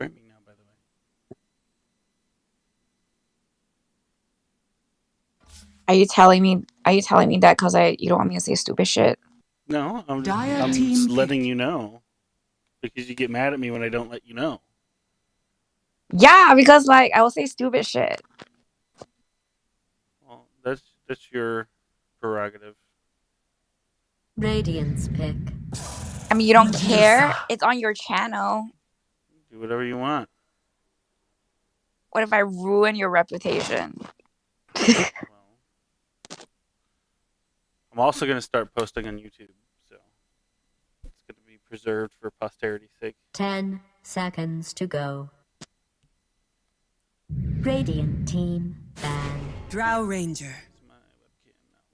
streaming now, by the way. Are you telling me? Are you telling me that because you don't want me to say stupid shit? No, I'm Team just letting you know because you get mad at me when I don't let you know. Yeah, because like I will say stupid shit. Well, that's your prerogative. Radiance pick. I mean, you don't care. It's on your channel. Do whatever you want. What if I ruin your reputation? Well, I'm also going to start posting on YouTube, so it's going to be preserved for posterity's sake. 10 seconds to go. Radiant team ban. Drow Ranger. Is my webcam not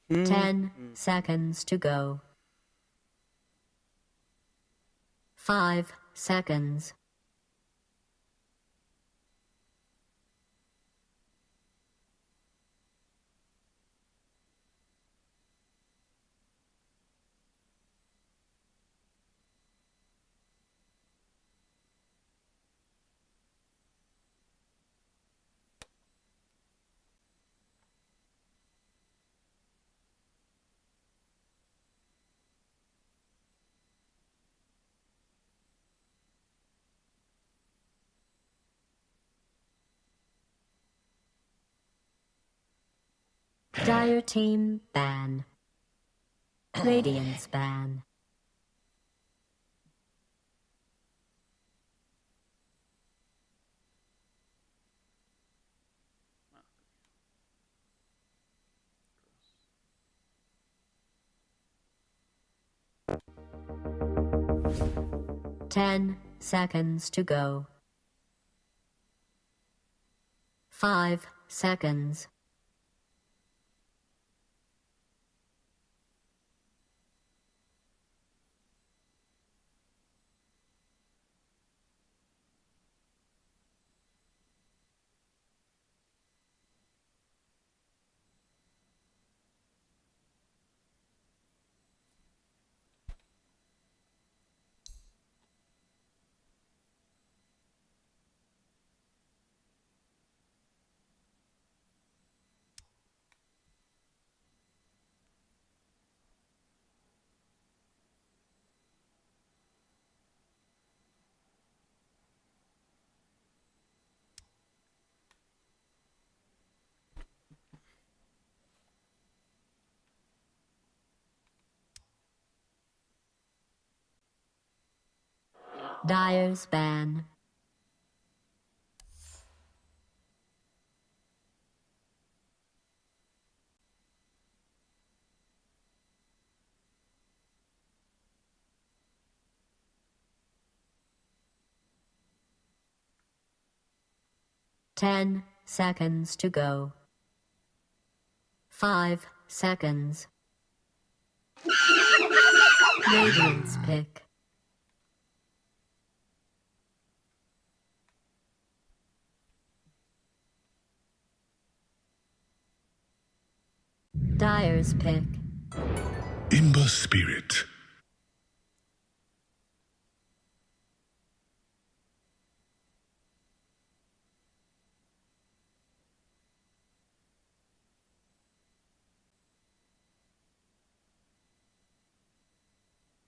working? 10 seconds to go. 5 seconds. Dire team ban. Radiance ban. Gross. 10 seconds to go. 5 seconds. Dire's ban. Ten seconds to go. 5 seconds. Radiance pick. Dire's pick. Imba Spirit.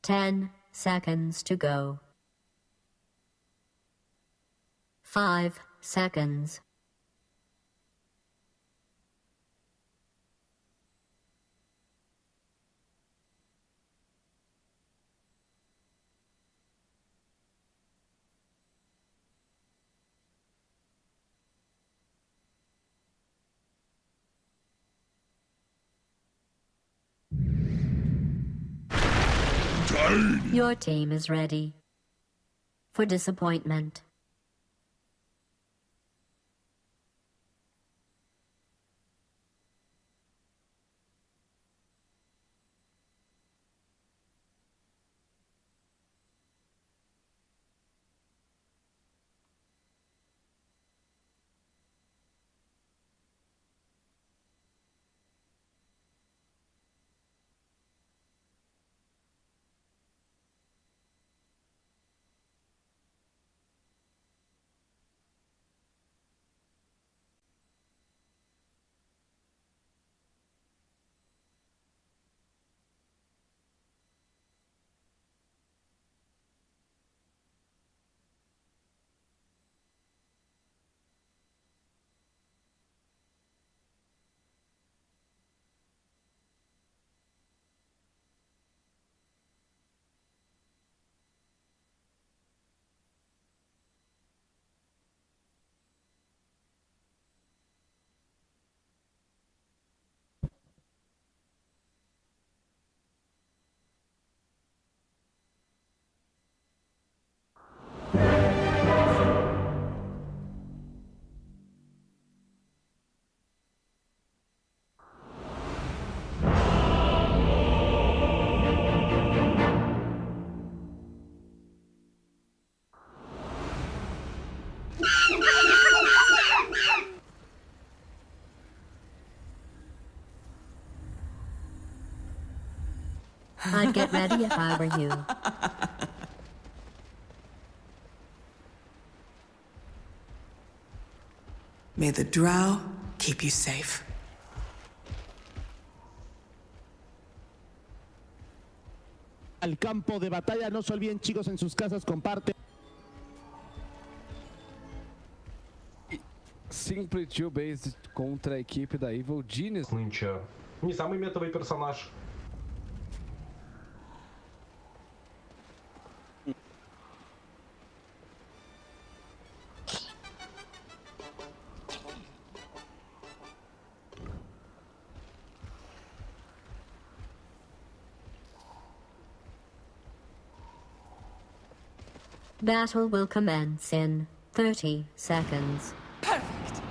Ten seconds to go. 5 seconds. Your team is ready for disappointment. I'd get ready if I were you. May the drow keep you safe. Al campo de batalla, no se olviden, chicos, en sus casas comparten. Simply Two-Based contra a equipe da Evil Genius. Нынче не самый метовый персонаж. Battle will commence in 30 seconds. Perfect.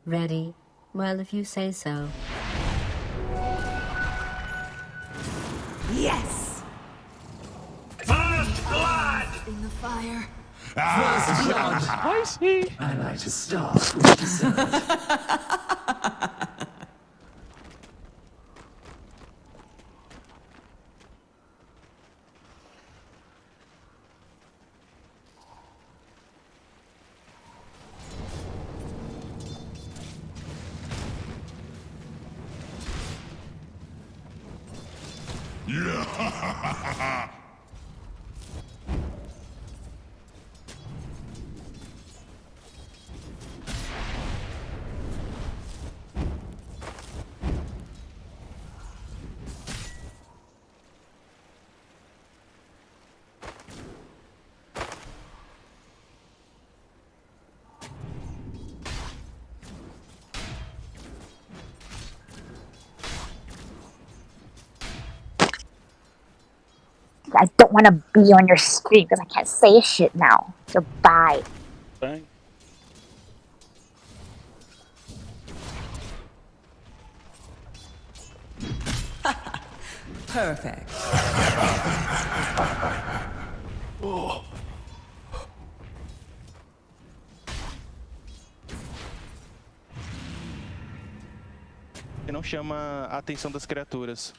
Ready? Well, if you say so. Yes! First blood! In the fire. Spicy. I like to start with dessert. I don't want to be on your stream because I can't say shit now. So bye. Bang. Perfect. Que não chama a atenção das criaturas.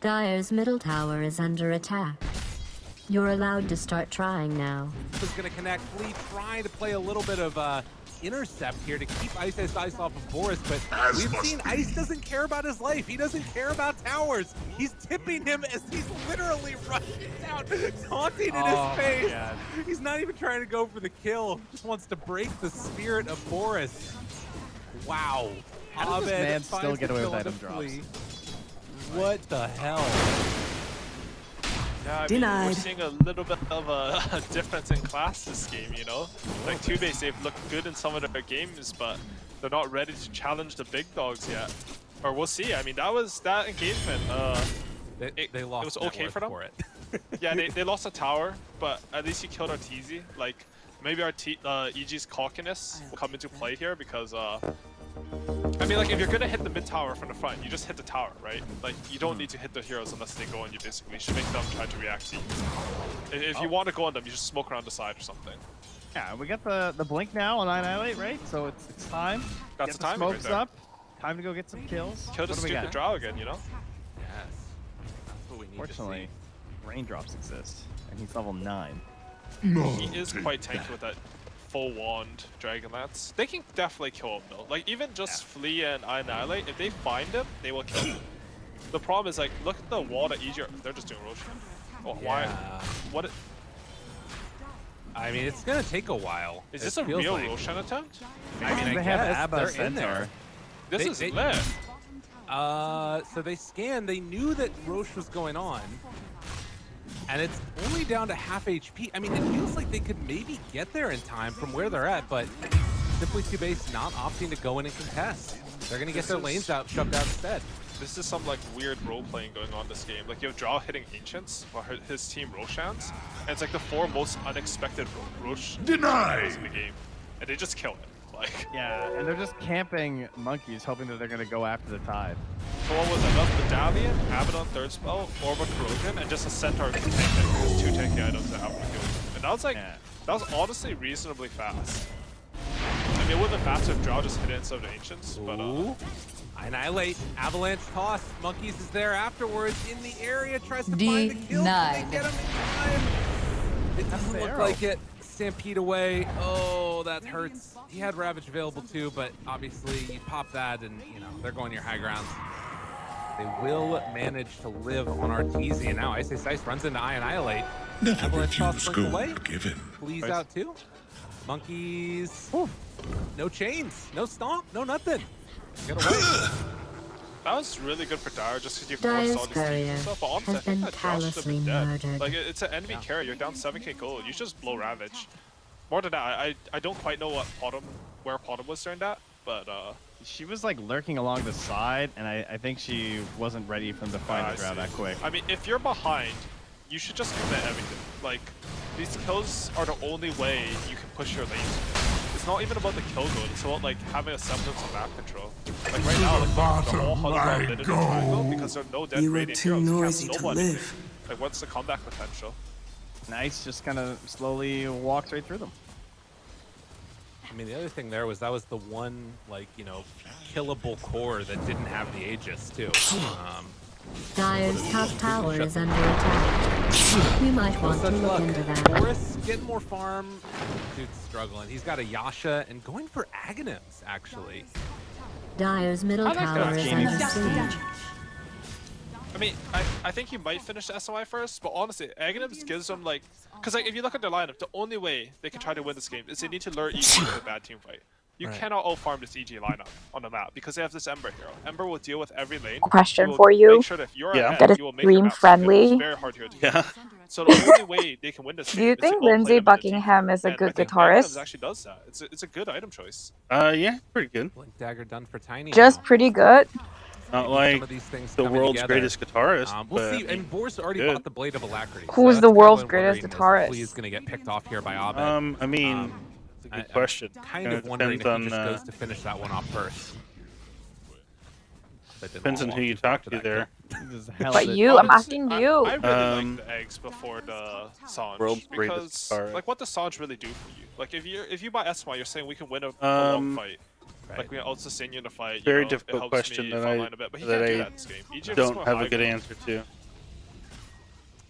Dire's middle tower is under attack. You're allowed to start trying now. Is going to connect. Lee trying to play a little bit of intercept here to keep Ice off of Boris, but we've seen Ice doesn't care about his life. He doesn't care about towers. He's tipping him as he's literally rushing down, taunting in his face. God. He's not even trying to go for the kill. Just wants to break the spirit of Boris. Wow. How does this Abed man still finds get the away kill with on the item drops? flea. What the hell? Yeah, I mean, Denied. we're seeing a little bit of a difference in class this game, you know? Like, Two-Base, they've looked good in some of their games, but they're not ready to challenge the big dogs yet. Or we'll see. I mean, that engagement, They lost. it was net okay worth for them. it. Yeah, they lost a tower, but at least he killed our TZ. Like, maybe our EG's cockiness will come into play here because, I mean, like, if you're gonna hit the mid tower from the front, you just hit the tower, right? Like, you don't need to hit the heroes unless they go on you, basically. You should make them try to react to you. If you want to go on them, you just smoke around the side or something. Yeah, we got the blink now on Annihilate, right? So it's time. That's Get the timing right smokes there. up. Time to go get some kills. Kill the What do we stupid got? drow again, you know? Yes. That's what we need Fortunately, raindrops exist, and he's level 9. He is quite tanky with that full wand Dragonlance. They can definitely kill him though. Like, even just Flea and Annihilate, if they find him, they will kill him. The problem is, like, look at the wall that EG they're just doing Roach. Oh, why? Yeah. What? I mean, it's gonna take a while. Is It this a feels real like. Roshan attempt? I mean, I They have guess Abba they're in there. Centaur. This is lit. So they scanned. They knew that Roche was going on, and it's only down to half HP. I mean, it feels like they could maybe get there in time from where they're at, but Simply Two-Base not opting to go in and contest. They're gonna get their lanes out, shoved out instead. This is some like weird role playing going on this game. Like you have Draw hitting Ancients while his team Roshans, and it's like the 4 most unexpected Rosh in the game, and they just kill it. Like Yeah, and they're just camping monkeys, hoping that they're gonna go after the tide. so what was it? That was Medallion, Abaddon third spell, Orb of Corrosion, and just a Centaur tank that has 2 tanky items that have to kill. And that was like that was honestly reasonably fast. I mean, it would have been faster if Drow just hit it instead of the Ancients, but Annihilate, Avalanche toss. Monkeys is there afterwards in the area, tries to find the kill. Can they get him in time? It doesn't look like it. Stampede away. Oh, that hurts. He had Ravage available too, but obviously you pop that and, you know, they're going your high ground. They will manage to live on Arteezy, and now Ice Ice runs into Annihilate. Avalanche toss brings away. Flees out too. Monkeys. No chains, no stomp, no nothing. Get away. that was really good for Dire just because you Dire's forced all these teams and courier stuff. But honestly, I has think been that Drow should have been callously dead. murdered. Like it's an enemy carry. You're down 7k gold. You should just blow Ravage. More than that, I don't quite know where Potom was during that, but She was like lurking along the side, and I think she wasn't ready for them to find the Drow that quick. I mean, if you're behind, you should just commit everything. Like, these kills are the only way you can push your lanes. It's not even about the kill goal, it's about like having a semblance of map control. Like right now, like, the whole 100 minute in triangle because there are no dead You were radiant too heroes. You can't noisy to snowball anything. live. Like, what's the comeback potential? Nice, just kind of slowly walks right through them. I mean, the other thing there was that was the one, like, you know, killable core that didn't have the Aegis, too. Dire's top tower is under attack. You might want to look into that. Boris getting more farm. Dude's struggling. He's got a Yasha and going for Aghanims, actually. Dire's middle tower is under siege. I mean, I think he might finish the SOI first, but honestly, Aghanims gives them like, because like if you look at their lineup, the only way they can try to win this game is they need to lure EG to a bad team fight. You cannot out-farm this EG lineup on the map because they have this Ember hero. Ember will deal with every lane. Question for you. Make sure that if you're ahead, That is you will make your stream map friendly. It's very hard here to win. So the only way they can win this Do game you is to think outplay Lindsay them in the team. Buckingham is a And good I think guitarist? Aghanims actually does that. It's a good item choice. Yeah, pretty good. Blink Dagger done for Tiny. Just now. pretty good. Not Some like of these things the coming world's together. greatest guitarist. We'll but see. And Boris already good. bought the Blade of Alacrity. Who's so the that's world's kinda greatest wondering guitarist? if Flea is going to get picked off here by Abed. I mean, it's a good question. Kind Kinda of wondering if he depends just on, goes to finish that one off first. That didn't depends on walk who you just talk after to that there. But you, I'm Honestly, asking you. I really like the eggs before the Sanj World's because greatest guitarist. like what does Sanj really do for you? Like if you buy SY, you're saying we can win a long fight. Like we can out sustain you in a fight. Very it difficult helps question me that frontline a bit, but he that can't do I that in this game. EG don't just have high a good ground. answer to.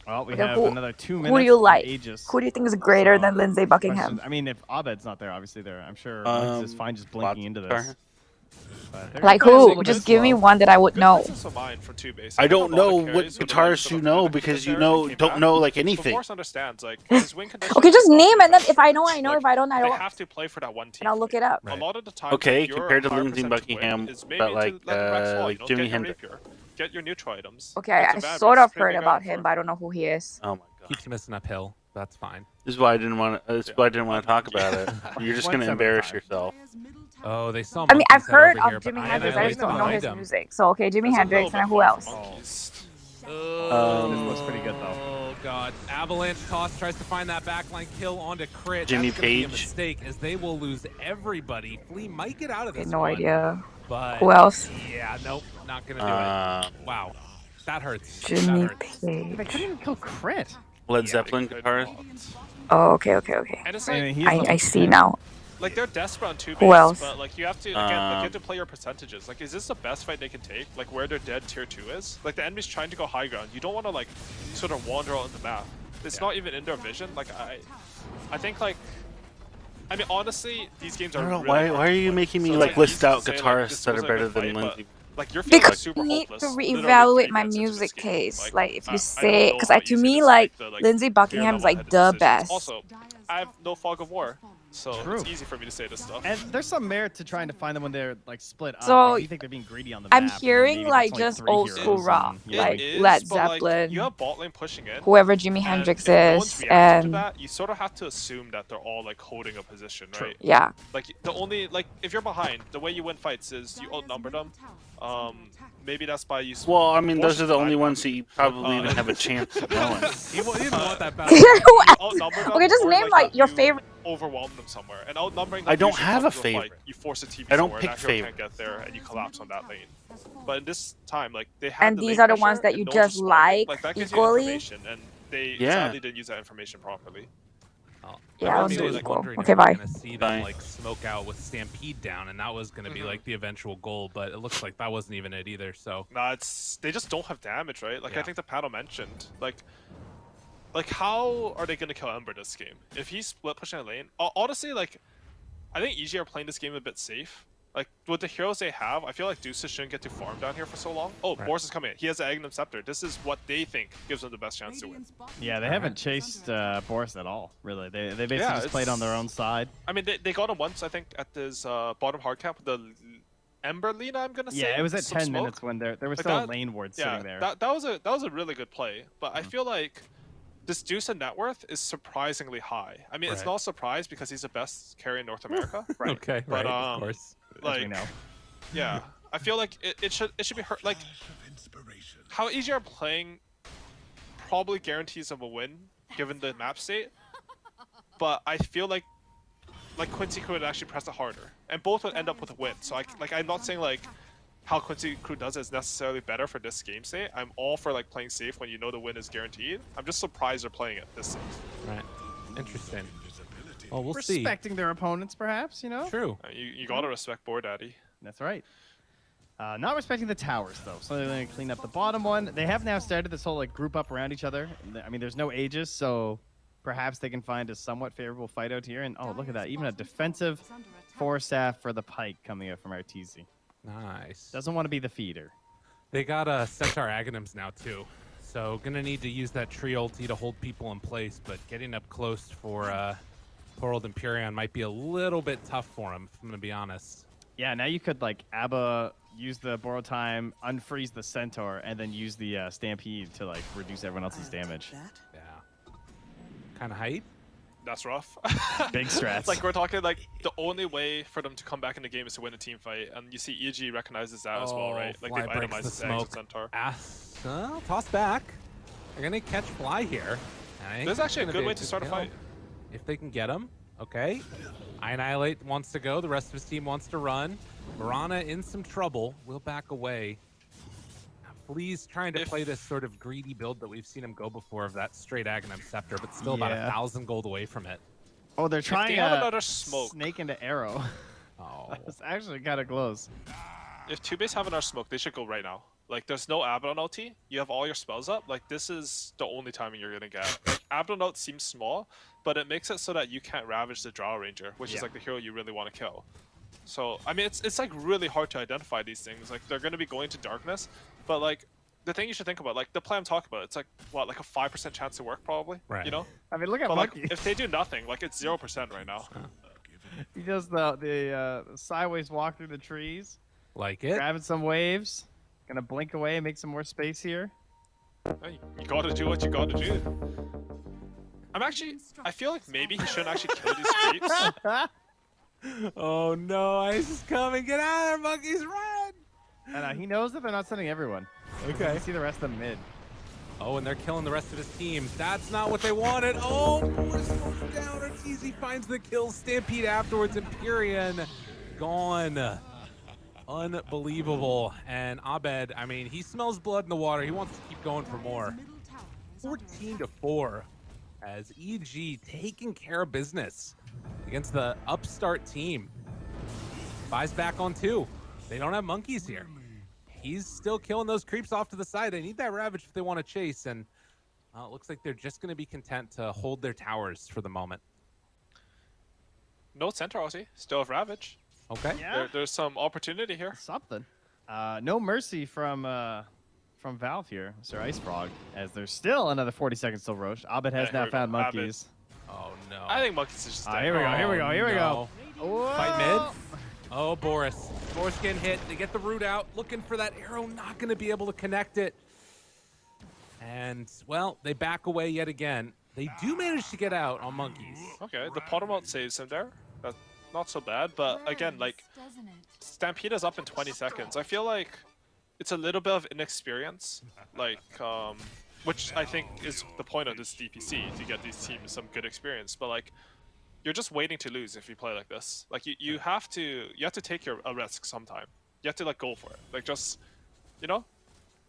Well, we Okay, have who- another 2 minutes. Who do you like? Aegis. Who do you think is greater So, than Lindsay Buckingham? I mean, if Abed's not there, obviously there. I'm sure Alex is fine just blinking into this. guitar. But they're Like gonna who? look good Just give me slow. one that I would Good know. presence of mind from 2-base. I don't have a lot know of what carries who guitarists sort you of know panicked because you there know and came don't back. know like So anything. Force understands like his win condition. Okay, just is not name too and then bad. if I know, I know. Like, If I don't, I they don't. have to play for that one team. And I'll look it up. A lot of the time, Okay, like, your compared to higher Lindsay percentage to win Buckingham, is maybe but to like, let the Rex fall, like you know, Jimi get your Hendrix. rapier, get your neutral items. Okay, It's a I bad sort race. of Pretty heard big about item him, for but I don't know who he is. Oh my god. Keeps missing uphill. That's fine. This is why I didn't want to. This is why I didn't want to talk about it. You're just One gonna step at a embarrass time. yourself. Oh, they saw. I mean, I've Monkey's head heard over of here, but Jimi Hendrix. I Annihilate just don't the know his item. music. So okay, Jimi There's a Hendrix, little and bit who far else? from Monkeys. This looks pretty good though. Oh god, Avalanche toss tries to find that backline kill onto crit. Jimmy That's gonna be a Page. mistake as they will lose everybody. Flea might get out of I this have no one, idea. But Who else? yeah, nope, not gonna do it. Wow, that hurts. That Jimmy hurts. They Page. couldn't even kill crit. Led Yeah, Zeppelin they could guitarist. not. Oh, okay, okay, okay. And it's I like, mean, he's I level see 10. now. like they're desperate on 2-base, Who else? but like you have to again, like, you have to play your percentages. Like, is this the best fight they can take? Like where their dead tier 2 is? Like the enemy's trying to go high ground. You don't want to like sort of wander out on the map. It's not even in their vision. Like I think like. I mean, honestly, these games are. I don't know really why. hard Why are to you play. making me So it's, like easy list to out say, like, guitarists this that are was a better good than fight, but Lindsay Like you're feeling Because super you need hopeless. to literally reevaluate 3 my minutes into this music game. case. Like if I you don't say, know because how to easy me, this is, like the, Lindsey fear Buckingham's like level-headed the decisions. best. Also, I have no fog of war, so True. it's easy for me to say this stuff. And there's some merit to trying to find them when they're like split up. So, Like, you think they're being greedy on the I'm map. and then hearing maybe like that's only just 3 old school heroes rock, and, you like It is, Led but, like, Zeppelin, you have bot lane pushing in. whoever Jimi And Hendrix if no one's is, reacting to and that, you sort of have to assume that they're all like holding a position, right? yeah. Like the only if you're behind, the way you win fights is you outnumber them. Maybe that's by you. Well, I mean, those Bors's are the only bad ones now. that you probably even have a chance of knowing. He didn't want that battle. You outnumber them, Okay, just or, name like your you favorite. overwhelm them somewhere, and outnumbering them I don't usually have a comes with, like, favorite. you force a TV I don't somewhere, pick and that hero favorite. can't get there, and you collapse on that lane. But in this time, like they had And the these lane are the pressure, ones that and you no one's just responding. like that gives equally? you information, and they Yeah. sadly didn't use that information properly. Yeah, I was was really cool. wondering Okay, if we were bye. gonna see Bye. them like smoke out with Stampede down, and that was gonna be like the eventual goal. But it looks like that wasn't even it either. So Nah, they just don't have damage, right? Like I Yeah. think the panel mentioned, like how are they gonna kill Ember this game if he's split pushing a lane? Honestly, like I think EG are playing this game a bit safe. Like with the heroes they have, I feel like Deuces shouldn't get to farm down here for so long. Oh, Right. Boris is coming in. He has an Aghanim Scepter. This is what they think gives them the best chance to win. Yeah, they haven't chased Boris at all, really. They basically Yeah, just played on their own side. I mean, they got him once, I think, at this bottom hard cap with the Ember Lina, I'm gonna say. Yeah, it was at some 10 smoke. minutes when there was Like still that- a lane ward Yeah, sitting there. that was a really good play, but I feel like this Deuce and net worth is surprisingly high. I mean, it's Right. not a surprise because he's the best carry in North America. Right. okay, But, right, of course. As Like, we know. yeah, I feel like it should be hurt. Like, how EG are playing probably guarantees them a win given the map state, but I feel like Quincy Crew would actually press it harder, and both would end up with a win. So I'm not saying like how Quincy Crew does it is necessarily better for this game state. I'm all for like playing safe when you know the win is guaranteed. I'm just surprised they're playing it this safe. Right. Interesting. Well, we'll see. Respecting their opponents, perhaps, you know? True. You gotta respect Boar Daddy. That's right. Not respecting the towers, though. So they're going to clean up the bottom one. They have now started this whole like group up around each other. I mean, there's no ages, so perhaps they can find a somewhat favorable fight out here. And oh, look at that. Even a defensive force staff for the Pike coming out from RTZ. Nice. Doesn't want to be the feeder. They got Centaur Aghanims now too, so gonna need to use that tree ulti to hold people in place. But getting up close for poor old Empyrean might be a little bit tough for him, if I'm gonna be honest. Yeah, now you could like Abba use the borrow time, unfreeze the Centaur, and then use the Stampede to like reduce everyone else's damage. Yeah. Kind of height. That's rough. Big strats. Like we're talking like the only way for them to come back in the game is to win a team fight, and you see EG recognizes that as well, right? Like Fly they've breaks itemized the his eggs with smoke. Centaur. Toss back. They're gonna catch Fly here. I think This is actually a gonna good be way to start a kill. fight. If they can get him. Okay. Annihilate wants to go. The rest of his team wants to run. Mirana in some trouble. Will back away. Flea's trying to play this sort of greedy build that we've seen him go before of that straight Aghanim Scepter, but still about 1,000 gold away from it. Oh, they're trying they have another smoke. Snake into arrow. Oh. That's actually kind of close. If two base have another smoke, they should go right now. Like there's no Abaddon ulti. You have all your spells up. Like this is the only timing you're gonna get. Like Abaddon ult seems small, but it makes it so that you can't ravage the Drow Ranger, which is like the hero you really want to kill. So I mean, it's like really hard to identify these things. Like they're gonna be going to darkness, but like the thing you should think about, like the play I'm talking about, it's like what, like a 5% chance to work probably. Right. You know. I mean, look at But like Monkey. if they do nothing, like it's 0% right now. He does the sideways walk through the trees, Like it. grabbing some waves. Gonna blink away, make some more space here. Hey, you gotta do what you gotta do. I feel like maybe he shouldn't actually kill these creeps. Oh no, Ice is coming. Get out of there, monkeys, run! And he knows that they're not sending everyone. Okay. You can see the rest of them mid. Oh, and they're killing the rest of his team. That's not what they wanted. Oh, Boris goes down. Ortiz finds the kill. Stampede afterwards. Empyrean gone. Unbelievable. And Abed, I mean, he smells blood in the water. He wants to keep going for more. 14-4 as EG taking care of business against the upstart team. Buys back on 2. They don't have monkeys here. He's still killing those creeps off to the side. They need that Ravage if they want to chase, and it looks like they're just going to be content to hold their towers for the moment. No Centaur ulti, still have Ravage. Okay. Yeah. There's some opportunity here. Something. No mercy from Valve here, Sir Ice Frog, as there's still another 40 seconds till Roche. Abed has Yeah, now here we go. found Abed. monkeys. Oh no. I think monkeys is just dead. Here we go. Here we go. Here we go. Fight mid. Oh, Boris. Boris getting hit. They get the root out, looking for that arrow, not going to be able to connect it. And, well, they back away yet again. They do manage to get out on monkeys. Okay, the bottom out saves him there. That's not so bad, but again, like, Stampede is up in 20 seconds. I feel like it's a little bit of inexperience, like, which I think is the point of this DPC, to get these teams some good experience. But like, you're just waiting to lose if you play like this. Like you have to take a risk sometime. You have to like go for it. Like just, you know,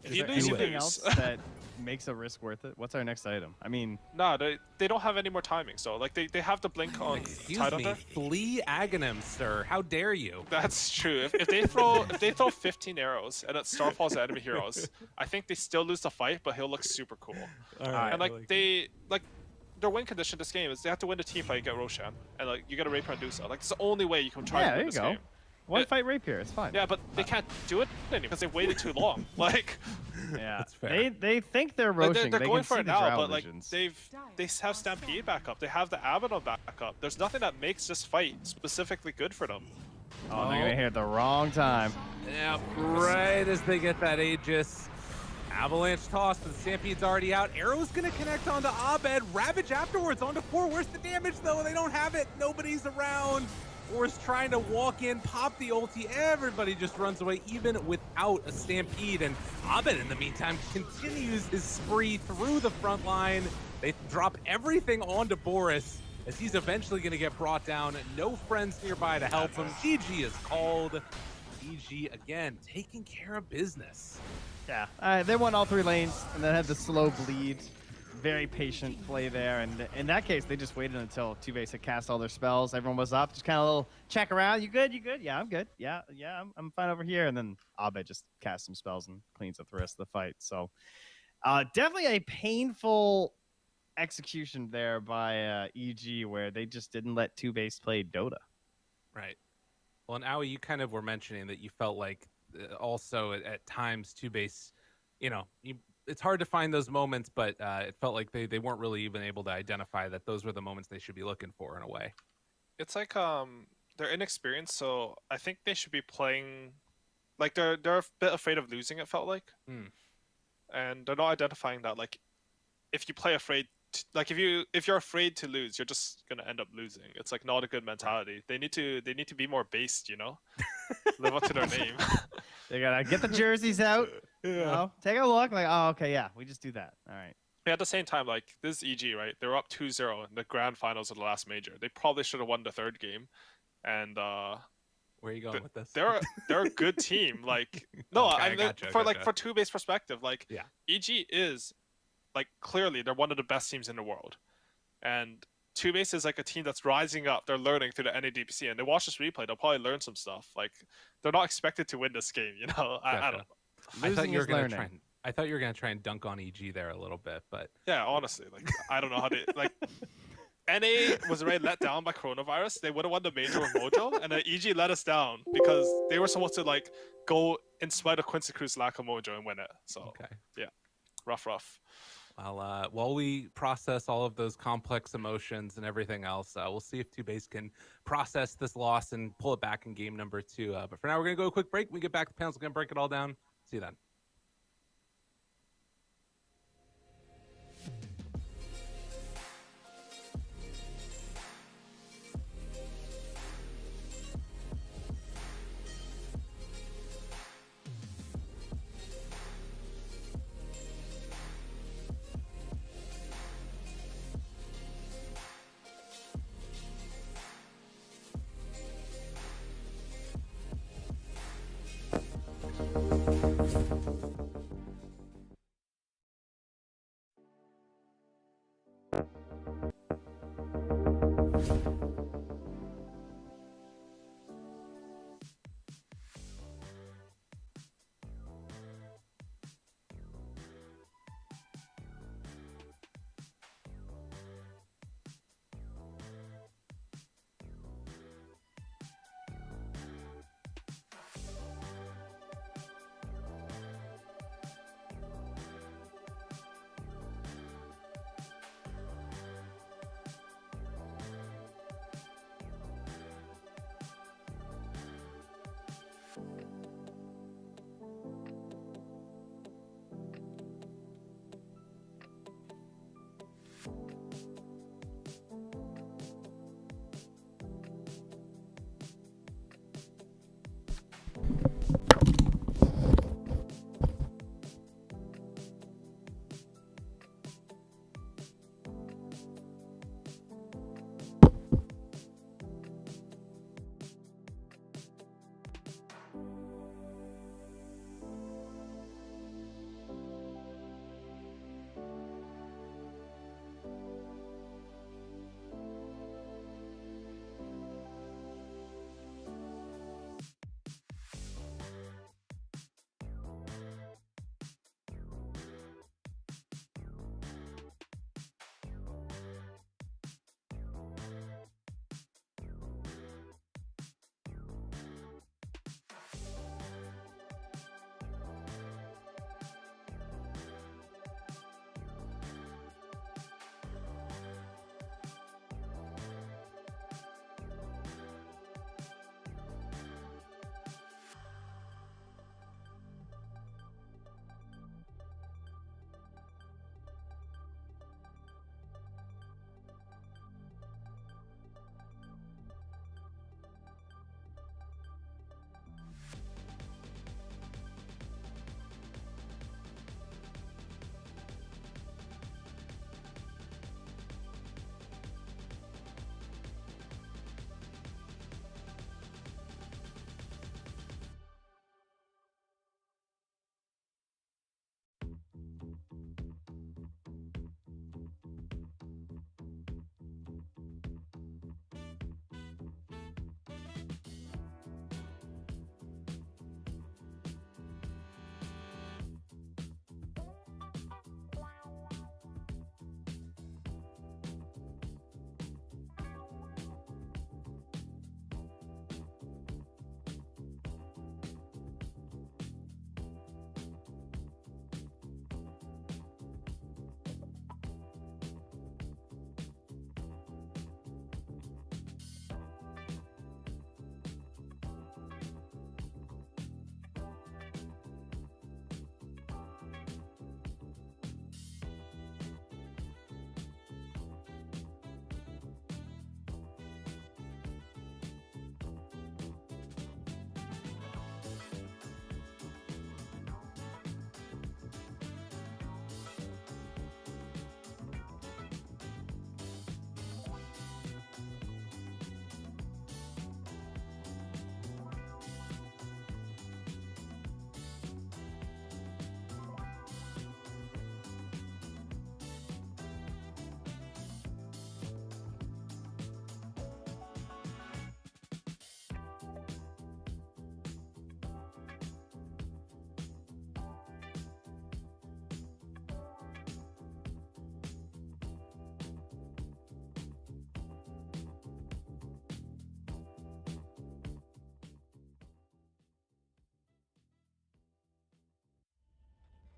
if Is you there lose, you anything lose. else that makes a risk worth it? What's our next item? I mean, Nah, they don't have any more timing. So like they have the blink on Excuse Tide me, Hunter. flee Aghanim, sir. How dare you? That's true. If they throw 15 arrows and it starfalls the enemy heroes, I think they still lose the fight, but he'll look super cool. And like their win condition this game is they have to win the team fight and get Roshan, and like you get a Rapier and Dusa. Like it's the only way you can try to win this game. One fight Rapier, it's fine. Yeah, but they can't do it anymore because they waited too long. Like, yeah, That's fair. they think they're like, roaching. they're They going can for see it the now, drow but like visions. they have Stampede back up. They have the Abaddon back up. There's nothing that makes this fight specifically good for them. Oh, they're gonna hit at the wrong time. Yeah, right as they get that Aegis. Avalanche toss, but the Stampede's already out. Arrow's gonna connect onto Abed. Ravage afterwards onto 4. Where's the damage though? They don't have it. Nobody's around. Force trying to walk in, pop the ulti. Everybody just runs away, even without a Stampede. And Abed, in the meantime, continues his spree through the front line. They drop everything onto Boris, as he's eventually going to get brought down. No friends nearby to help him. GG is called. GG again, taking care of business. Yeah, they won all 3 lanes and then had the slow bleed. Very patient play there, and in that case, they just waited until Two-Base had cast all their spells. Everyone was up, just kind of a little check around. You good? You good? Yeah, I'm good. Yeah, I'm fine over here. And then Abed just casts some spells and cleans up the rest of the fight. So, definitely a painful execution there by EG, where they just didn't let Two-Base play Dota. Right. Well, and Aoi, you kind of were mentioning that you felt like also at times Two-Base, you know, it's hard to find those moments, but it felt like they weren't really even able to identify that those were the moments they should be looking for in a way. It's like they're inexperienced, so I think they should be playing like they're a bit afraid of losing. It felt like, and they're not identifying that. Like, if you play afraid, like if you're afraid to lose, you're just gonna end up losing. It's like not a good mentality. They need to be more based, you know, live up to their name. They gotta get the jerseys out. You know, take a look. Like, oh, okay, yeah, we just do that. All right. Yeah, at the same time, like this is EG, right? They were up 2-0 in the grand finals of the last major. They probably should have won the 3rd game. And where are you going with this? They're a good team. Like no, Okay, I mean, gotcha. for Two-Base perspective, like Yeah. EG is like clearly they're one of the best teams in the world, and Two-Base is like a team that's rising up. They're learning through the NADPC, and they watch this replay. They'll probably learn some stuff. Like they're not expected to win this game. You know, I don't know. I thought Losing you were is gonna learning. try. I thought you were gonna try and dunk on EG there a little bit, but Yeah, honestly, like I don't know how to like. NA was already let down by coronavirus. They would have won the major with Mojo, and then EG let us down because they were supposed to like go in spite of Quincy Cruz's lack of Mojo and win it. So okay. yeah, rough. Well, while we process all of those complex emotions and everything else, we'll see if Two-Base can process this loss and pull it back in game number 2. But for now, we're gonna go a quick break. When we get back, the panel's gonna break it all down. See you then.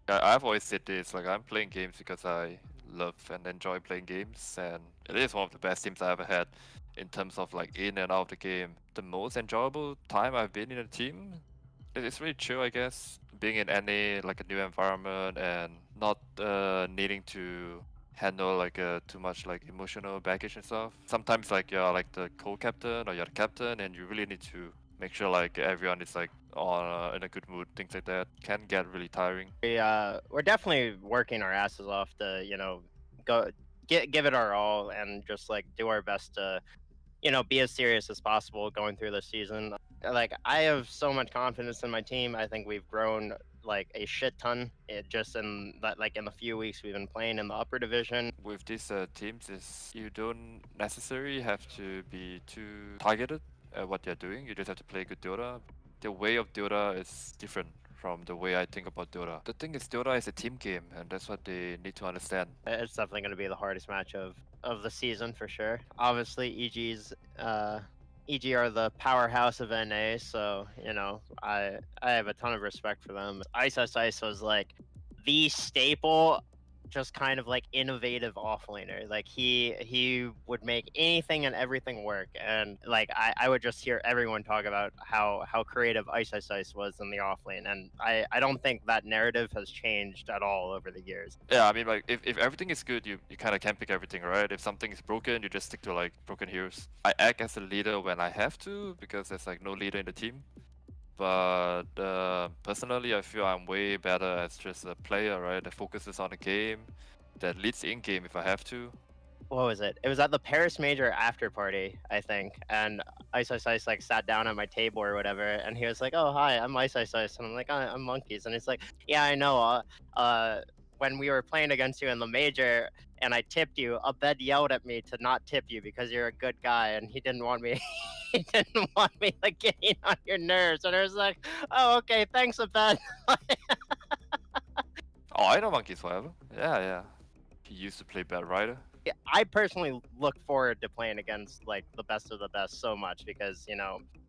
I've always said this, like I'm playing games because I love and enjoy playing games, and it is one of the best teams I ever had in terms of like in and out of the game. The most enjoyable time I've been in a team, it's really chill, I guess. Being in any like a new environment and not needing to handle like too much like emotional baggage and stuff. Sometimes like you're like the co-captain or you're the captain, and you really need to make sure like everyone is like on in a good mood. Things like that can get really tiring. We're definitely working our asses off to, go give it our all and just like do our best to, be as serious as possible going through this season. Like I have so much confidence in my team. I think we've grown like a shit ton just in that, like in the few weeks we've been playing in the upper division. With these teams, is you don't necessarily have to be too targeted at what you're doing. You just have to play good Dota. The way of Dota is different from the way I think about Dota. The thing is, Dota is a team game, and that's what they need to understand. It's definitely going to be the hardest match of the season for sure. Obviously, EG are the powerhouse of NA, so I have a ton of respect for them. Ice was like the staple, just kind of like innovative offlaner. Like he would make anything and everything work, and like I would just hear everyone talk about how creative Ice was in the offlane, and I don't think that narrative has changed at all over the years. Yeah, I mean, like if everything is good, you kind of can't pick everything, right? If something is broken, you just stick to like broken heroes. I act as a leader when I have to because there's like no leader in the team. But personally, I feel I'm way better as just a player, right? That focuses on the game, that leads in game if I have to. What was it? It was at the Paris Major after party, I think, and Ice like sat down at my table or whatever, and he was like, "Oh, hi, I'm Ice," and I'm like, "I'm Monkeys," and he's like, "Yeah, I know. When we were playing against you in the major, and I tipped you, Abed yelled at me to not tip you because you're a good guy, and he didn't want me." He didn't want me like getting on your nerves, and I was like, "Oh, okay, thanks, Abed." Oh, I know Monkeys forever. Yeah. He used to play Bad Rider. I personally look forward to playing against like the best of the best so much because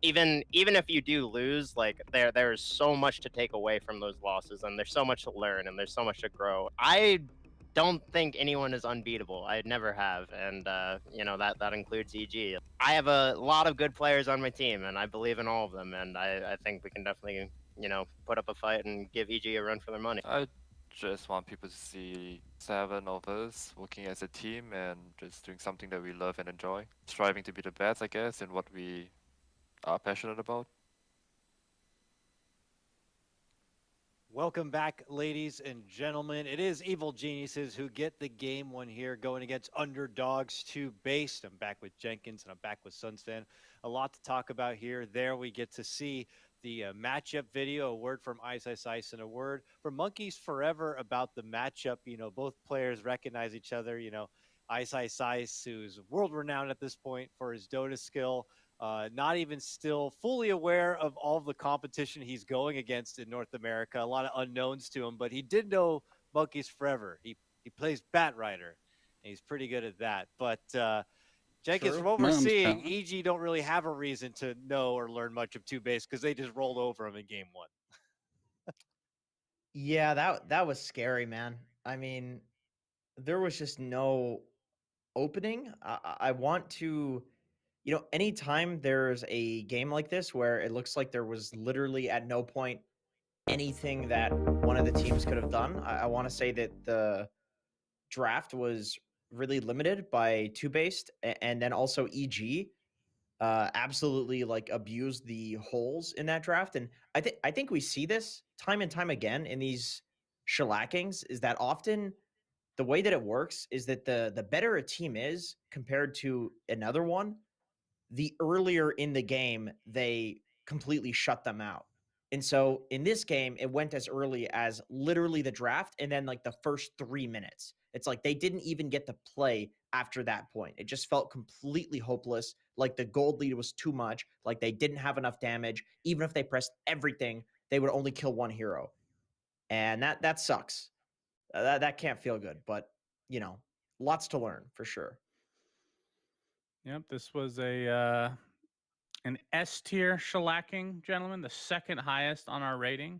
even if you do lose, like there's so much to take away from those losses, and there's so much to learn, and there's so much to grow. I don't think anyone is unbeatable. I never have, and that includes EG. I have a lot of good players on my team, and I believe in all of them, and I think we can definitely put up a fight and give EG a run for their money. I just want people to see 7 of us working as a team and just doing something that we love and enjoy. Striving to be the best, I guess, in what we are passionate about. Welcome back, ladies and gentlemen. It is Evil Geniuses who get the game one here, going against Underdogs 2 Based. I'm back with Jenkins, and I'm back with Sunstan. A lot to talk about here. There we get to see the matchup video, a word from Ice, and a word from Monkeys Forever about the matchup. Both players recognize each other. Ice, who's world-renowned at this point for his Dota skill, not even still fully aware of all of the competition he's going against in North America. A lot of unknowns to him, but he did know Monkeys Forever. He plays Bat Rider, and he's pretty good at that. But Jenkins, from what we're seeing, EG don't really have a reason to know or learn much of 2 Base because they just rolled over him in game 1. Yeah, that was scary, man. I mean, there was just no opening. I want to, anytime there's a game like this where it looks like there was literally at no point anything that one of the teams could have done, I want to say that the draft was really limited by 2 Based, and then also EG absolutely like abused the holes in that draft. And I think we see this time and time again in these shellackings, is that often the way that it works is that the better a team is compared to another one, the earlier in the game they completely shut them out. And so in this game, it went as early as literally the draft and then like the first 3 minutes. It's like they didn't even get to play after that point. It just felt completely hopeless. Like the gold lead was too much. Like they didn't have enough damage. Even if they pressed everything, they would only kill one hero. And that sucks. That can't feel good, but lots to learn for sure. Yep, this was an S tier shellacking, gentlemen, the second highest on our rating.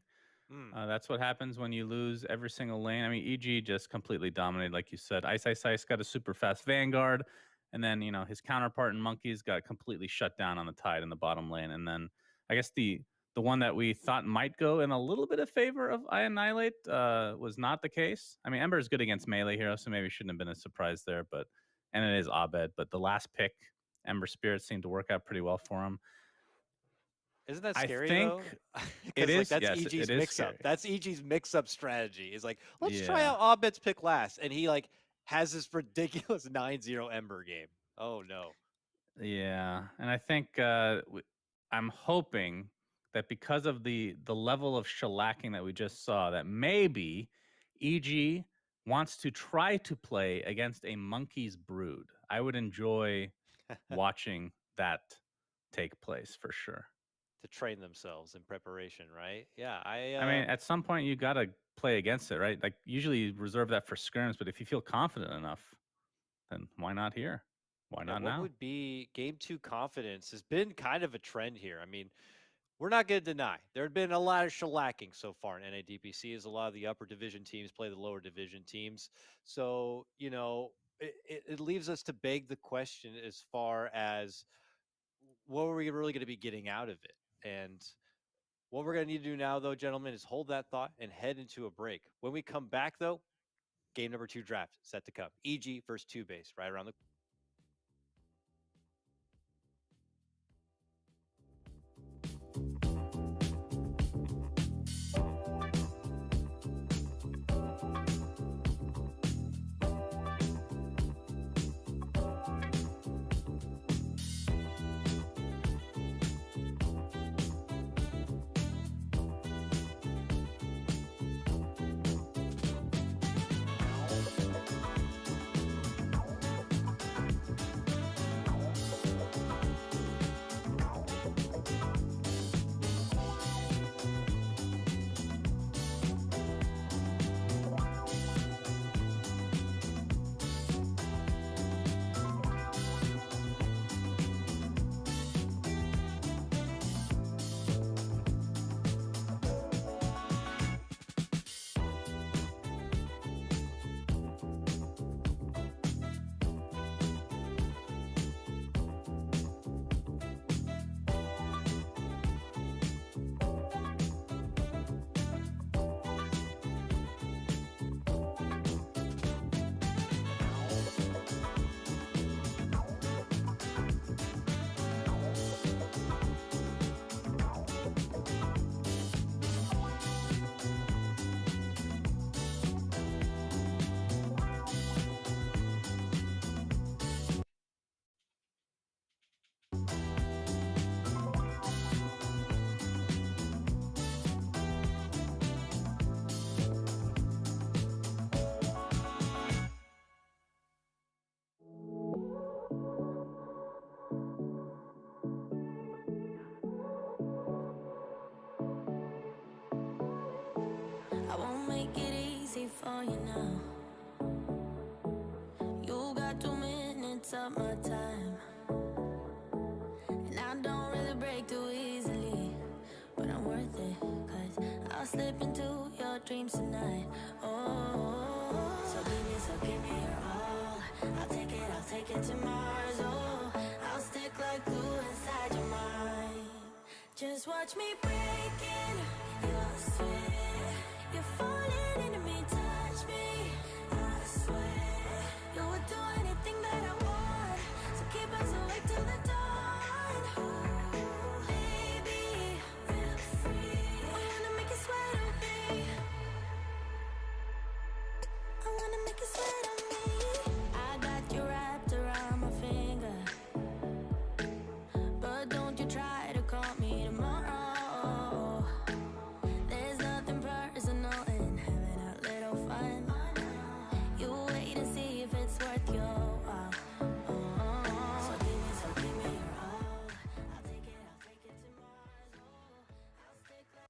That's what happens when you lose every single lane. I mean, EG just completely dominated, like you said. Ice got a super fast Vanguard, and then his counterpart in Monkeys got completely shut down on the Tide in the bottom lane. And then I guess the one that we thought might go in a little bit of favor of Annihilate was not the case. I mean, Ember is good against melee heroes, so maybe it shouldn't have been a surprise there. And it is Abed, but the last pick, Ember Spirit, seemed to work out pretty well for him. Isn't that scary, I think though? it is. That's Yes, EG's it is mix-up. scary. That's EG's mix-up strategy. Is like, let's try Yeah. out Abed's pick last. And he, has this ridiculous 9-0 Ember game. Oh, no. Yeah, and I think I'm hoping that because of the level of shellacking that we just saw, that maybe EG wants to try to play against a Monkey's Brood. I would enjoy watching that take place for sure. To train themselves in preparation, right? Yeah, I mean, at some point you got to play against it, right? Like usually you reserve that for scrims, but if you feel confident enough, then why not here? Why not what now? would be game 2 confidence has been kind of a trend here. I mean, we're not going to deny there had been a lot of shellacking so far in NADPC as a lot of the upper division teams play the lower division teams. So, it leaves us to beg the question as far as what are we really going to be getting out of it? And what we're going to need to do now, though, gentlemen, is hold that thought and head into a break. When we come back, though, game number 2 draft set to come. EG versus 2base right around the I won't make it easy for you now. You got 2 minutes of my time, and I don't really break too easily, but I'm worth it, 'cause I'll slip into your dreams tonight. Oh, so give me your all. I'll take it to Mars. Oh, I'll stick like glue inside your mind. Just watch me break it. You'll swear you're falling into me. Touch me, I swear you would do anything that I want. So keep us awake till the dawn. Ooh, baby, feel free. I wanna make you sweat on me. I wanna make you sweat on me. I got you wrapped around my finger, but don't you try to call me tomorrow. There's nothing personal in having a little fun. You wait and see if it's worth your while. So give me your all. I'll take it to Mars. I'll stick like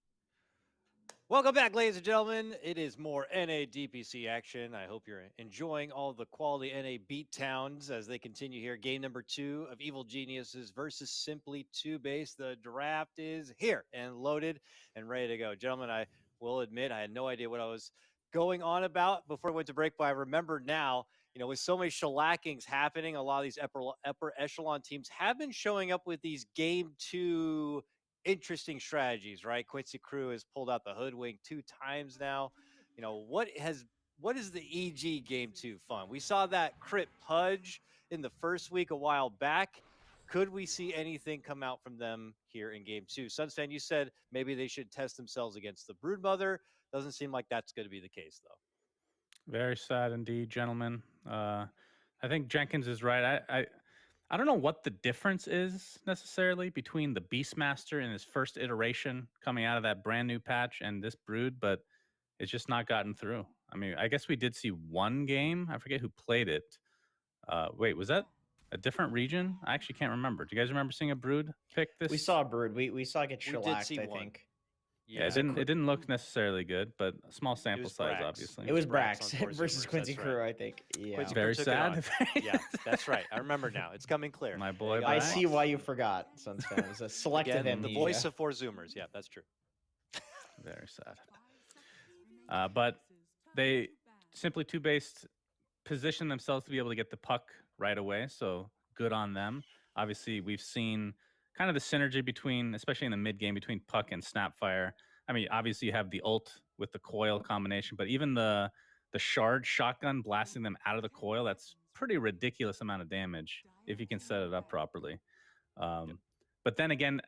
Welcome back, ladies and gentlemen. It is more NADPC action. I hope you're enjoying all the quality NA beat towns as they continue here. Game number 2 of Evil Geniuses versus Simply 2base. The draft is here and loaded and ready to go. Gentlemen, I will admit I had no idea what I was going on about before I went to break, but I remember now. With so many shellackings happening, a lot of these upper echelon teams have been showing up with these game 2 interesting strategies, right? Quincy Crew has pulled out the hoodwink 2 times now. What is the EG game 2 fun? We saw that crit pudge in the first week a while back. Could we see anything come out from them here in game 2? Sunstan, you said maybe they should test themselves against the Broodmother. Doesn't seem like that's going to be the case, though. Very sad indeed, gentlemen. I think Jenkins is right. I don't know what the difference is necessarily between the Beastmaster in his first iteration coming out of that brand new patch and this Brood, but it's just not gotten through. I mean, I guess we did see one game. I forget who played it. Wait, was that a different region? I actually can't remember. Do you guys remember seeing a Brood pick this? We saw a Brood. We saw it get We did shellacked, see I one. think. Yeah, it didn't look necessarily good, but a small sample size, Brax. obviously. It was Brax Brax on Four versus Zoomers, Quincy that's Crew, right. I think. Yeah. Quincy Very Crew took it sad. on. Yeah, that's right. I remember now. It's coming clear. My boy I Brax. see why you forgot, Sunsfan. It was a selective Again, the amnesia. voice of Four Zoomers. Yeah, that's true. Very sad. But they simply two-based position themselves to be able to get the puck right away, so good on them. Obviously, we've seen kind of the synergy between, especially in the mid game, between puck and Snapfire. I mean, obviously you have the ult with the coil combination, but even the shard shotgun blasting them out of the coil, that's pretty ridiculous amount of damage if you can set it up properly. But then again,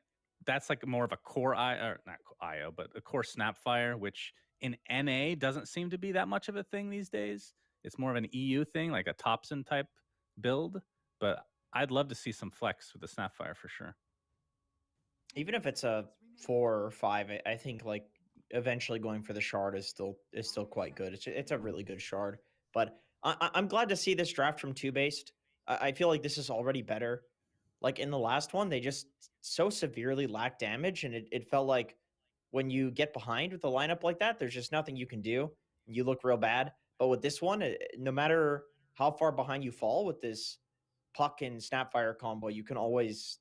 that's like more of a core or not IO, but a core Snapfire, which in NA doesn't seem to be that much of a thing these days. It's more of an EU thing, like a Thompson type build. But I'd love to see some flex with the Snapfire for sure. Even if it's a 4 or 5, I think like eventually going for the shard is still quite good. It's a really good shard. But I'm glad to see this draft from 2-based. I feel like this is already better. Like in the last one, they just so severely lacked damage, and it felt like when you get behind with a lineup like that, there's just nothing you can do. You look real bad. But with this one, no matter how far behind you fall with this puck and Snapfire combo, you can always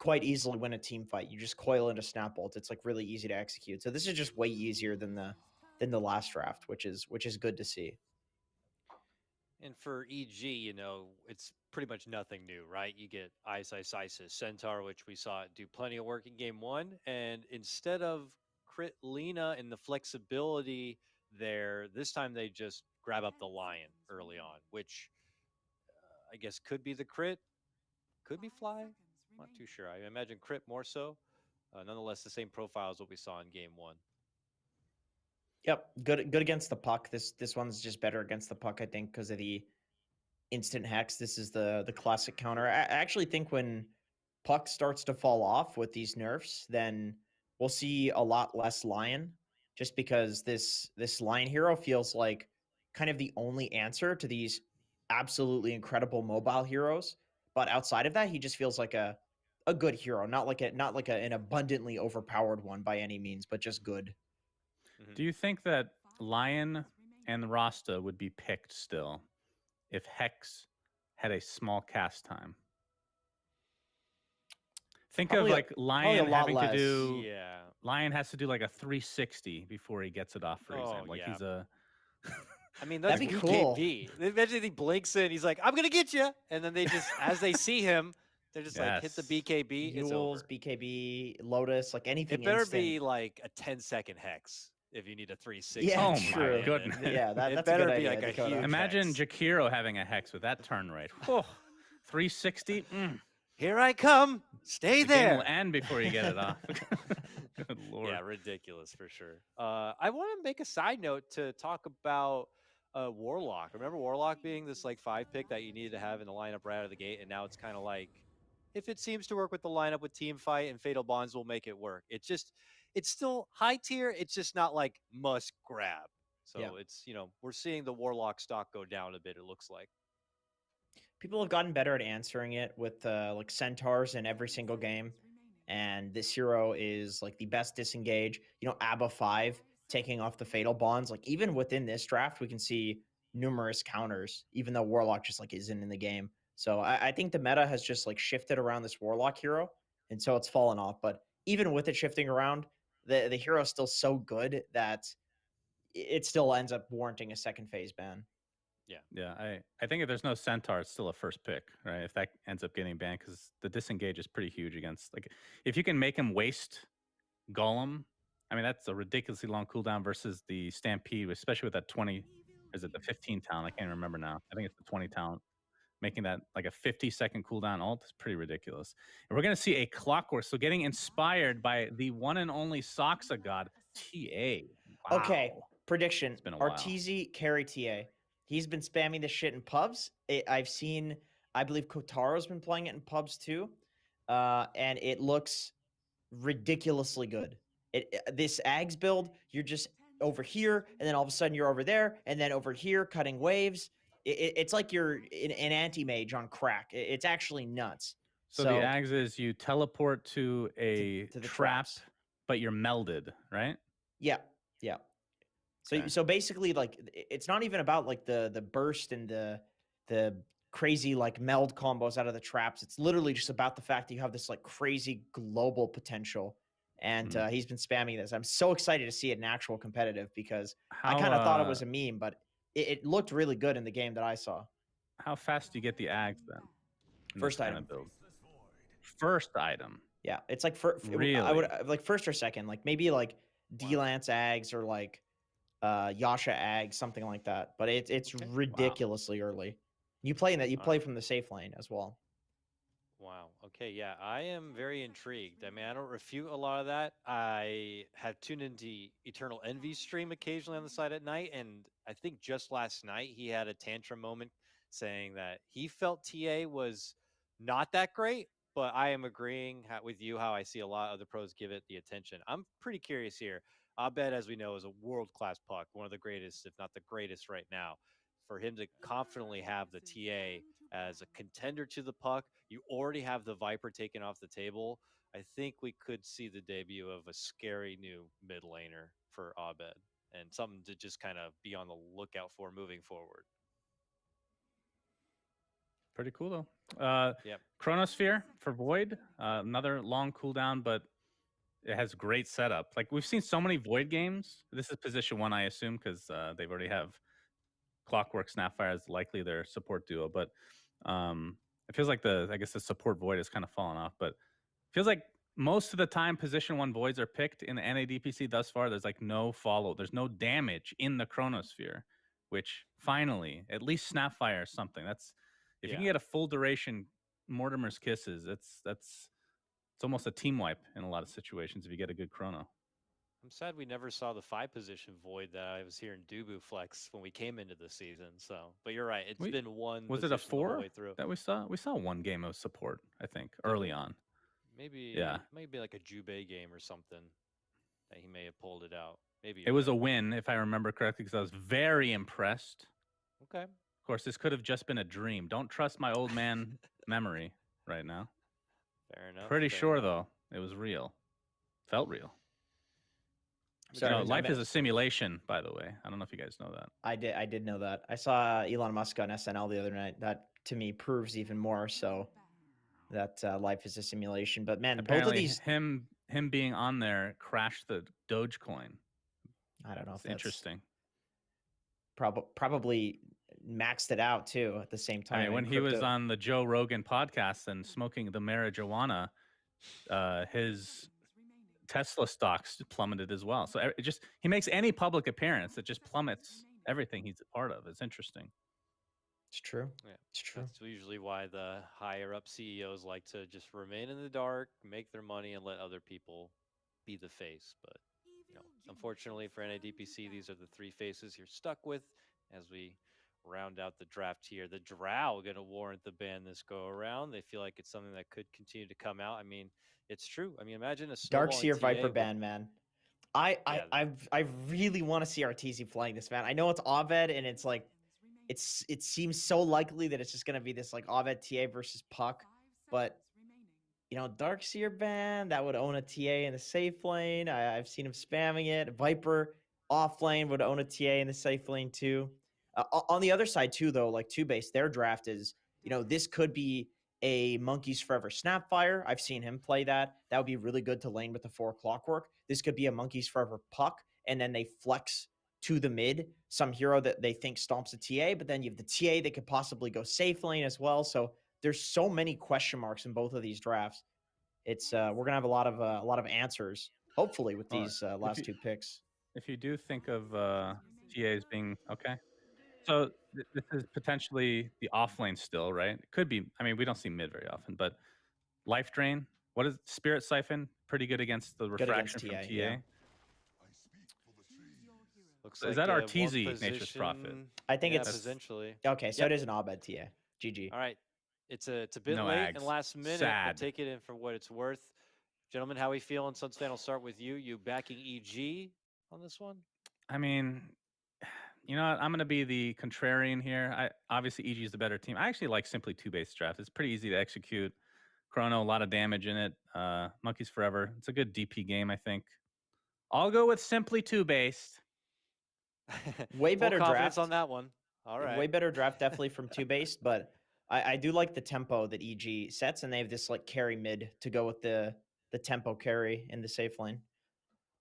quite easily win a team fight. You just coil into snap bolt. It's like really easy to execute. So this is just way easier than the last draft, which is good to see. And for EG, it's pretty much nothing new, right? You get Isis, Centaur, which we saw do plenty of work in game 1. And instead of crit Lena and the flexibility there, this time they just grab up the Lion early on, which I guess could be the crit, could be Fly. I'm not too sure. I imagine crit more so. Nonetheless, the same profile as what we saw in game 1. Yep, good against the puck. This one's just better against the puck, I think, because of the instant hex. This is the classic counter. I actually think when puck starts to fall off with these nerfs, then we'll see a lot less Lion, just because this Lion hero feels like kind of the only answer to these absolutely incredible mobile heroes. But outside of that, he just feels like a good hero, not like an abundantly overpowered one by any means, but just good. Do you think that Lion and Rasta would be picked still if Hex had a small cast time? Think Probably of like Lion lot having less. to do. Yeah. Lion has to do like a 360 before he gets it off, for example. Like he's a. I mean, that's That'd be cool. BKB. Imagine he blinks in, he's like, "I'm gonna get you," and then they just, as they see him, they're just like, hit the BKB. It's Yules, over. BKB, Lotus, like anything. It better instant. be like a 10-second hex if you need a 360. Yeah, Oh true. my goodness. Yeah, It that's better a good be idea, like a Dakota. huge Imagine hex. Jakiro having a Hex with that turn rate. Oh, 360. Here I come. Stay The game there. will end before you get it off. Good lord. Yeah, ridiculous for sure. I want to make a side note to talk about Warlock. Remember Warlock being this like 5 pick that you needed to have in the lineup right out of the gate, and now it's kind of like, if it seems to work with the lineup with team fight and fatal bonds, will make it work. It's still high tier. It's just not like must grab. So Yeah. it's, we're seeing the Warlock stock go down a bit. It looks like. People have gotten better at answering it with like centaurs in every single game, and this hero is like the best disengage. ABBA 5 taking off the fatal bonds. Like even within this draft, we can see numerous counters, even though Warlock just like isn't in the game. So I think the meta has just like shifted around this Warlock hero, and so it's fallen off. But even with it shifting around, the hero is still so good that it still ends up warranting a second phase ban. Yeah, I think if there's no Centaur, it's still a first pick, right? If that ends up getting banned, because the disengage is pretty huge against, like, if you can make him waste Golem, I mean, that's a ridiculously long cooldown versus the Stampede, especially with that 20, is it the 15 talent? I can't remember now. I think it's the 20 talent. Making that like a 50-second cooldown ult is pretty ridiculous. And we're going to see a Clockwork. So getting inspired by the one and only Soxa god, TA. Wow. Okay, prediction. It's been a while. Arteezy carry TA. He's been spamming this shit in pubs. I've seen, I believe Kotaro's been playing it in pubs too. And it looks ridiculously good. This Ags build, you're just over here, and then all of a sudden you're over there, and then over here cutting waves. It's like you're an anti-mage on crack. It's actually nuts. So the Ags is you teleport to a to the trap, traps. but you're melded, right? Yeah, yeah. So so basically, like, it's not even about like the burst and the crazy like meld combos out of the traps. It's literally just about the fact that you have this like crazy global potential. And he's been spamming this. I'm so excited to see it in actual competitive because I kind of thought it was a meme, but it looked really good in the game that I saw. How fast do you get the Ags then? in First this kind item. of build? First item. Yeah, it's like Really? I would like first or second, like maybe like D-Lance Ags or like Yasha Ags, something like that. But it's ridiculously early. You play in that. You play from the safe lane as well. Wow. Okay. Yeah, I am very intrigued. I mean, I don't refute a lot of that. I have tuned into Eternal Envy stream occasionally on the side at night, and I think just last night he had a tantrum moment saying that he felt TA was not that great. But I am agreeing with you how I see a lot of the pros give it the attention. I'm pretty curious here. Abed, as we know, is a world-class puck, one of the greatest, if not the greatest right now. For him to confidently have the TA as a contender to the puck, you already have the Viper taken off the table. I think we could see the debut of a scary new mid laner for Abed and something to just kind of be on the lookout for moving forward. Pretty cool though. Yep. Chronosphere for Void, another long cooldown, but it has great setup. Like we've seen so many Void games. This is position 1, I assume, because they've already have Clockwork Snapfire as likely their support duo. But it feels like I guess the support Void has kind of fallen off. But it feels like most of the time position 1 Voids are picked in the NADPC thus far. There's like no follow. There's no damage in the Chronosphere, which finally, at least Snapfire is something. That's if you can get a full duration Mortimer's Kisses, it's almost a team wipe in a lot of situations if you get a good chrono. I'm sad we never saw the 5 position Void that I was hearing Dubu flex when we came into the season. So, but you're right. It's been one. Was it a position the whole 4 way through. that we saw? We saw one game of support, I think, early on. Maybe maybe like a Jubei game or something that he may have pulled it out. Maybe it was a win, if I remember correctly, because I was very impressed. Okay. Of course, this could have just been a dream. Don't trust my old man memory right now. Fair enough. Pretty sure though, it was real. Felt real. So life is a simulation, by the way. I don't know if you guys know that. I did know that. I saw Elon Musk on SNL the other night. That to me proves even more so that life is a simulation. But man, apparently both of these him being on there crashed the Dogecoin. I don't know if it's that's interesting. Probably maxed it out too at the same time. I mean, when he was on the Joe Rogan podcast and smoking the marijuana, his Tesla stocks plummeted as well. So he makes any public appearance that just plummets everything he's a part of. It's interesting. It's true. Yeah, it's true. That's usually why the higher up CEOs like to just remain in the dark, make their money, and let other people be the face. But unfortunately for NADPC, these are the 3 faces you're stuck with as we round out the draft here. The Drow going to warrant the ban this go around. They feel like it's something that could continue to come out. I mean, it's true. I mean, imagine a Darkseer Viper ban, man. I really want to see Arteezy playing this, man. I know it's Abed, and it's like it seems so likely that it's just gonna be this like Abed TA versus Puck, but Darkseer ban that would own a TA in the safe lane. I've seen him spamming it. Viper off lane would own a TA in the safe lane too. On the other side too, though, like 2base, their draft is this could be a Monkeys Forever Snapfire. I've seen him play that. That would be really good to lane with the 4 Clockwork. This could be a Monkeys Forever Puck, and then they flex to the mid, some hero that they think stomps a TA, but then you have the TA that could possibly go safe lane as well. So there's so many question marks in both of these drafts. It's we're gonna have a lot of answers, hopefully, with these last 2 picks. If you do think of TAs being okay, so this is potentially the off lane still, right? It could be. I mean, we don't see mid very often, but Life Drain. What is Spirit Siphon? Pretty good against the refraction from TA. Yeah. Looks Is like that one Arteezy, Nature's Prophet? I think yeah, it's potentially. okay. So it is an Abed TA. GG. All right. It's a bit No late and ags. last minute. Sad. We'll take it in for what it's worth. Gentlemen, how we feeling? Sunsfan, I'll start with you. You backing EG on this one? I mean, you know what? I'm going to be the contrarian here. Obviously, EG is the better team. I actually like Simply 2-base draft. It's pretty easy to execute. Chrono, a lot of damage in it. Monkeys Forever. It's a good DP game, I think. I'll go with Simply 2-based. Way better Full confidence draft on that one. All right. Way better draft, definitely from 2-based, but I do like the tempo that EG sets, and they have this like carry mid to go with the tempo carry in the safe lane.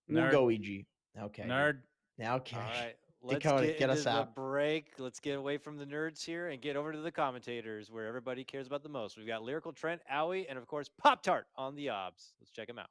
We'll Nerd. go EG. Okay. Nerd. Okay. All right. Let's Dakota, get get into us the out. break. Let's get away from the nerds here and get over to the commentators where everybody cares about the most. We've got Lyrical Trent, Owie, and of course Pop Tart on the obs. Let's check them out.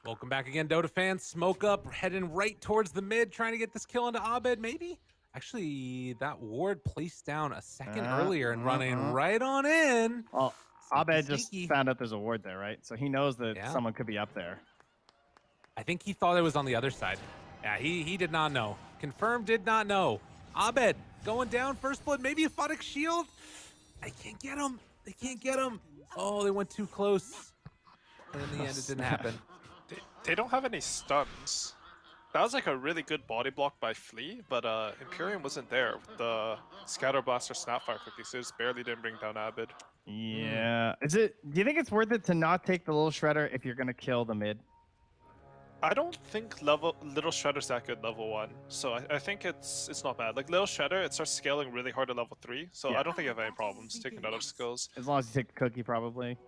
Welcome back again, Dota fans. Smoke up, heading right towards the mid, trying to get this kill into Abed, maybe? Actually, that ward placed down a second earlier and running right on in. Well, Sneaky, Abed just sneaky. found out there's a ward there, right? So he knows that someone could be up there. I think he thought it was on the other side. Yeah, he did not know. Confirmed did not know. Abed going down, first blood, maybe a Photic Shield. I can't get him. They can't get him. Oh, they went too close. And in the end, it didn't happen. They don't have any stuns. That was like a really good body block by Flea, but Imperium wasn't there with the Scatter Blaster Snapfire cookies. They just barely didn't bring down Abed. Yeah. Do you think it's worth it to not take the little shredder if you're gonna kill the mid? I don't think Little Shredder's that good level 1, so I think it's not bad. Like Little Shredder, it starts scaling really hard at level 3, so Yeah. I don't think you have any problems taking other skills. As long as you take the cookie, probably.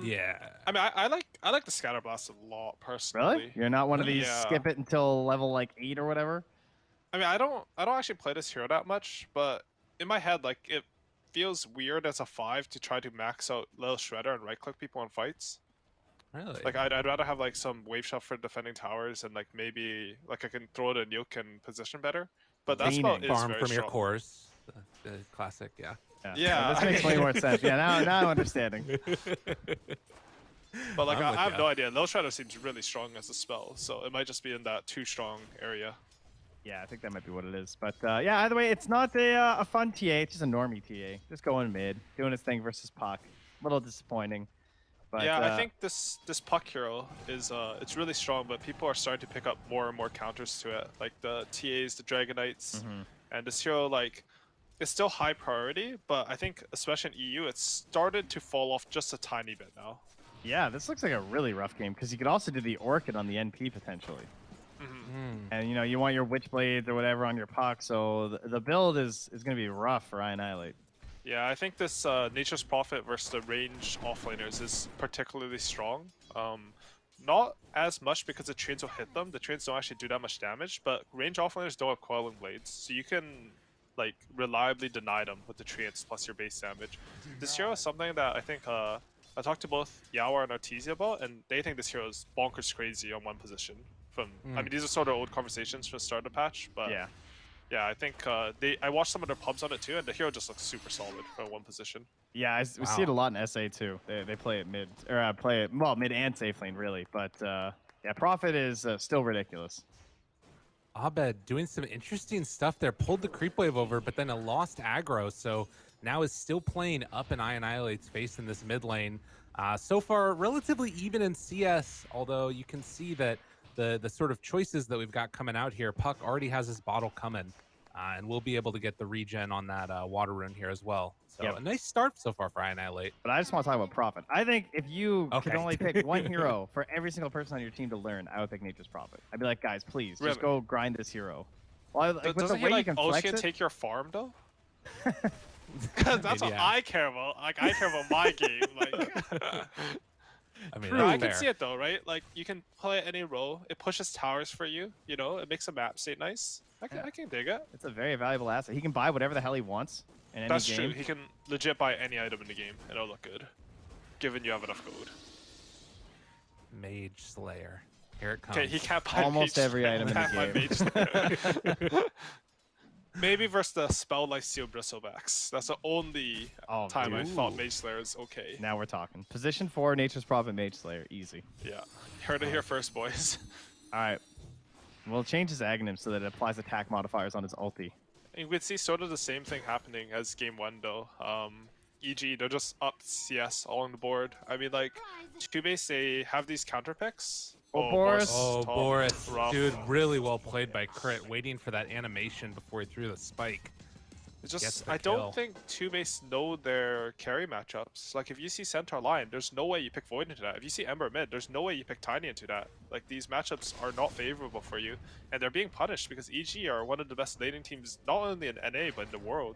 Yeah. I mean, I like the Scatter Blast a lot personally. Really? You're not one of these Yeah. skip it until level like 8 or whatever? I mean, I don't actually play this hero that much, but in my head, like it feels weird as a 5 to try to max out Little Shredder and right click people in fights. Really? Like I'd rather have like some wave shot for defending towers and like maybe like I can throw the nuke and position better. But that spell is Farm very from your strong. cores. The classic, yeah. Yeah. This makes way more sense. Yeah, now I'm understanding. But like I'm with I have ya. no idea. Little Shredder seems really strong as a spell, so it might just be in that too strong area. Yeah, I think that might be what it is. But yeah, either way, it's not a fun TA. It's just a normie TA. Just going mid, doing his thing versus Puck. A little disappointing. But, yeah, I think this Puck hero is it's really strong, but people are starting to pick up more and more counters to it, like the TAs, the Dragonites, and this hero like it's still high priority, but I think especially in EU, it's started to fall off just a tiny bit now. Yeah, this looks like a really rough game because you could also do the Orchid on the NP potentially. And you know, you want your Witchblades or whatever on your Puck, so the build is going to be rough for Annihilate. Yeah, I think this Nature's Prophet versus the range offlaners is particularly strong. not as much because the trains will hit them. The trains don't actually do that much damage, but range offliners don't have coiling blades, so you can like reliably deny them with the trains plus your base damage. This hero is something that I think I talked to both Yawa and Artesia about, and they think this hero is bonkers crazy on one position. I mean, these are sort of old conversations from the start of the patch, but yeah, I think I watched some of their pubs on it too, and the hero just looks super solid for one position. Yeah, we see it a lot in SA too. They play it mid, or play it, well, mid and safe lane, really. But yeah, Prophet is still ridiculous. Abed doing some interesting stuff there. Pulled the creep wave over, but then a lost aggro. So now is still playing up in Annihilate's face in this mid lane. So far, relatively even in CS, although you can see that the sort of choices that we've got coming out here, Puck already has his bottle coming, and we'll be able to get the regen on that water rune here as well. So a nice start so far for Annihilate. But I just want to talk about Prophet. I think if you could only pick one hero for every single person on your team to learn, I would pick Nature's Prophet. I'd be like, guys, please, just go grind this hero. Well, like, Doesn't he like Ocean take your farm though? Because that's what I care about. Like I care about my game. Like I mean, I can see it though, right? Like you can play any role. It pushes towers for you. You know, it makes a map state nice. I can dig it. It's a very valuable asset. He can buy whatever the hell he wants in any That's game. true. He can legit buy any item in the game, and it'll look good, given you have enough gold. Mage Slayer. Here it comes. Okay, he can't buy almost Mage every item in the game. Maybe versus the spell like Seal Bristlebacks. That's the only time I thought Mage Slayer is okay. Now we're talking. Position 4, Nature's Prophet, Mage Slayer, easy. Yeah, heard it here first, boys. All right. We'll change his aghanim so that it applies attack modifiers on his ulti. You would see sort of the same thing happening as game 1 though. EG, they're just up CS all on the board. I mean, like, 2base, they have these counter picks. Boris. Oh, top, Boris. rough. Dude, really well played by Crit, waiting for that animation before he threw the spike. It's just, I don't think 2base know their carry matchups. Like, if you see Centaur Lion, there's no way you pick Void into that. If you see Ember mid, there's no way you pick Tiny into that. Like, these matchups are not favorable for you. And they're being punished because EG are one of the best laning teams, not only in NA, but in the world.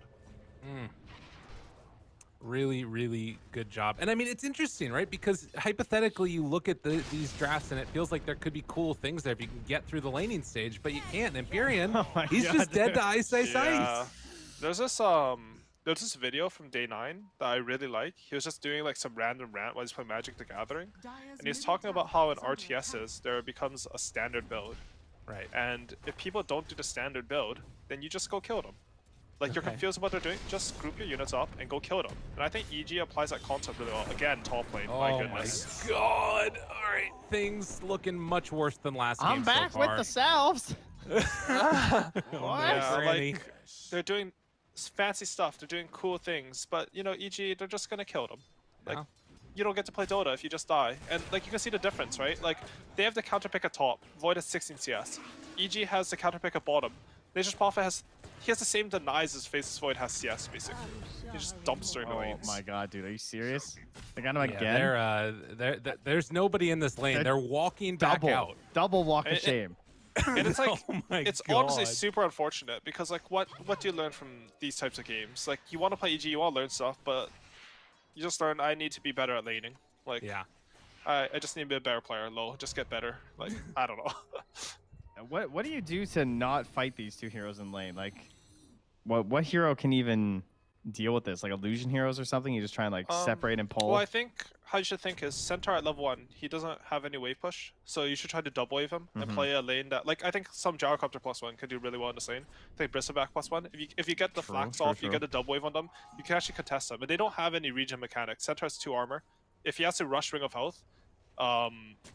Really, really good job. And I mean, it's interesting, right? Because hypothetically, you look at these drafts and it feels like there could be cool things there if you can get through the laning stage, but you can't. Empyrean, he's just dead to Ice. There's this video from day 9 that I really like. He was just doing like some random rant while he's playing Magic the Gathering, and he's talking about how in RTSs there becomes a standard build, right? And if people don't do the standard build, then you just go kill them. Like you're confused about what they're doing, just group your units up and go kill them. And I think EG applies that concept really well. Again, top lane. Oh my goodness. My God! All right, things looking much worse than last game. I'm back so far. with the salves. Yeah, like they're doing fancy stuff. They're doing cool things, but you know, EG, they're just gonna kill them. Like you don't get to play Dota if you just die. And like you can see the difference, right? Like they have the counter pick at top. Void has 16 CS. EG has the counter pick at bottom. Nature's Prophet has the same denies as Faceless Void has CS basically. He just dumpstering the lanes. Oh my God, dude, are you serious? They got him again. There's nobody in this lane. They're walking back out. Double walk of shame. And it's like it's God. honestly super unfortunate because like what do you learn from these types of games? Like you want to play EG, you want to learn stuff, but you just learn I need to be better at laning. Like I just need to be a better player. Low, just get better. Like I don't know. What do you do to not fight these two heroes in lane? Like what hero can even deal with this? Like illusion heroes or something? You just try and like separate and pull? Well, I think how you should think is Centaur at level 1, he doesn't have any wave push, so you should try to double wave him and play a lane that, like, I think some Gyrocopter +1 can do really well in this lane. I think Bristleback +1. If you get the flax off, you get a double wave on them, you can actually contest them. But they don't have any regen mechanics. Centaur has 2 armor. If he has to rush Ring of Health,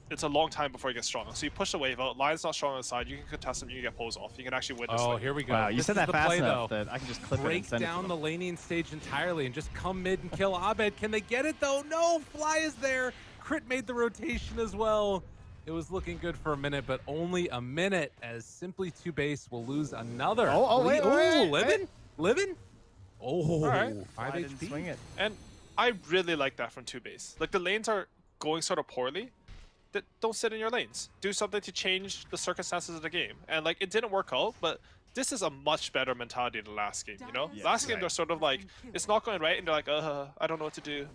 it's a long time before he gets strong. So you push the wave out, Lion's not strong on the side, you can contest him, you can get pulls off. You can actually win this lane. Here we go. Wow, you said that fast play, enough though. that I can just clip Break it and send down it to the them. laning stage entirely and just come mid and kill Abed. Can they get it though? No, Fly is there. Crit made the rotation as well. It was looking good for a minute, but only a minute as Simply 2base will lose another. Wait, Alright. Living? 5 didn't HP. swing it. And I really like that from 2base. Like the lanes are going sort of poorly. Don't sit in your lanes. Do something to change the circumstances of the game. And like it didn't work out, but this is a much better mentality than last game, you know? Last game they're sort of like, it's not going right and they're like, I don't know what to do.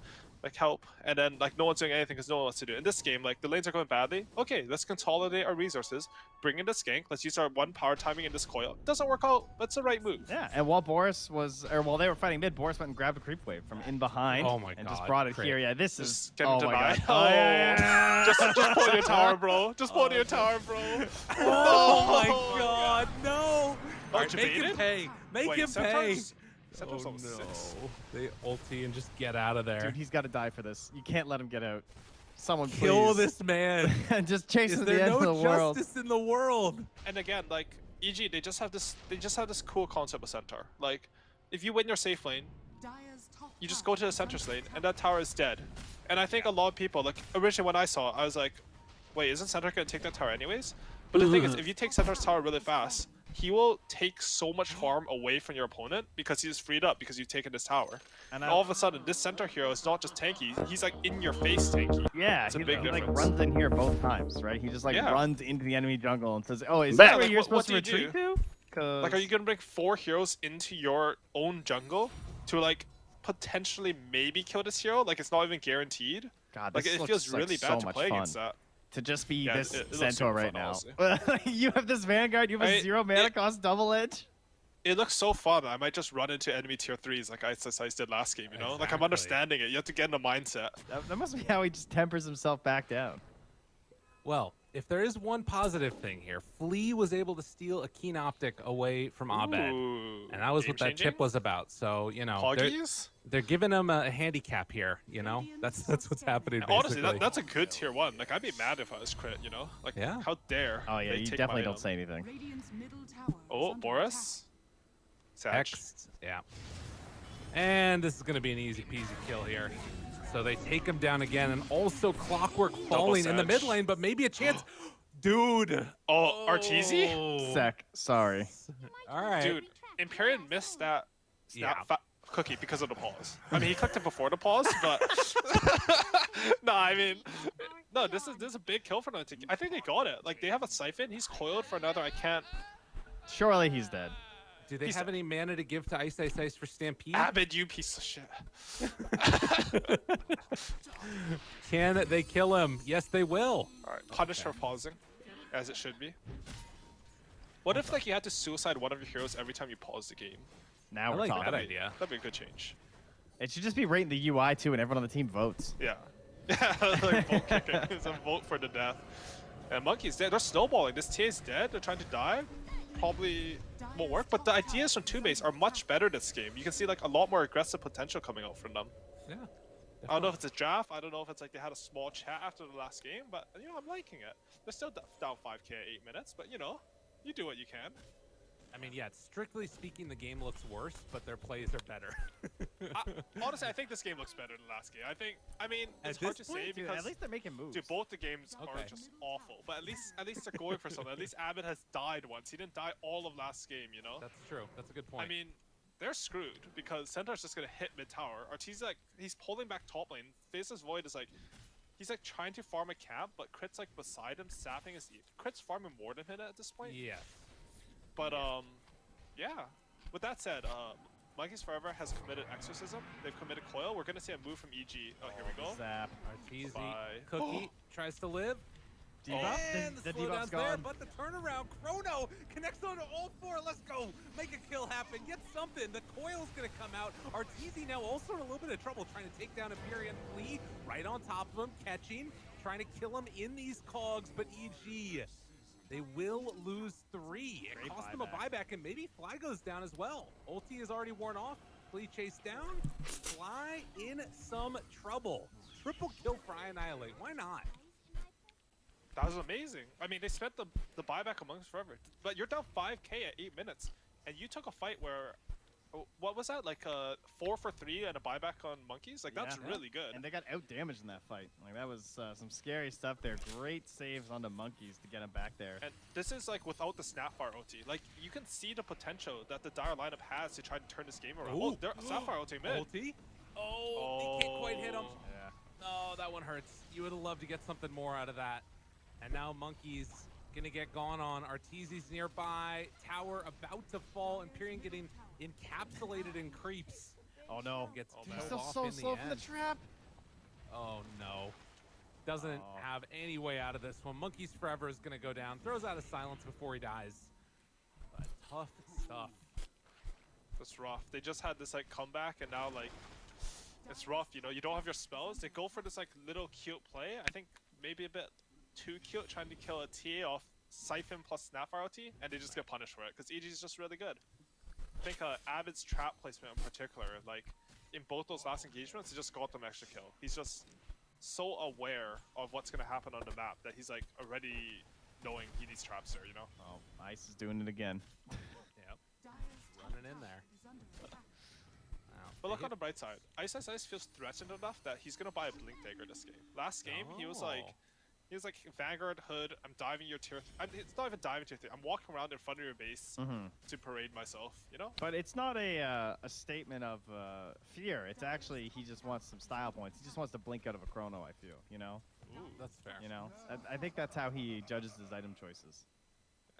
like help, and then like no one's doing anything because no one wants to do it. In this game, like the lanes are going badly. Okay, let's consolidate our resources, bring in the gank. Let's use our one power timing in this coil. Doesn't work out. That's the right move. Yeah, and while while they were fighting mid, Boris went and grabbed a creep wave from in behind. Oh my and just god, brought it crit. here. Yeah, this Just is. get him Oh my denied. god. Oh yeah. Just pull your tower, bro. Just pull your tower, bro. Oh my god, no! Aren't you Make him baited? pay. Make Wait, him pay. Centaur's Oh level 6. no! They ulti and just get out of there. Dude, he's got to die for this. You can't let him get out. Someone Kill please. this man. And just chase him Is to the there end no of the world. justice in the world? And again, like EG, they just have this cool concept with Centaur. Like, if you win your safe lane, you just go to the Centaur's lane, and that tower is dead. And I think a lot of people, like originally when I saw it, I was like, wait, isn't Centaur gonna take that tower anyways? But the thing is, if you take Centaur's tower really fast, he will take so much farm away from your opponent because he's freed up because you've taken this tower. And all of a sudden, this Centaur hero is not just tanky; he's like in your face tanky. Yeah, it's a he big like difference. runs in here both times, right? He just like Yeah. runs into the enemy jungle and says, "Oh, is But, that where like, you're what supposed to do you retreat to?" Like, are you gonna bring 4 heroes into your own jungle to like potentially maybe kill this hero? Like, it's not even guaranteed. God, like this it looks feels like really so bad to much play fun. against that. To just be Yeah, this it looks Centaur super right fun, now. You have this Vanguard, you have a 0 mana it- cost double edge. It looks so fun. I might just run into enemy tier 3s like I did last game, you know? Like, I'm Exactly. understanding it. You have to get in the mindset. That must be how he just tempers himself back down. Well, if there is one positive thing here, Flea was able to steal a Keen Optic away from Abed. Ooh, And that was what that game-changing? tip was about. So, you know, they're, Poggies? they're giving him a handicap here, you know? That's what's happening, basically. Honestly, that's a good tier 1. Like, I'd be mad if I was crit, you know? Like, Yeah. how dare Oh yeah, they you take definitely my, don't say anything. Oh, Boris? Sag. Hexed, yeah. And this is going to be an easy peasy kill here. So they take him down again, and also Clockwork falling in the Sag. mid lane, but maybe a chance. Dude. Oh, Arteezy? Sec, sorry. All right. Dude, Empyrean missed that Yeah. cookie because of the pause. I mean, he clicked it before the pause, but no, I mean, no, this is a big kill for them. I think they got it. Like, they have a siphon. He's coiled for another. I can't. Surely he's dead. Do they have any mana to give to Ice Ice Ice for Stampede? Abed, you piece of shit. Can they kill him? Yes, they will. All right, punish for pausing, as it should be. What if like you had to suicide one of your heroes every time you pause the game? Now I we're like talking. that idea. That'd be a good change. It should just be right in the UI too, and everyone on the team votes. Yeah. Yeah, like vote kicking. It's a vote for the death. And Monkey's dead. They're snowballing. This TA is dead. They're trying to die. Probably won't work. But the ideas from 2base are much better this game. You can see like a lot more aggressive potential coming out from them. Yeah. I don't know if it's a draft. I don't know if it's like they had a small chat after the last game. But, you know, I'm liking it. They're still down 5k at 8 minutes. But, you know, you do what you can. I mean, yeah, strictly speaking, the game looks worse, but their plays are better. Honestly, I think this game looks better than last game. I mean, it's At hard to this point, say Dude, because at least they're making moves. dude, both the games are Okay. just awful. But at least they're going for something. At least Abed has died once. He didn't die all of last game, you know. That's true. That's a good point. I mean, they're screwed because Centaur's just gonna hit mid tower. Arteezy's like he's pulling back top lane. Faceless Void is like he's like trying to farm a camp, but Crit's like beside him, sapping his Crit's farming more than him at this point. yes. But yeah. With that said, Monkeys Forever has committed Exorcism. They've committed Coil. We're gonna see a move from EG. Oh, here we go. Zap. Arteezy Bye. Cookie tries to live. Debuff? And The the debuff's slowdown's there, gone. but the turnaround. Chrono connects onto all 4. Let's go. Make a kill happen. Get something. The coil's going to come out. Arteezy now also in a little bit of trouble trying to take down Empyrean Flea right on top of him, catching, trying to kill him in these cogs, but EG, they will lose 3. It Great cost them a buyback, and maybe Fly goes down as well. Ulti is already worn off. Flea chased down. Fly in some trouble. Triple kill for Annihilate. Why not? That was amazing. I mean, they spent the buyback amongst forever, but you're down 5k at 8 minutes, and you took a fight where, what was that? Like 4 for 3 and a buyback on Monkeys. Like that's Yeah. really good. And they got out damaged in that fight. Like that was some scary stuff there. Great saves onto Monkeys to get him back there. And this is like without the Snapfire OT. Like you can see the potential that the Dire lineup has to try to turn this game around. Ooh. Oh, they're Sapphire OT mid. Ulti? Oh, they can't quite hit him. Yeah. No, that one hurts. You would have loved to get something more out of that. And now Monkey's gonna get gone on. Arteezy's nearby. Tower about to fall. Empyrean getting encapsulated in creeps. Oh no. Gets Oh, killed man. Still off so in slow the from the end. trap. Oh no. Doesn't have any way out of this one. Monkeys Forever is going to go down. Throws out a silence before he dies. But tough stuff. That's rough. They just had this like comeback, and now like it's rough. You know, you don't have your spells. They go for this like little cute play. I think maybe a bit too cute, trying to kill a TA off Siphon plus Snapfire OT, and they just get punished for it because EG is just really good. I think Avid's trap placement in particular, like in both those last engagements, it just got them extra kill. He's just so aware of what's going to happen on the map that he's like already knowing he needs traps there, you know? Oh, Ice is doing it again. Yep. Running in there. But look on the bright side. Ice feels threatened enough that he's going to buy a Blink Dagger this game. Last game, he was like Vanguard, Hood, I'm diving your tier 3. It's not even diving tier 3. I'm walking around in front of your base to parade myself, you know? But it's not a statement of fear. It's actually, he just wants some style points. He just wants to blink out of a chrono, I feel, you know? Ooh, that's fair. You know? I think that's how he judges his item choices.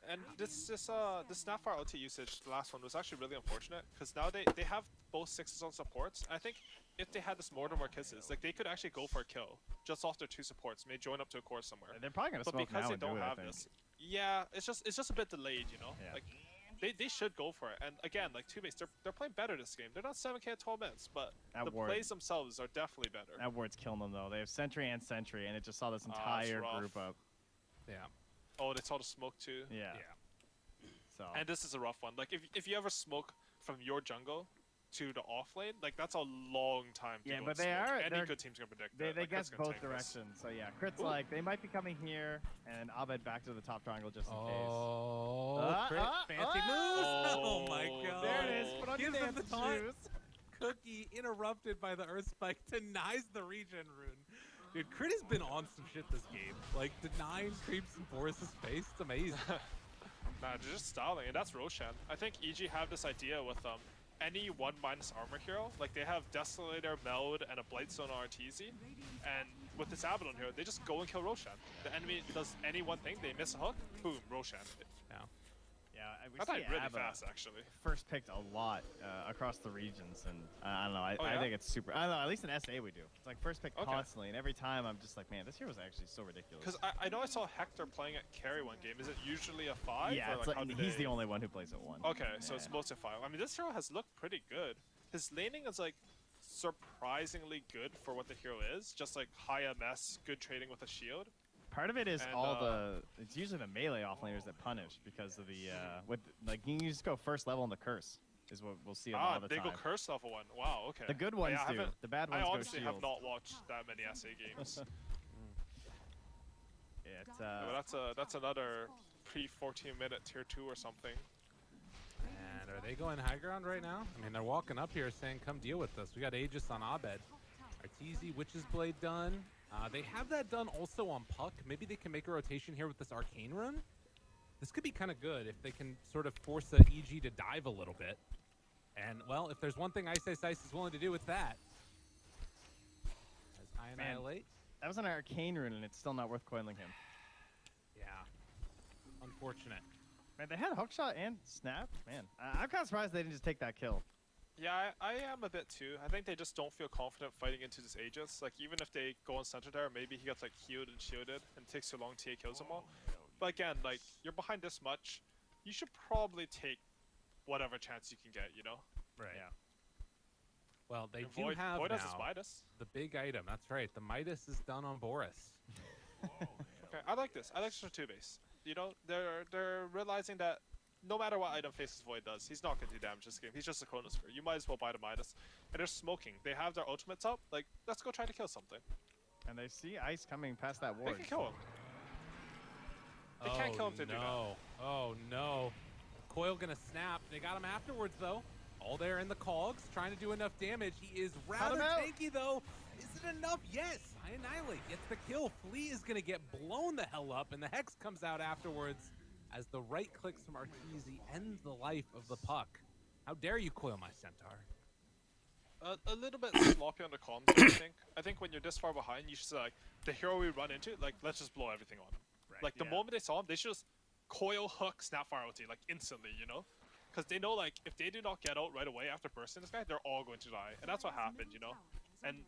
And this Snapfire OT usage, the last one, was actually really unfortunate because now they have both 6s on supports. I think if they had this more kisses, like they could actually go for a kill just off their 2 supports, may join up to a core somewhere. They're probably gonna but smoke because now they and do don't it, I have think. this, yeah, it's just a bit delayed, you know. Yeah. Like they should go for it. And again, like 2base, they're playing better this game. They're not 7K at 12 minutes, but the plays themselves are definitely better. That ward's killing them though. They have Sentry and Sentry, and it just saw this entire group up. Yeah. Oh, they saw the smoke too. Yeah. So. And this is a rough one. Like if you ever smoke from your jungle to the off lane, like that's a long time to Yeah, go but and they smoke. are. Any good team's gonna predict They that. Like, guess Crit's gonna both tank this. directions. So yeah, Crit's like they might be coming here, and Abed back to the top triangle just in case. Oh, Crit, fancy moves! Oh my god! There it is. Put on your Gives him the dancing taunt. shoes. Cookie interrupted by the Earth Spike, denies the regen rune. Dude, Crit has been on some shit this game. Like denying creeps in Boris's face. It's amazing. Nah, they're just styling, and that's Roshan. I think EG have this idea with any 1- armor hero. Like they have Desolator, Meld, and a Blightstone on RTZ, and with this Abaddon here, they just go and kill Roshan. The enemy does any one thing, they miss a hook, boom, Roshan. Yeah, we I see died really Abba fast actually. first picked a lot across the regions, and I don't know. I yeah? think it's super. I don't know. At least in SA we do. It's like first pick Okay. constantly, and every time I'm just like, man, this hero was actually so ridiculous. Because I know I saw Hector playing at carry one game. Is it usually a 5? Yeah, or it's like, like, how do he's they... the only one who plays at 1. Okay, so it's mostly 5. I mean, this hero has looked pretty good. His laning is like surprisingly good for what the hero is. Just like high MS, good trading with a shield. Part of it is And, all the. It's usually the melee offlaners that punish because of the with like you can just go first level in the curse is what we'll see a lot of the they time. go curse level 1. Wow, okay. The good ones I do. haven't- The bad ones I go honestly have shield. not watched that many SA games. It's Yeah, but that's another pre-14-minute tier 2 or something. And are they going high ground right now? I mean, they're walking up here saying, come deal with us. We got Aegis on Abed. Arteezy, Witch's Blade done. They have that done also on Puck. Maybe they can make a rotation here with this Arcane Rune. This could be kind of good if they can sort of force the EG to dive a little bit. And, well, if there's one thing Ice is willing to do, it's that. As I annihilate. That was an Arcane Rune, and it's still not worth coiling him. Yeah. Unfortunate. Man, they had Hookshot and Snap. Man, I'm kind of surprised they didn't just take that kill. Yeah, I am a bit too. I think they just don't feel confident fighting into this Aegis. Like, even if they go on center there, maybe he gets, like, healed and shielded, and it takes too long, TA kills them all. But again, like, you're behind this much, you should probably take whatever chance you can get, you know? Right. Yeah. Well, they And do Void, have Void now has his Midas. the big item. That's right. The Midas is done on Boris. Okay, I like this. I like this for 2-base. You know, they're realizing that no matter what item Faceless Void does, he's not going to do damage this game. He's just a Chronosphere. You might as well buy the Midas. And they're smoking. They have their ultimates up. Like, let's go try to kill something. And they see Ice coming past that ward. They can kill him. They can't kill him if they do that. Oh, no. Coil gonna snap. They got him afterwards, though. All there in the cogs, trying to do enough damage. He is rather tanky, though. Is it enough? Yes. I Annihilate gets the kill. Flea is gonna get blown the hell up, and the Hex comes out afterwards as the right clicks from Arteezy ends the life of the Puck. How dare you coil my Centaur? A little bit sloppy on the comms, I think. I think when you're this far behind, you should say, like, the hero we run into, like, let's just blow everything on him. Right, like, the moment they saw him, they should just coil, hook, Snapfire OT, like, instantly, you know? Because they know, like, if they do not get out right away after bursting this guy, they're all going to die. And that's what happened, you know? And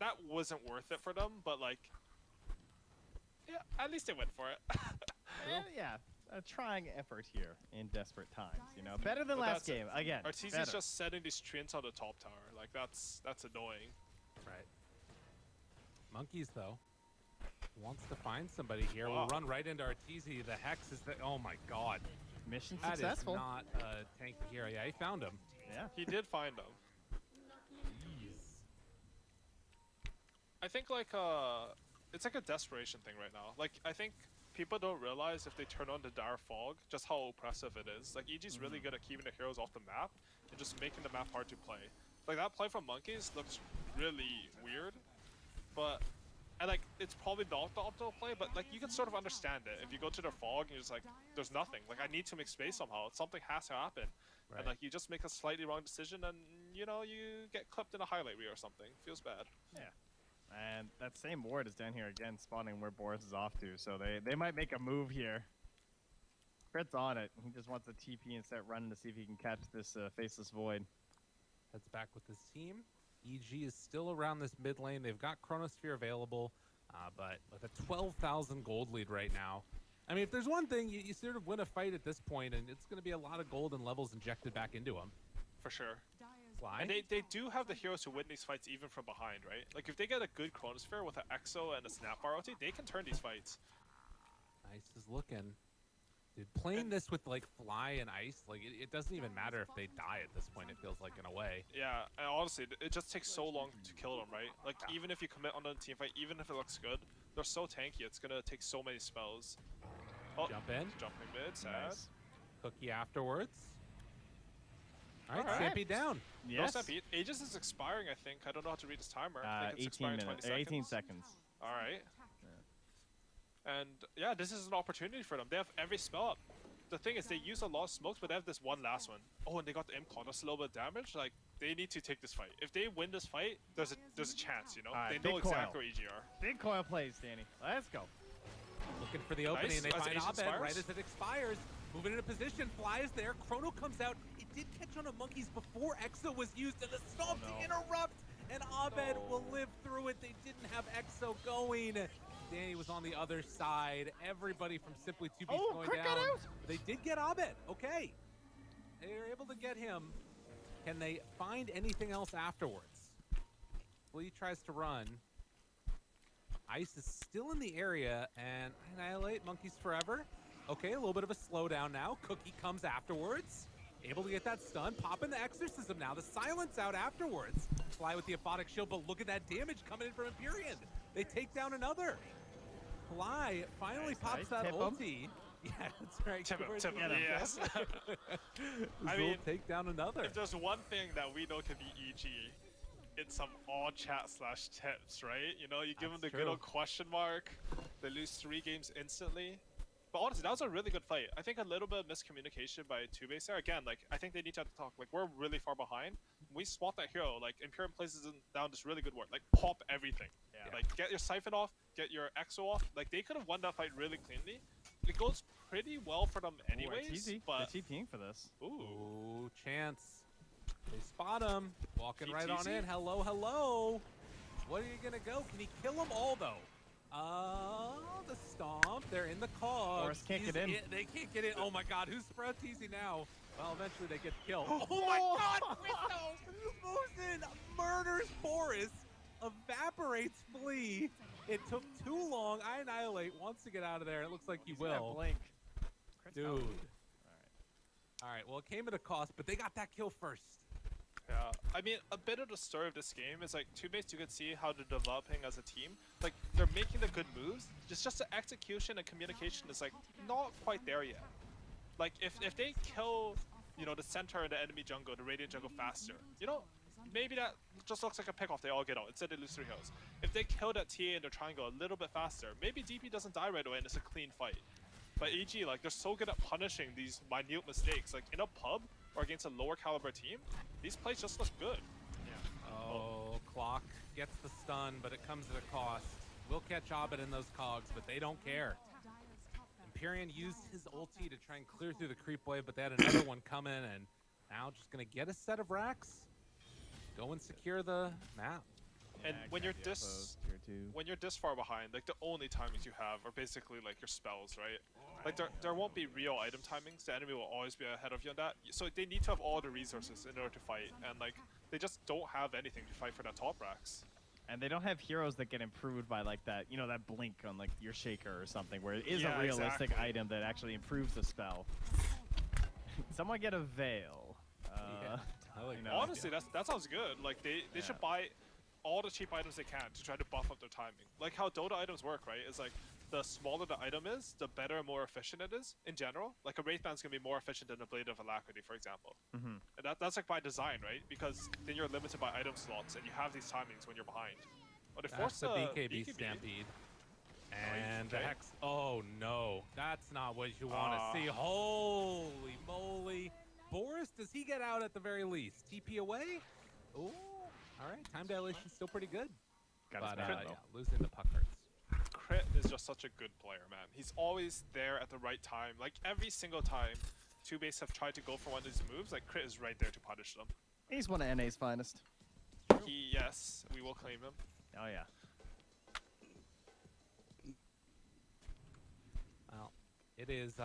that wasn't worth it for them, but like, yeah, at least they went for it. Yeah, a trying effort here in desperate times. You know, better than But last that's it. game. Again, Arteezy's better. just setting these treants on the top tower. Like that's annoying. Right. Monkeys though wants to find somebody here. Wow. We'll run right into Arteezy. The Hex is the. Oh my God. Mission That is successful. not tanky here. Yeah, he found him. Yeah. He did find him. I think like it's like a desperation thing right now. Like I think people don't realize if they turn on the Dire Fog just how oppressive it is. Like EG's really good at keeping the heroes off the map and just making the map hard to play. Like that play from Monkeys looks really weird, but and like it's probably not the optimal play, but like you can sort of understand it. If you go to their fog and you're just like, there's nothing. Like I need to make space somehow. Something has to happen. Right. And like you just make a slightly wrong decision and you know you get clipped in a highlight reel or something. Feels bad. Yeah. And that same ward is down here again, spawning where Boris is off to. So they might make a move here. Fred's on it. He just wants to TP and start running to see if he can catch this faceless void. Heads back with his team. EG is still around this mid lane. They've got Chronosphere available, but with a 12,000 gold lead right now. I mean, if there's one thing, you sort of win a fight at this point, and it's going to be a lot of gold and levels injected back into them. For sure. Fly. And they do have the heroes who win these fights even from behind, right? Like if they get a good Chronosphere with an Exo and a Snapbar ulti, they can turn these fights. Ice is looking. Dude, playing this with like Fly and Ice, like it doesn't even matter if they die at this point. It feels like in a way. Yeah, and honestly, it just takes so long to kill them, right? Like even if you commit on a team fight, even if it looks good, they're so tanky. It's gonna take so many spells. Oh, Jump in. Jumping mid, sad. Nice. Cookie afterwards. All right, Alright. Stampede down. No Yes. Stampede. Aegis is expiring, I think. I don't know how to read his timer. I think it's 18 expiring in minutes. 20 18 seconds. seconds. All right. And yeah, this is an opportunity for them. They have every spell up. The thing is, they use a lot of smokes, but they have this one last one. Oh, and they got the Imp Claw. That's a little bit of damage. Like, they need to take this fight. If they win this fight, there's a chance, you know? Alright, They know big exactly coil. where EG are. Big coil plays, Danny. Let's go. Looking for the opening, Nice. and they As find Aegis Abed expires. right as it expires. Moving into position, Fly is there. Chrono comes out. It did catch on a Monkeys before Exo was used, and the stomp Oh, no. to interrupt. And Abed will live through it. They didn't have Exo going. Danny was on the other side. Everybody from Simply 2 Beats going quick down. got out. They did get Abed. Okay. They were able to get him. Can they find anything else afterwards? Flea tries to run. Ice is still in the area, and Annihilate Monkeys forever. Okay, a little bit of a slowdown now. Cookie comes afterwards. Able to get that stun. Popping the Exorcism now. The silence out afterwards. Fly with the Aphotic Shield, but look at that damage coming in from Empyrean. They take down another. Fly finally Nice, pops nice. that Tip 'em. ulti. Yeah, that's right. Tip him, Where's tip the- him, yes. I Zul mean, take down another. If there's one thing that we know can be EG, it's some all chat / tips, right? You know, you give them the That's good true. old question mark, they lose 3 games instantly. But honestly, that was a really good fight. I think a little bit of miscommunication by 2Base there. Again, like, I think they need to have to talk. Like, we're really far behind. We spot that hero. Like, Imperium places down this really good work. Like, pop everything. Yeah. Like, get your Siphon off, get your Exo off. Like, they could have won that fight really cleanly. It goes pretty well for them anyways, Ooh, easy. but... They're TPing for this. Ooh. Ooh, chance. They spot him. Walking right on TTZ? in. Hello, hello. What are you going to go? Can he kill them all, though? The stomp. They're in the cogs. Boris can't He's get in. They can't get in. Oh, my God. Who's Sprout teasing now? Well, eventually they get killed. Oh, my God. Christo moves in, murders Boris, evaporates Flea. It took too long. I Annihilate wants to get out of there. It looks like he He's gonna will. blink. Dude. All All right, well, it came at a cost, but they got that kill first. Yeah, I mean, a bit of the story of this game is like 2Base, you can see how they're developing as a team. Like, they're making the good moves. It's just the execution and communication is like not quite there yet. Like, if they kill, you know, the center and the enemy jungle, the Radiant jungle faster, you know, maybe that just looks like a pick off. They all get out. Instead, they lose 3 heroes. If they kill that TA in their triangle a little bit faster, maybe DP doesn't die right away and it's a clean fight. But EG, like, they're so good at punishing these minute mistakes. Like, in a pub or against a lower caliber team, these plays just look good. Oh, Clock gets the stun, but it comes at a cost. We'll catch Abed in those cogs, but they don't care. Empyrean used his ulti to try and clear through the creep wave, but they had another one coming, and now just going to get a set of racks. Go and secure the map. And Yeah, when you're exactly, this tier 2. when you're this far behind, like the only timings you have are basically like your spells, right? Like there won't be real item timings. The enemy will always be ahead of you on that. So they need to have all the resources in order to fight, and like they just don't have anything to fight for that top racks. And they don't have heroes that get improved by like that, you know, that blink on like your shaker or something, where it is Yeah, a realistic exactly. item that actually improves the spell. Someone get a veil. I like you know, Honestly, that sounds good. Like they Yeah. should buy all the cheap items they can to try to buff up their timing. Like how Dota items work, right? It's like the smaller the item is, the better and more efficient it is in general. Like a Wraithband's gonna be more efficient than a Blade of Alacrity, for example. Mhm. And that's like by design, right? Because then you're limited by item slots and you have these timings when you're behind. But they force That's the BKB Stampede. And the okay. Hex. Oh no, that's not what you want to see. Holy moly. Boris, does he get out at the very least? TP away? Ooh, all right. Time dilation still pretty good. Got his But man, though. yeah, losing the puck hurts. Crit is just such a good player, man. He's always there at the right time. Like every single time two base have tried to go for one of these moves, like Crit is right there to punish them. He's one of NA's finest. Yes, we will claim him. Oh yeah. Well, it is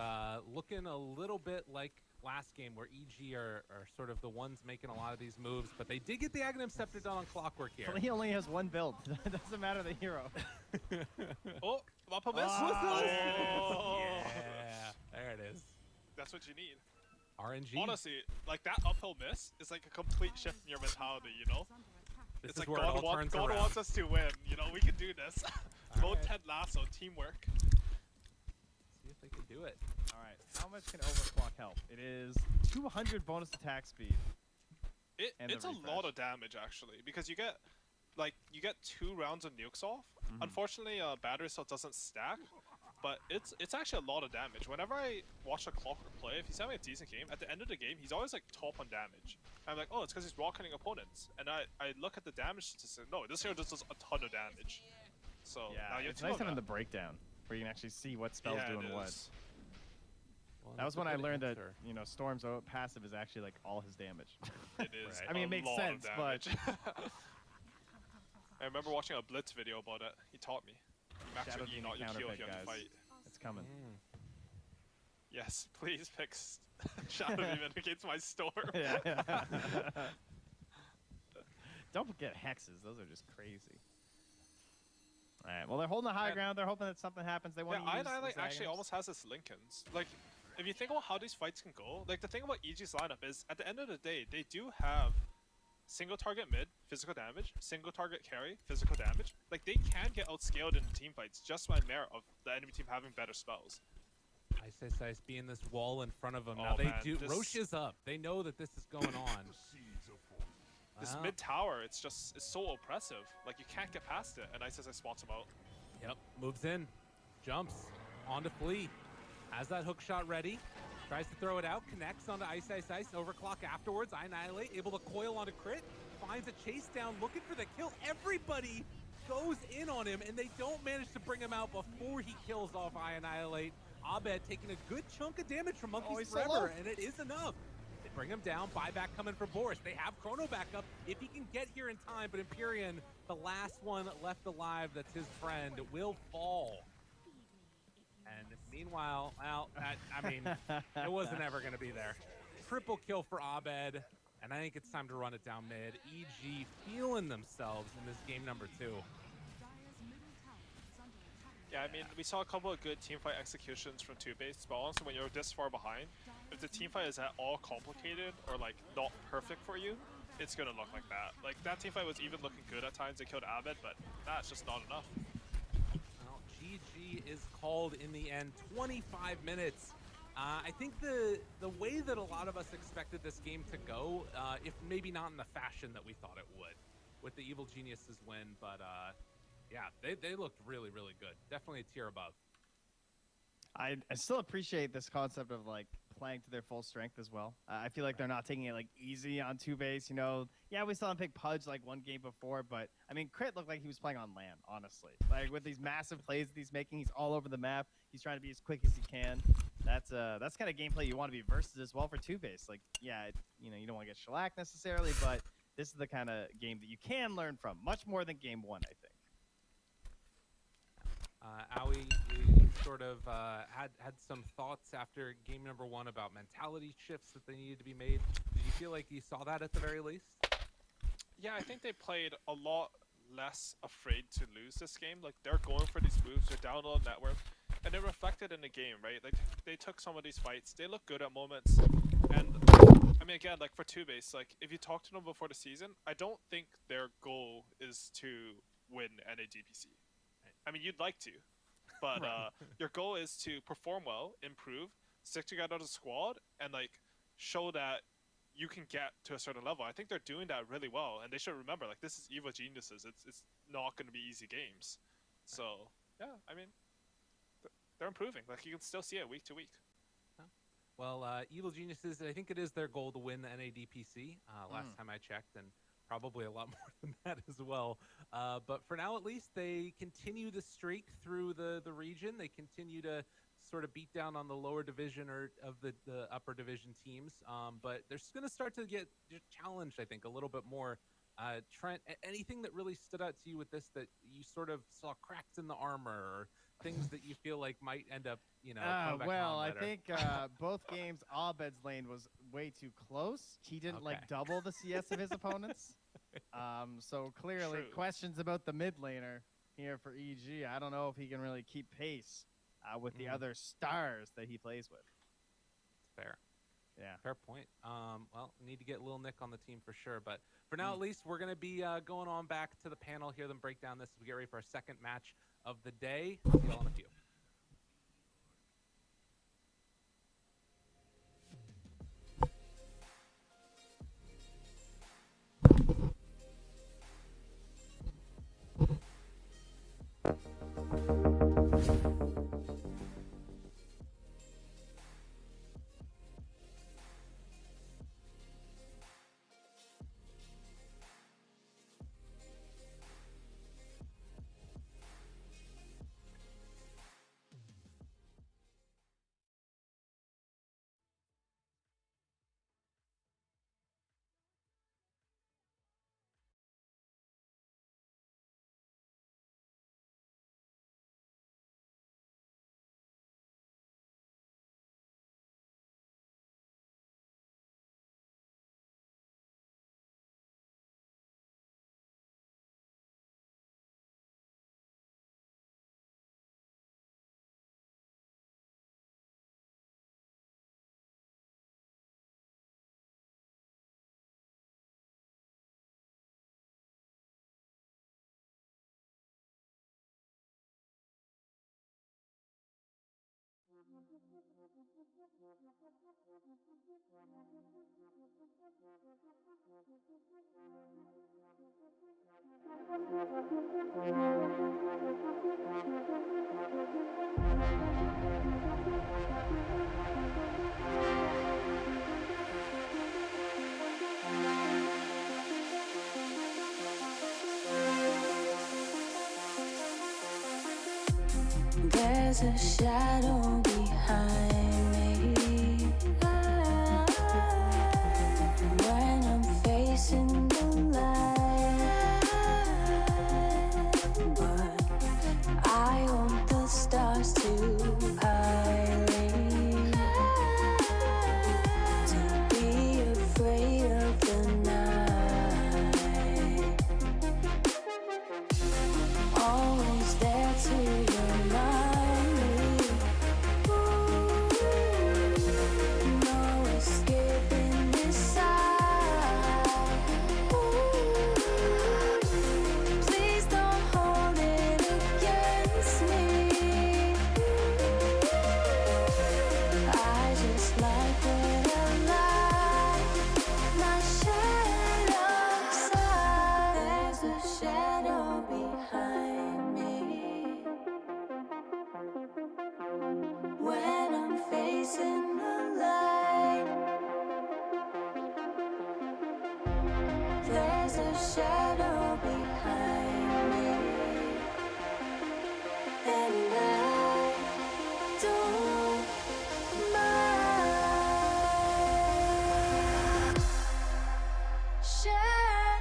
looking a little bit like last game where EG are sort of the ones making a lot of these moves, but they did get the Aghanim Scepter done on Clockwork here. Well, he only has one build. That doesn't matter the hero. Oh, up a miss. Oh, yeah, there it is. That's what you need. RNG. Honestly, like that uphill miss is like a complete shift in your mentality, you know? This It's is like where it all turns God around. wants us to win, you know? We can do this. Go right. Ted Lasso, teamwork. See if they can do it. All right. How much can overclock help? It is 200 bonus attack speed. And the It's a refresh. lot of damage actually, because you get 2 rounds of nukes off. Mhm. Unfortunately, battery cell doesn't stack, but it's actually a lot of damage. Whenever I watch a Clockwork play, if he's having a decent game, at the end of the game, he's always like top on damage. I'm like, oh, it's because he's rocketing opponents. And I look at the damage statistic. No, this hero just does a ton of damage. So Yeah, now you have it's to nice know having the that. breakdown where you can actually see what spells Yeah, doing it what. is. Well, That was that's a when I good learned that, answer. you know, Storm's passive is actually like all his damage. It is. I mean, a it makes lot of sense, but damage. I remember watching a Blitz video about it. He taught me. Max Shadow your E, Demon not your Q if counterpick, you have to guys. fight. It's coming. Yes, please pick Shadow Demon against my Storm. Yeah. Don't forget hexes. Those are just crazy. All right. Well, they're holding the high ground. They're hoping that something happens. They want Yeah, to use I these actually Aghanim's. almost has this Lincolns. Like, if you think about how these fights can go, like the thing about EG's lineup is, at the end of the day, they do have single target mid, physical damage, single target carry, physical damage. Like, they can get outscaled in team fights just by merit of the enemy team having better spells. Ice being this wall in front of them. Oh, Now they man, do. this- Roche is up. They know that this is going on. This Wow. mid tower, it's so oppressive. Like, you can't get past it, and Ice spots him out. Yep, moves in, jumps onto Flea, has that hook shot ready, tries to throw it out, connects onto Ice, overclock afterwards, Annihilate, able to coil onto Crit, finds a chase down, looking for the kill. Everybody goes in on him, and they don't manage to bring him out before he kills off Annihilate. Abed taking a good chunk of damage from Monkeys he's so Forever, low. and it is enough. They bring him down, buyback coming for Boris. They have Chrono back up if he can get here in time, but Empyrean, the last one left alive that's his friend, will fall. And meanwhile, well, it wasn't ever going to be there. Triple kill for Abed, and I think it's time to run it down mid. EG feeling themselves in this game number 2. Yeah, I mean, we saw a couple of good teamfight executions from two base, but honestly, when you're this far behind, if the teamfight is at all complicated or like not perfect for you, it's gonna look like that. Like that teamfight was even looking good at times. They killed Abed, but that's just not enough. Well, GG is called in the end. 25 minutes. I think the way that a lot of us expected this game to go, if maybe not in the fashion that we thought it would, with the Evil Geniuses win, but yeah, they looked really, really good. Definitely a tier above. I still appreciate this concept of like playing to their full strength as well. I feel like they're not taking it like easy on two base. You know, yeah, we saw him pick Pudge like one game before, but I mean, Crit looked like he was playing on land. Honestly, like with these massive plays that he's making, he's all over the map. He's trying to be as quick as he can. That's kind of gameplay you want to be versus as well for two base. Like, yeah, you know, you don't want to get shellacked necessarily, but this is the kind of game that you can learn from, much more than game one, I think. Owie, you sort of had some thoughts after game number one about mentality shifts that they needed to be made. Did you feel like you saw that at the very least? Yeah, I think they played a lot less afraid to lose this game. Like, they're going for these moves, they're down on net worth, and it reflected in the game, right? Like, they took some of these fights, they look good at moments, and I mean, again, like for 2base, like if you talk to them before the season, I don't think their goal is to win NADPC. I mean, you'd like to, but your goal is to perform well, improve, stick together as a squad, and like show that you can get to a certain level. I think they're doing that really well, and they should remember, like, this is Evil Geniuses. It's not going to be easy games. So yeah, I mean, they're improving. Like, you can still see it week to week. Well, Evil Geniuses, I think it is their goal to win the NADPC. Last time I checked, and probably a lot more than that as well. But for now, at least, they continue the streak through the region. They continue to sort of beat down on the lower division or of the upper division teams. But they're going to start to get challenged, I think, a little bit more. Trent, anything that really stood out to you with this that you sort of saw cracks in the armor or things that you feel like might end up, coming back well, on I better? think both games, Abed's lane was way too close. He didn't like double the CS of his opponents. So clearly, True. questions about the mid laner here for EG. I don't know if he can really keep pace with the other stars that he plays with. Fair. Yeah. Fair point. Well, we need to get Lil Nick on the team for sure. But for now, at least, we're going to be going on back to the panel here, then break down this as we get ready for our second match of the day. See y'all in a few. There's a shadow behind me when I'm facing the light, but I want the stars too highly to be afraid of the night. Always there to remind me, no escaping this side. Please don't hold it against me. I just like what I like, my shadow side. There's a shadow behind me when I'm facing the light. There's a shadow behind me, and I don't mind. Shadow.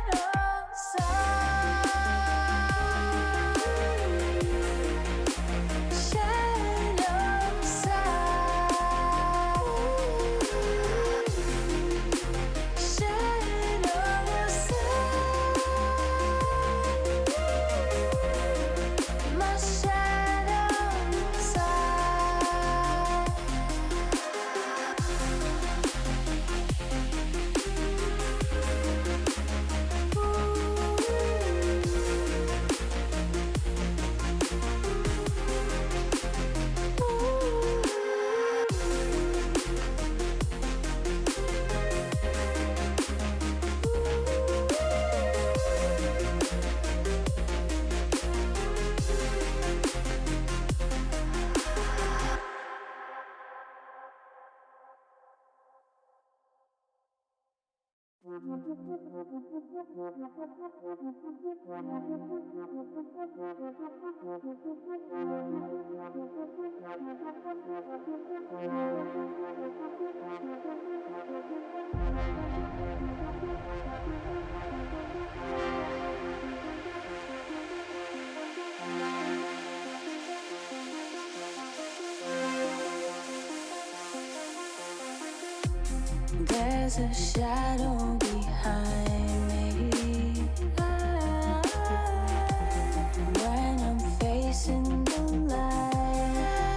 There's a shadow behind me when I'm facing the light,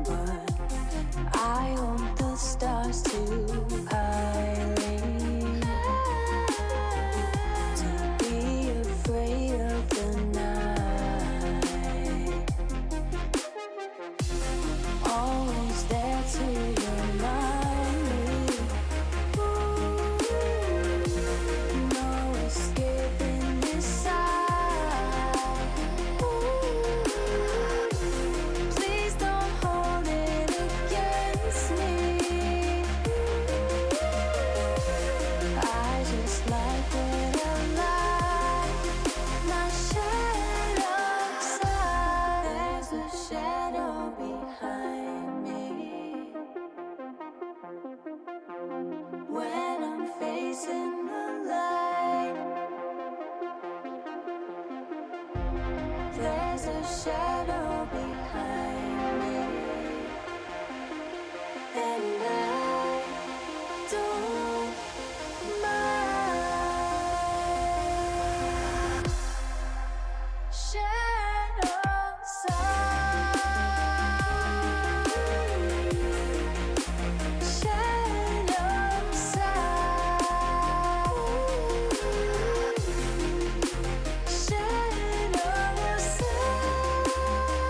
but I want the stars too highly to be afraid of the night. Always there to remind me, no escaping this side. Please don't hold it against me. I just like when I lie, my shadow side. There's a shadow behind me when I'm facing the light. There's a shadow behind me, and I don't mind. Shadow side, shadow side, shadow side.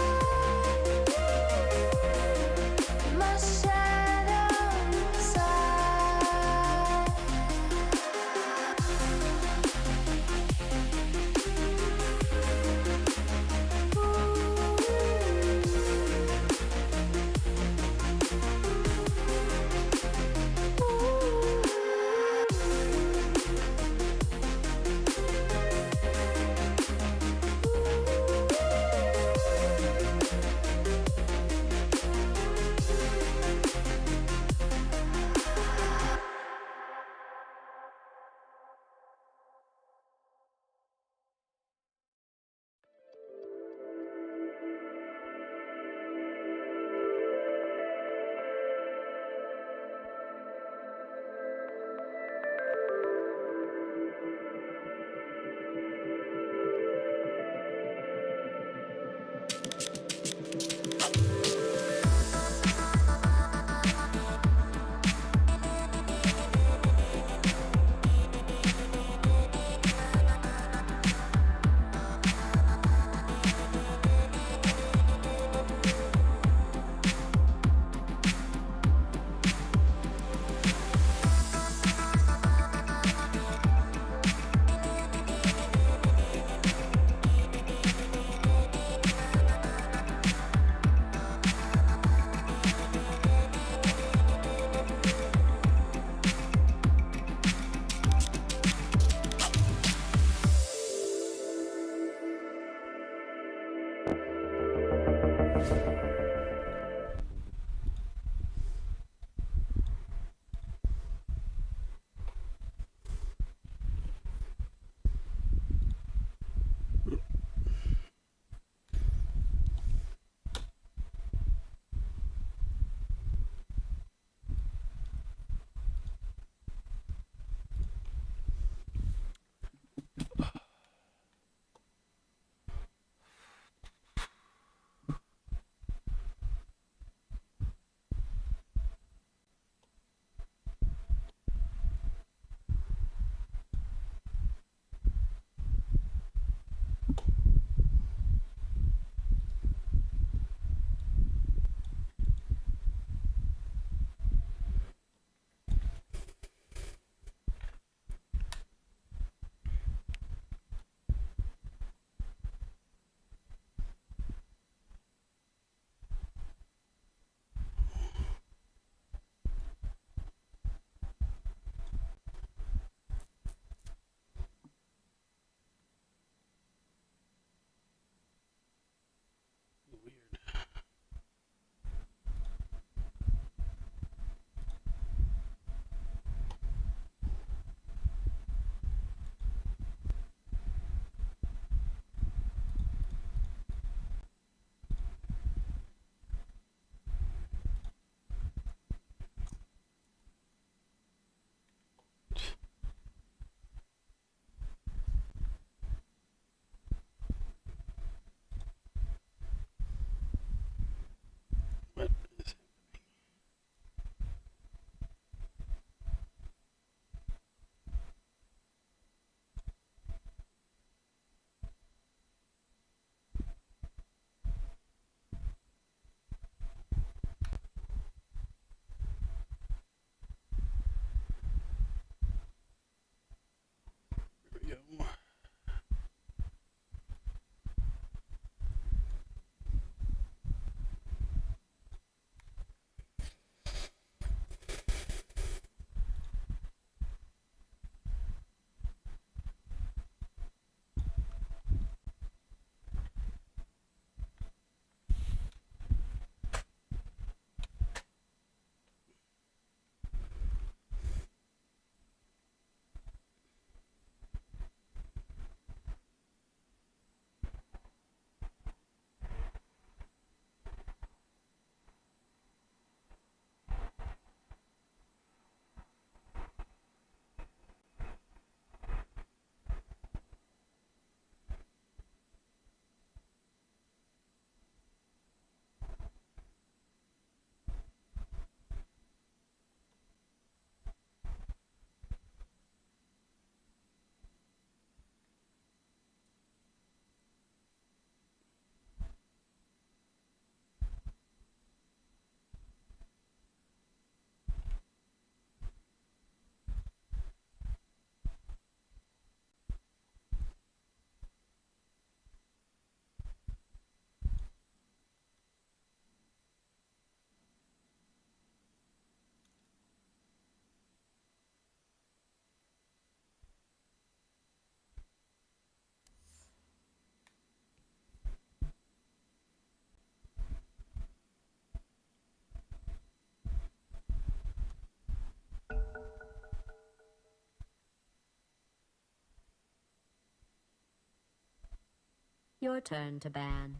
Your turn to ban.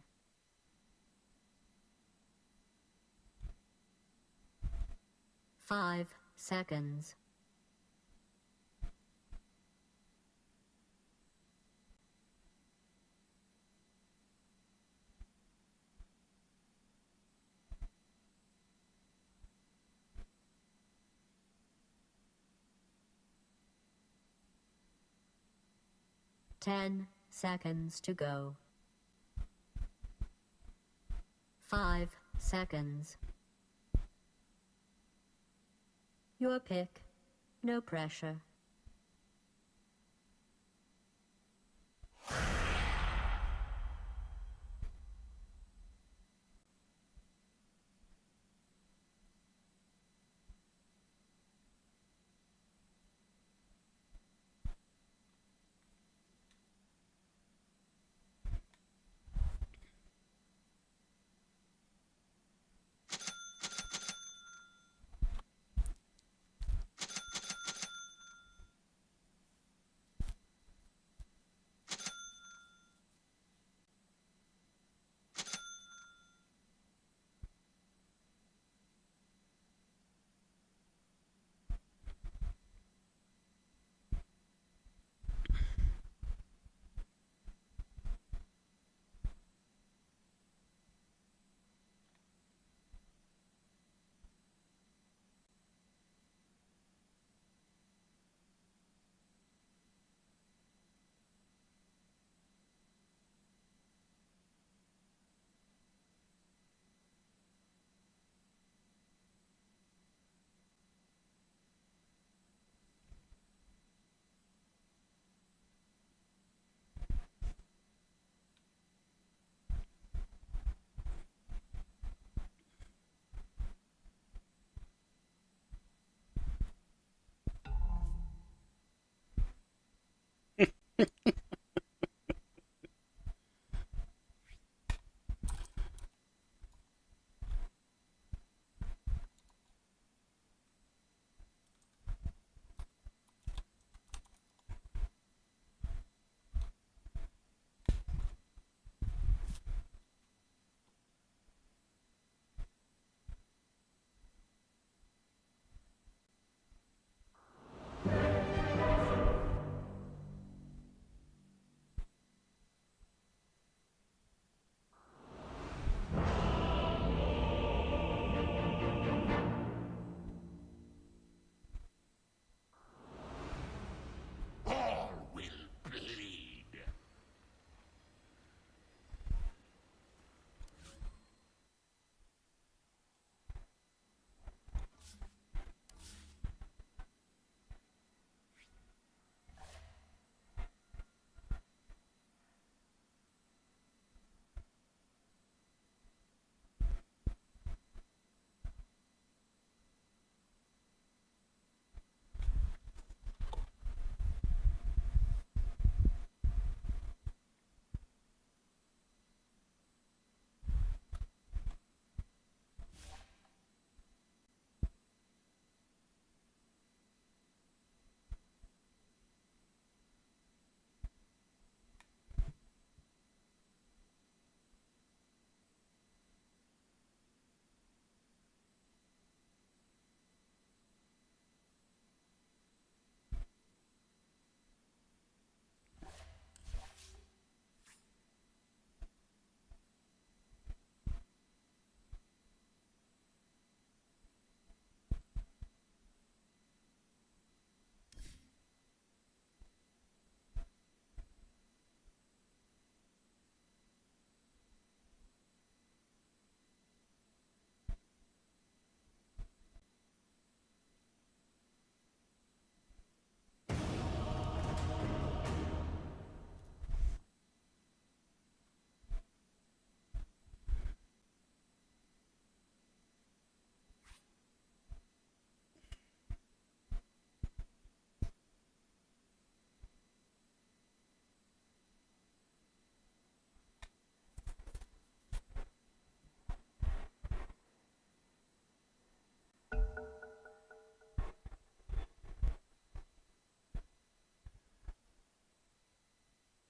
Five seconds. Ten seconds to go. 5 seconds. Your pick. No pressure.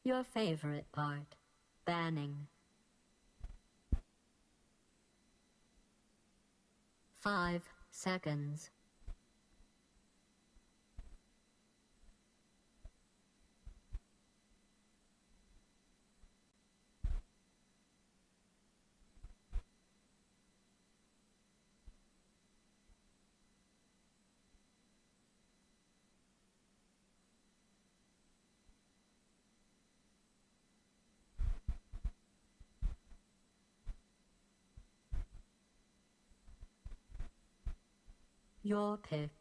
Your favorite part. Banning. 5 seconds. Your pick.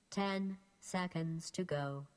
Ten seconds to go.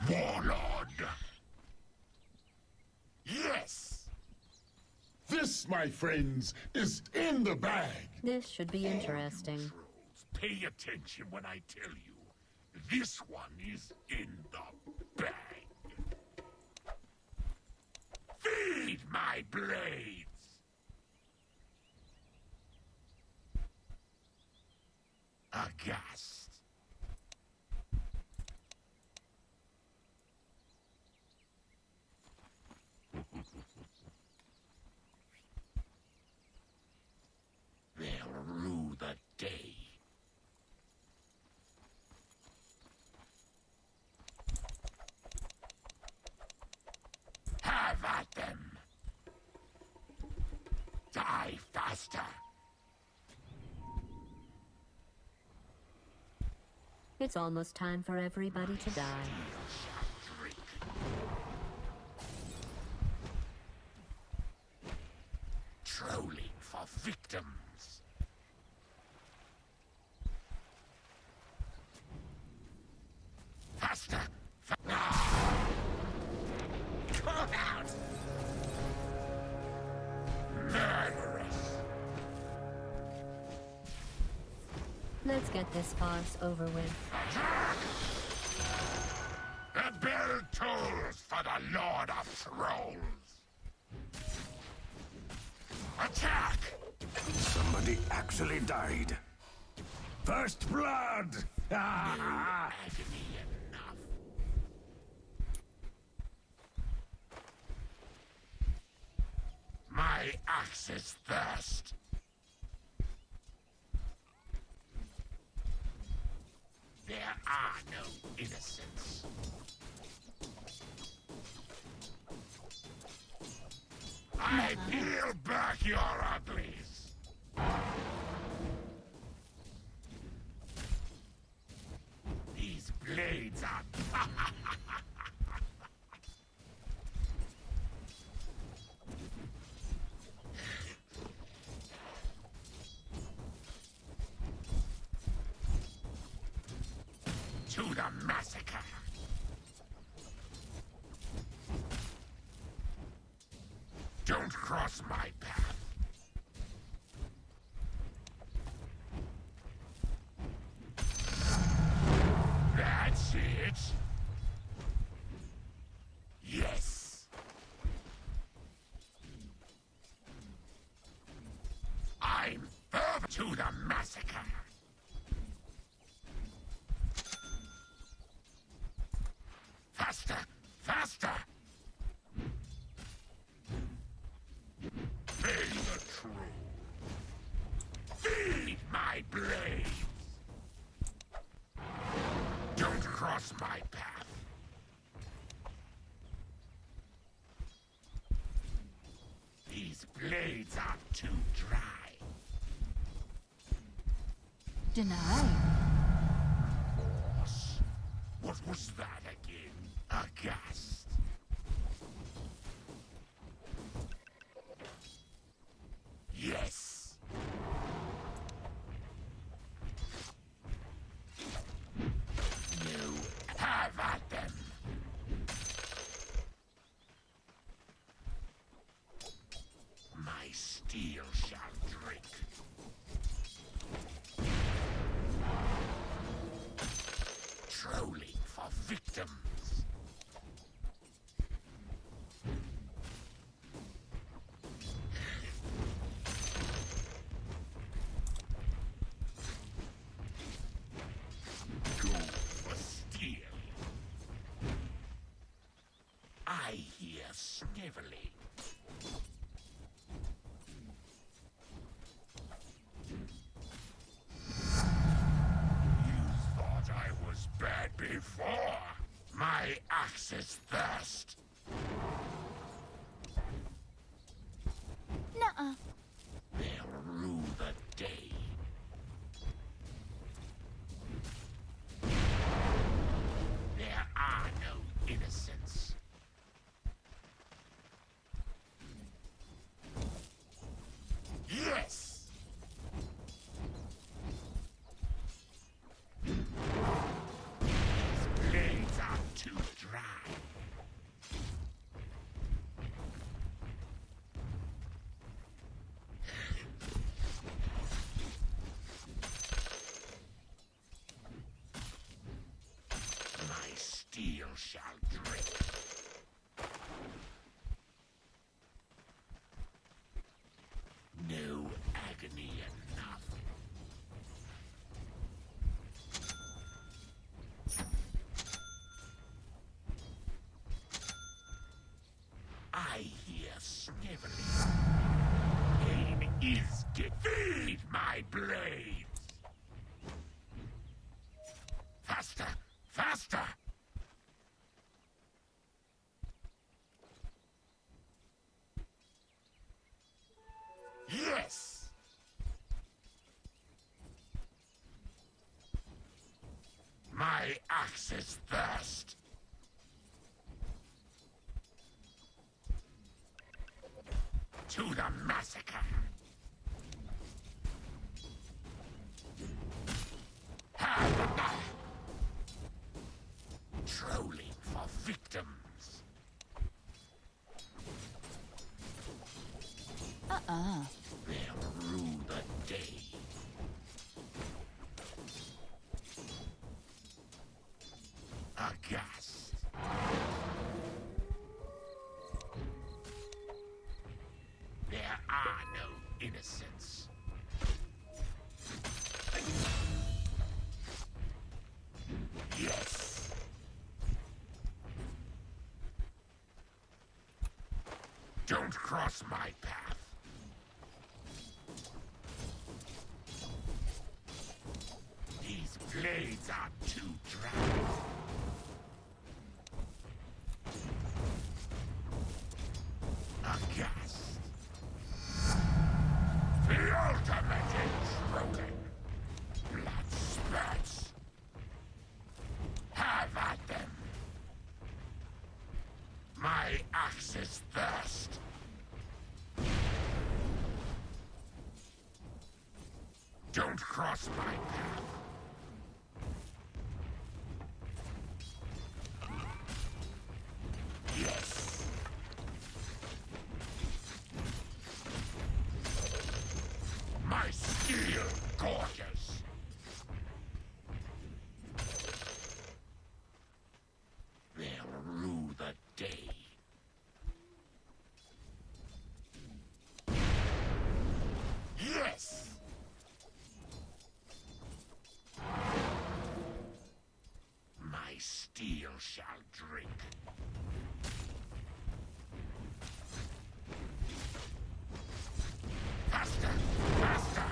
Warlord. Yes! This, my friends, is in the bag. This should be interesting. Pay attention when I tell you. This one is in the bag. Feed my blades! Aghast. They'll rue the day. Have at them. Die faster. It's almost time for everybody to die. Trolling for victims. Faster! Come out! Murderous! Let's get this farce over with. The bell tolls for the Lord of Trolls. Attack! Somebody actually died. First blood! Ah! Agony enough. My axe's thirst. There are no innocents. I peel back your uglies. These blades are... to the massacre. Don't cross my path. That's it. Yes. I'm further to the massacre. cross my path. These blades are too dry. Denied. Force. What was that again? A ghast. Yes. No. Have at them. My steel shall drink. Trolling for victims. Go for steel. I hear sniveling. Thought I was bad before. My axe's thirst. Nuh-uh. They'll rue the day. There are no innocents. Yes! These blades are too dry. My steel shall drip. No agony enough. I hear sniveling. Pain is defeat my blades. Faster! Faster! Yes! My axe's thirst. To the massacre. Trolling for victims. They'll rue the day. Aghast. There are no innocents. Yes. Don't cross my path. These blades are too dry. Aghast. The ultimate in trolling. Blood spurts. Have at them. My axe's thirst. Don't cross my path. Yes. My steel gorgeous. They'll rue the day. Yes! My steel shall drink. Faster! Faster!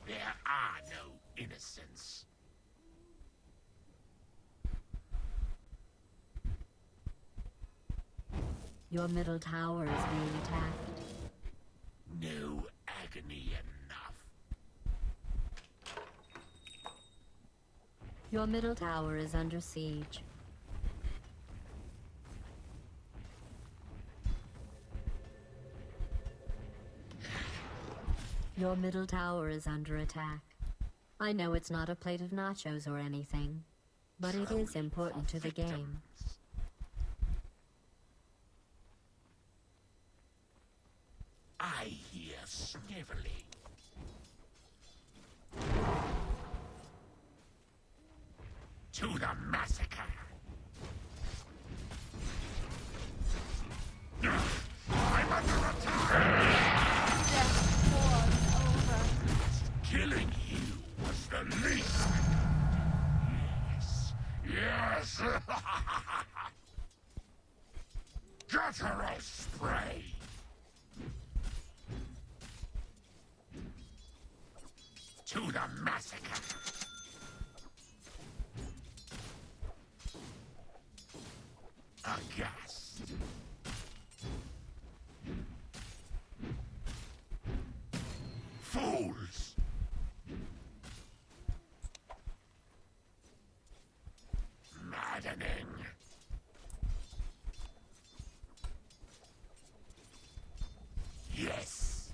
There innocence. Your middle tower is being attacked. No agony enough. Your middle tower is under siege. Your middle tower is under attack. I know it's not a plate of nachos or anything, but it is important to the game. I hear sniveling. To the massacre. I'm under attack. Death was over. Killing you was the least. Yes. Yes. Guttural spray. To the massacre. Aghast. Fools. Maddening. Yes.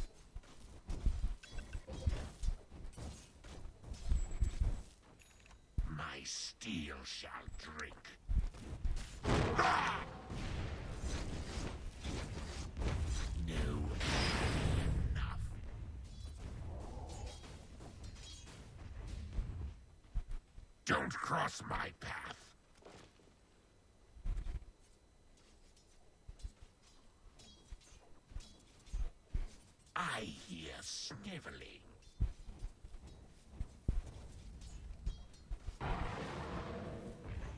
My steel shall drink. Ah! No enough. Don't cross my path. I hear sniveling.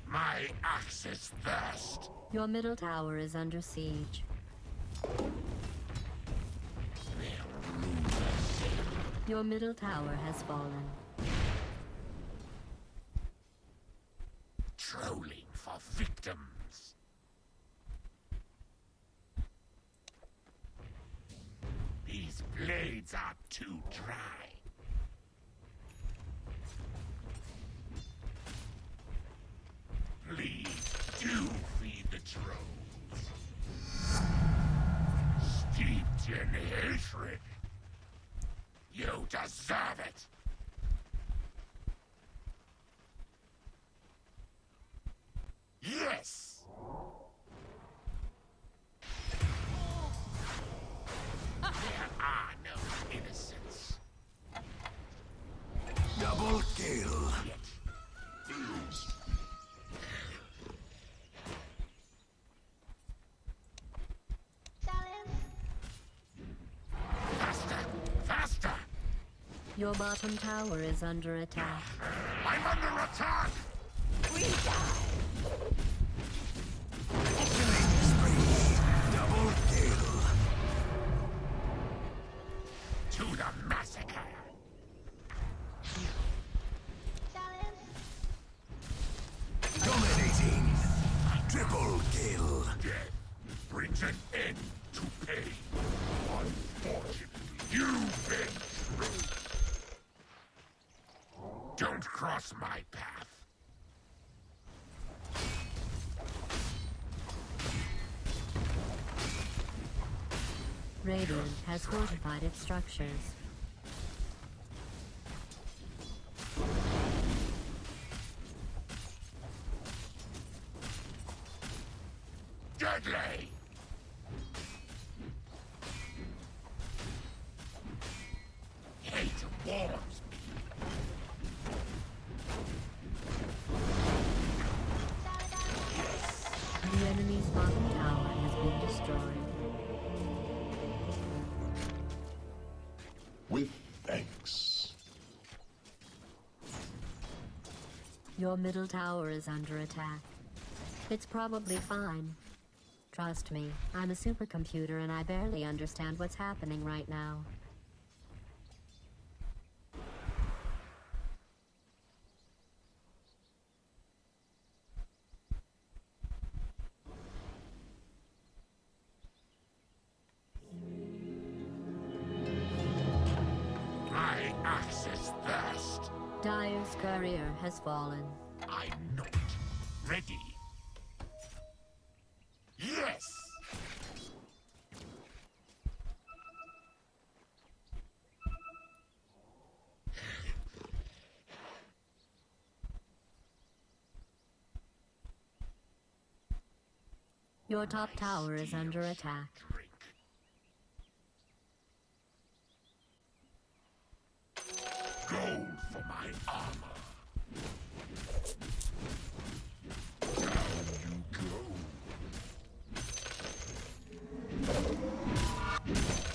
My axe's thirst. Your middle tower is under siege. Your middle tower has fallen. Trolling for victims. These blades are too dry. Please do feed the trolls. Steeped in hatred. You deserve it. Yes! There are no innocents. Double kill. Faster! Faster! Your bottom tower is under attack. I'm under attack! We die. Killing spree. Double kill. To the massacre! Dominating. Triple kill. Death brings an end to pain. Unfortunately, you've been true. Don't cross my path. Radiant has fortified its structures. Deadly! Hate warms me. The enemy's bottom tower has been destroyed. With thanks. Your middle tower is under attack. It's probably fine. Trust me, I'm a supercomputer and I barely understand what's happening right now. access thirst. Dire's courier has fallen. I'm not ready. Yes! Your top tower is under attack. Gold for my armor. Down you go.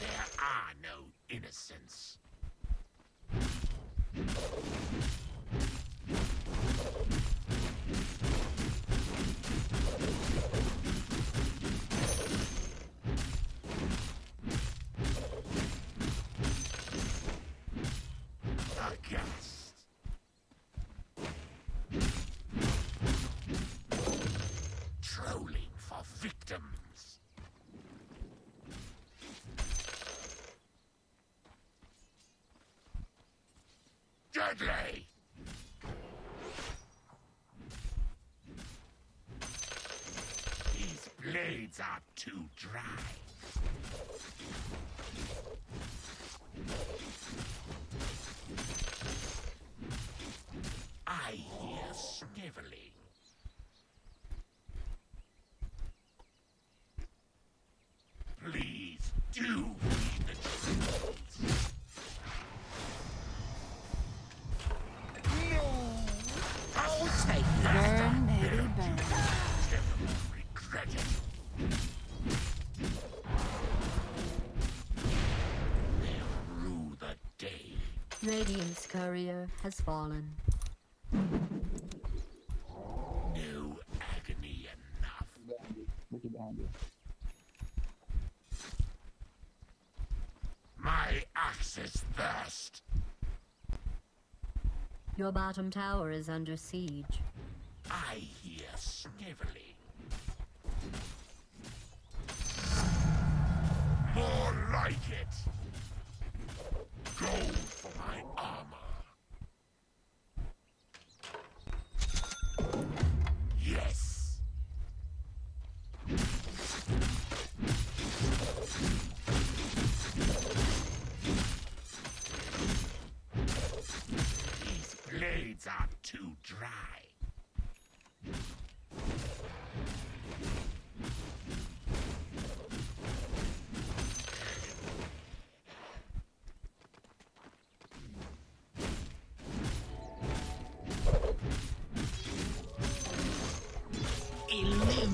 There are no innocents. Aghast. Trolling for victims. Deadly! These blades are too dry. I hear sniveling. Please do feed the trolls. No! I'll take that. Burn, baby, burn. Never regret it. They'll rue the day. Radiant's courier has fallen. No agony enough. My axe is thirst. Your bottom tower is under siege. I hear sniveling. More like it. Gold for my armor. Yes. These blades are too dry. Illusion.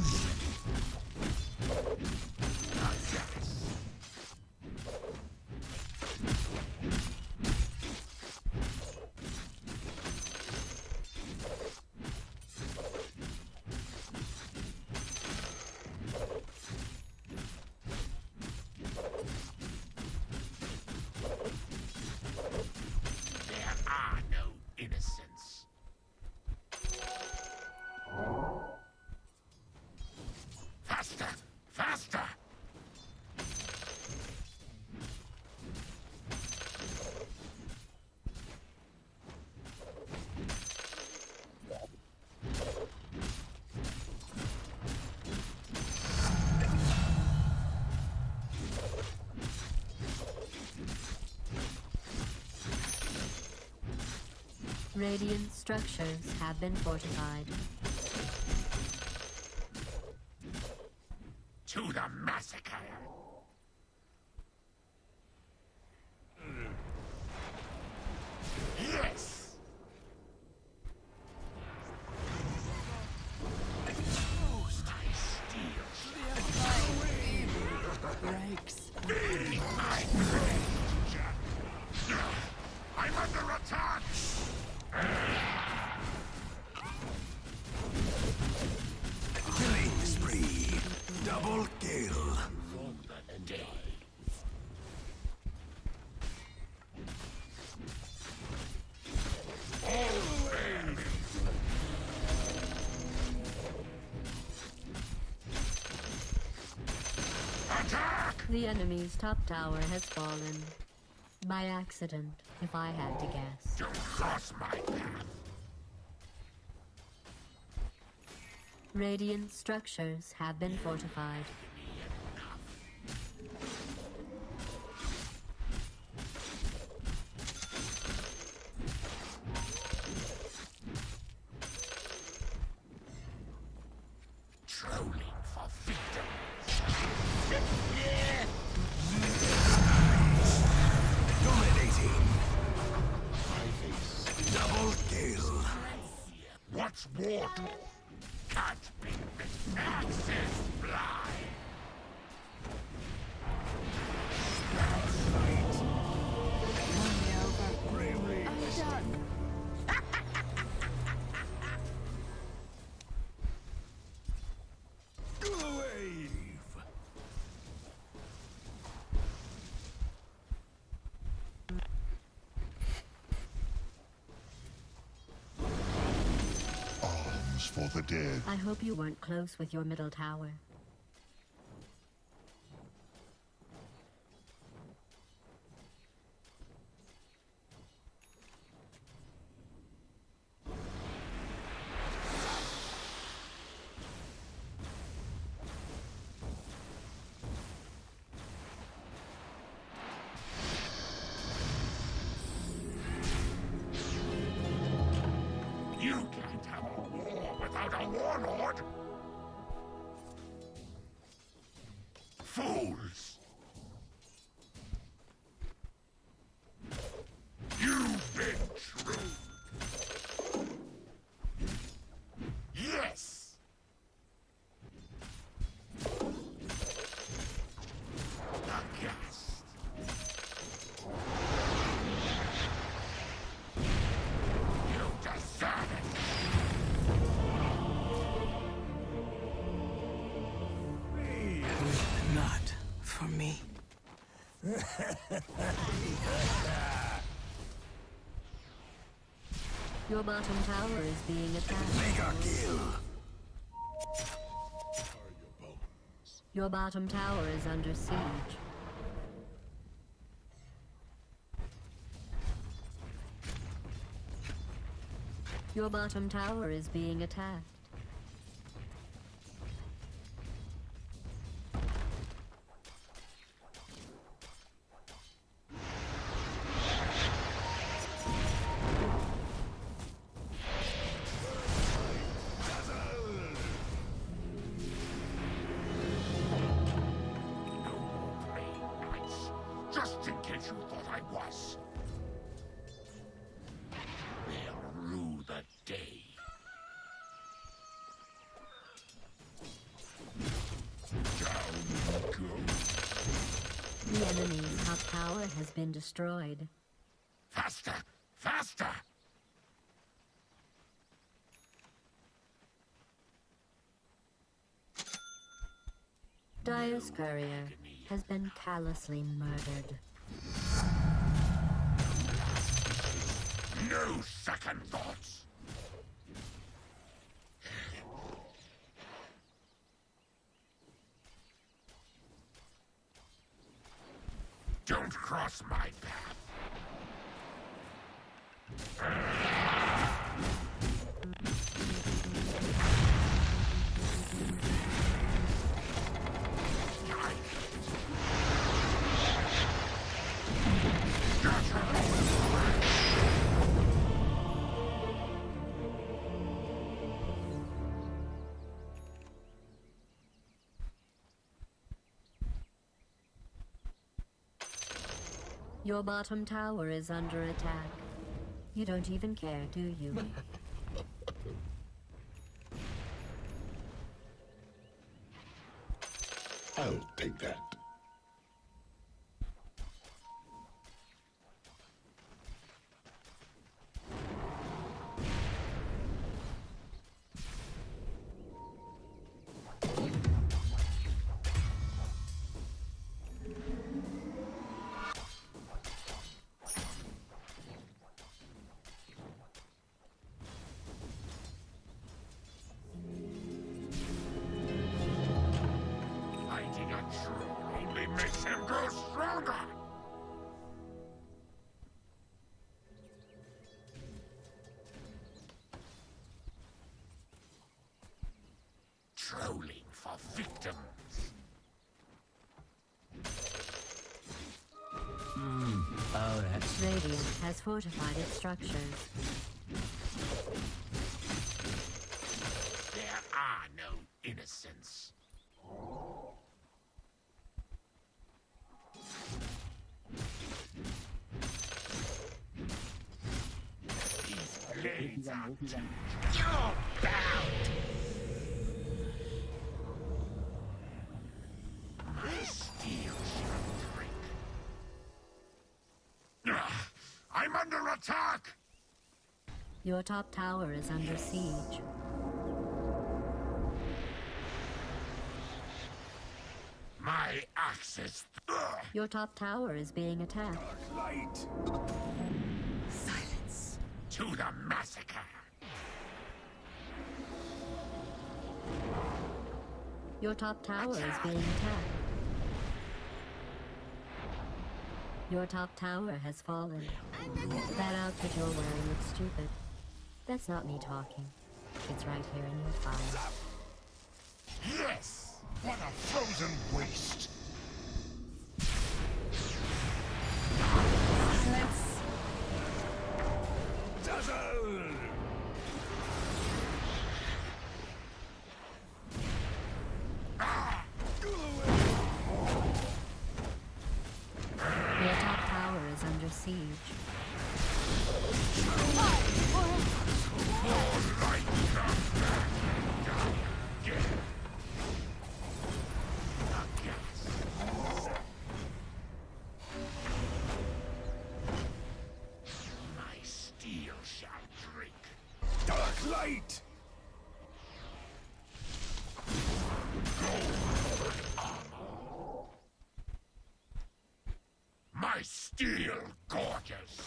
There are no innocents. Faster! Faster! Radiant structures have been fortified. To the massacre! Yes! I steal. Breaks. Be my creature! I'm under attack! Killing spree. Double kill. The day. The enemy's top tower has fallen. By accident, if I had to guess. Don't cross my path. Radiant structures have been fortified. Trolling for victims. Dominating. My face. Double kill. What's water? Can't be with axes fly. Arms for the dead. I hope you weren't close with your middle tower. You can't have a war without a warlord! Fools! You've been true! Yes! Aghast! You deserve it! Not for me. Your bottom tower is being attacked. Mega kill. Your bottom tower is under siege. Your bottom tower is being attacked. Just in case you thought I was. They'll rue the day. Down you go. The enemy's top tower has been destroyed. Faster! Faster! Dire's courier has been callously murdered. No second thoughts! Don't cross my path. Your bottom tower is under attack. You don't even care, do you? I'll take that. Fighting a troll Radiant has fortified its structures. There are no innocents. These blades are you're bound. My steel shall break. I'm under attack. Your top tower is under siege. My axe is Your top tower is being attacked. light. Silence. To the massacre. Your top tower is being attacked. Your top tower has fallen. That outfit you're wearing looks stupid. That's not me talking. It's right here in your file. Yes! What a frozen waste! Silence. Dazzle! Your top tower is under siege. My steel shall break. Dark light! My steel gorgeous!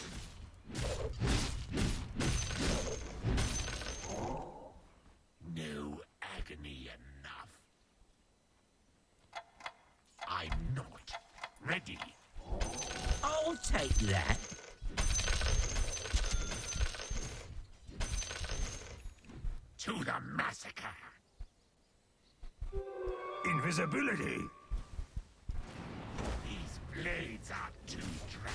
No agony enough. I'm not ready. I'll take that. To the massacre! Invisibility! These blades are too dry.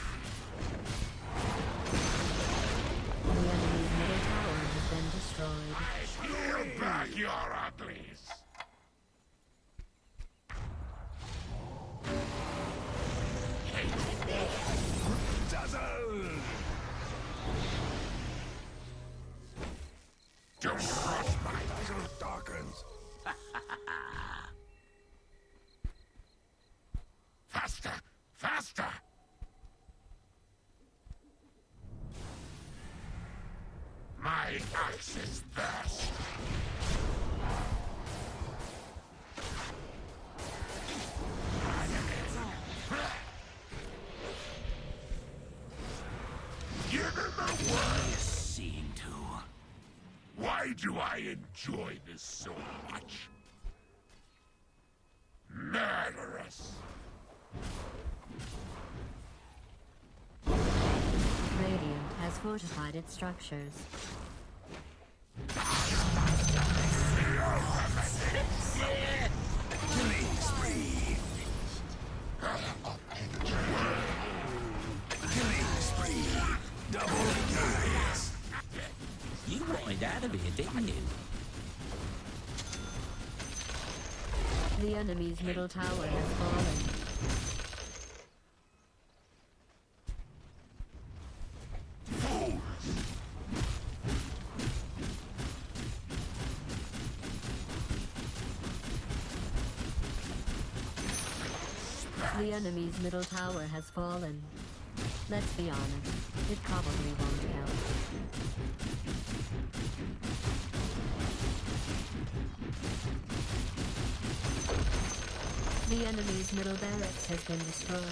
The enemy's middle tower has been destroyed. Peel back your uglies! Dazzle! Don't cross my dazzle darkens! Faster! Faster! My axe is thirst! Give him a word! Seeing to. Why do I enjoy this so much? Murderous! Radiant has fortified its structures. Killing spree. Killing spree. Double kills. You wanted out of here, didn't you? The enemy's middle tower has fallen. The enemy's middle tower has fallen. Let's be honest, it probably won't help. The enemy's middle barracks has been destroyed.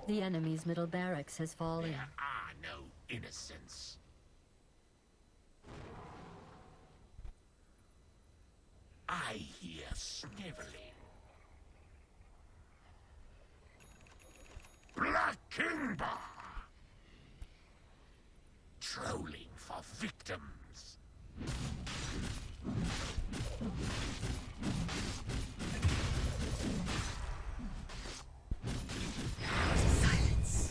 The enemy's middle barracks has fallen. There are no innocents. I hear sniveling. Black Kingbar! Trolling for victims. Silence.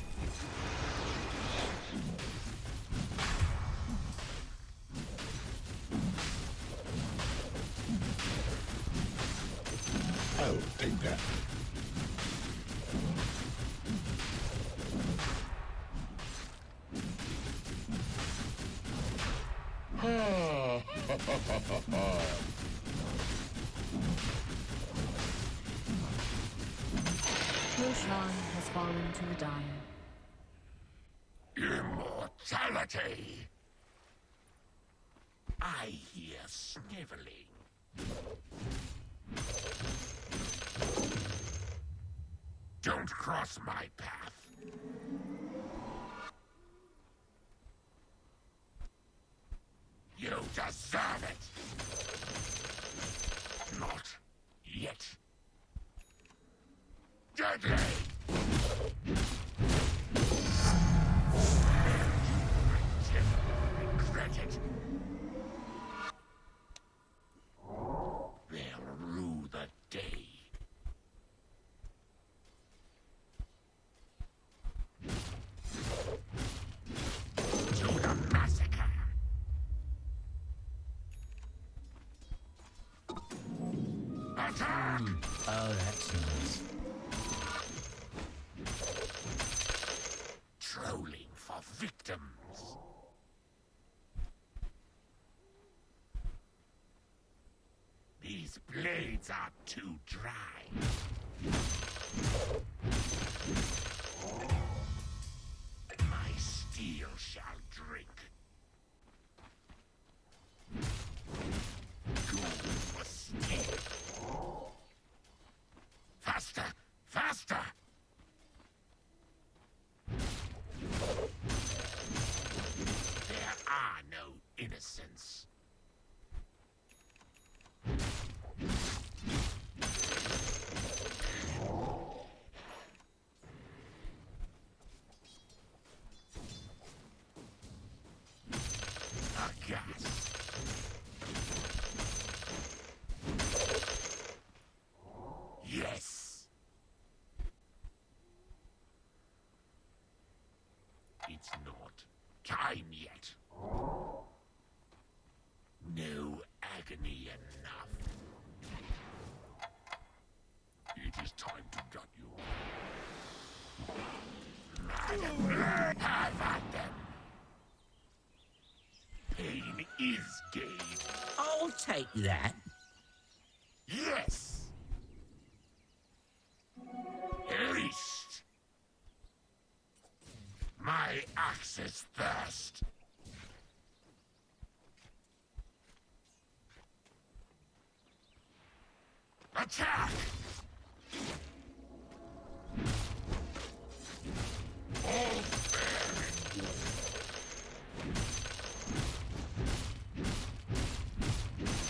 Roshan has fallen to the Dire. Immortality! I hear sniveling. Don't cross my path. You deserve it! Not yet. Deadly! Regret it. They'll rue the day. To the massacre. Attack! Oh, that's nice. Trolling for victims. These blades are too dry. My steel shall drink. Go for steel. Faster! Faster! There are no innocents. Aghast. Yes. It's not time yet. No agony enough. It is time to gut you. Madam, have at them. Pain is gain. I'll take that. Yes. Haste. My axe is thirst. Attack! All fair and good.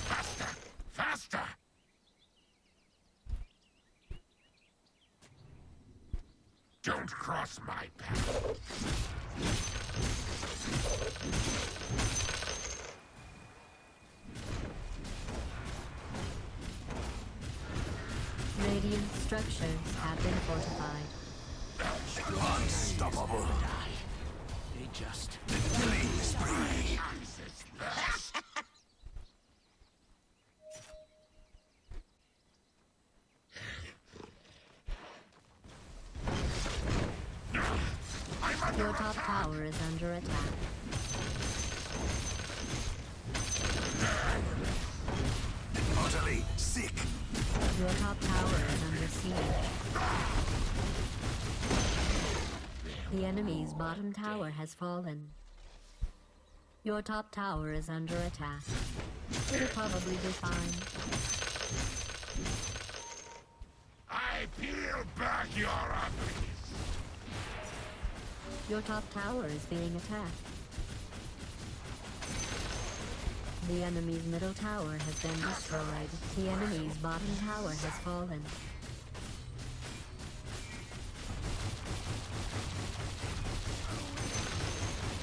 Faster! Faster! Don't cross my path. Radiant structures have been fortified. Unstoppable. They just please breathe. Your top tower is under attack. Utterly sick. Your top tower is under siege. The enemy's bottom tower has fallen. Your top tower is under attack. It'll probably be fine. I peel back your uglies. Your top tower is being attacked. The enemy's middle tower has been destroyed. The enemy's bottom tower has fallen.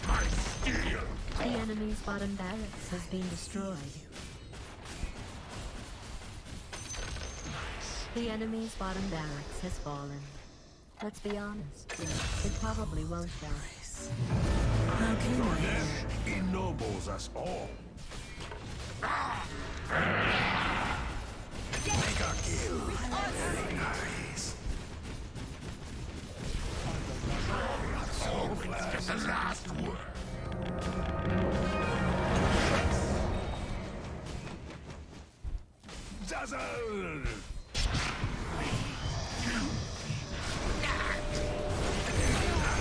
My steel. The enemy's bottom barracks has been destroyed. The enemy's bottom barracks has fallen. Let's be honest, it probably won't die. How can I? Ennobles us all. Mega kill. Very nice. Always get the last word. puzzle!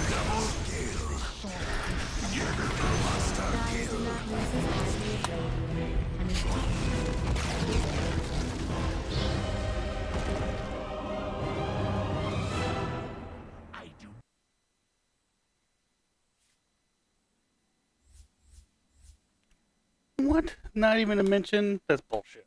Double kill! Monster kill! I do. What? Not even a mention? That's bullshit.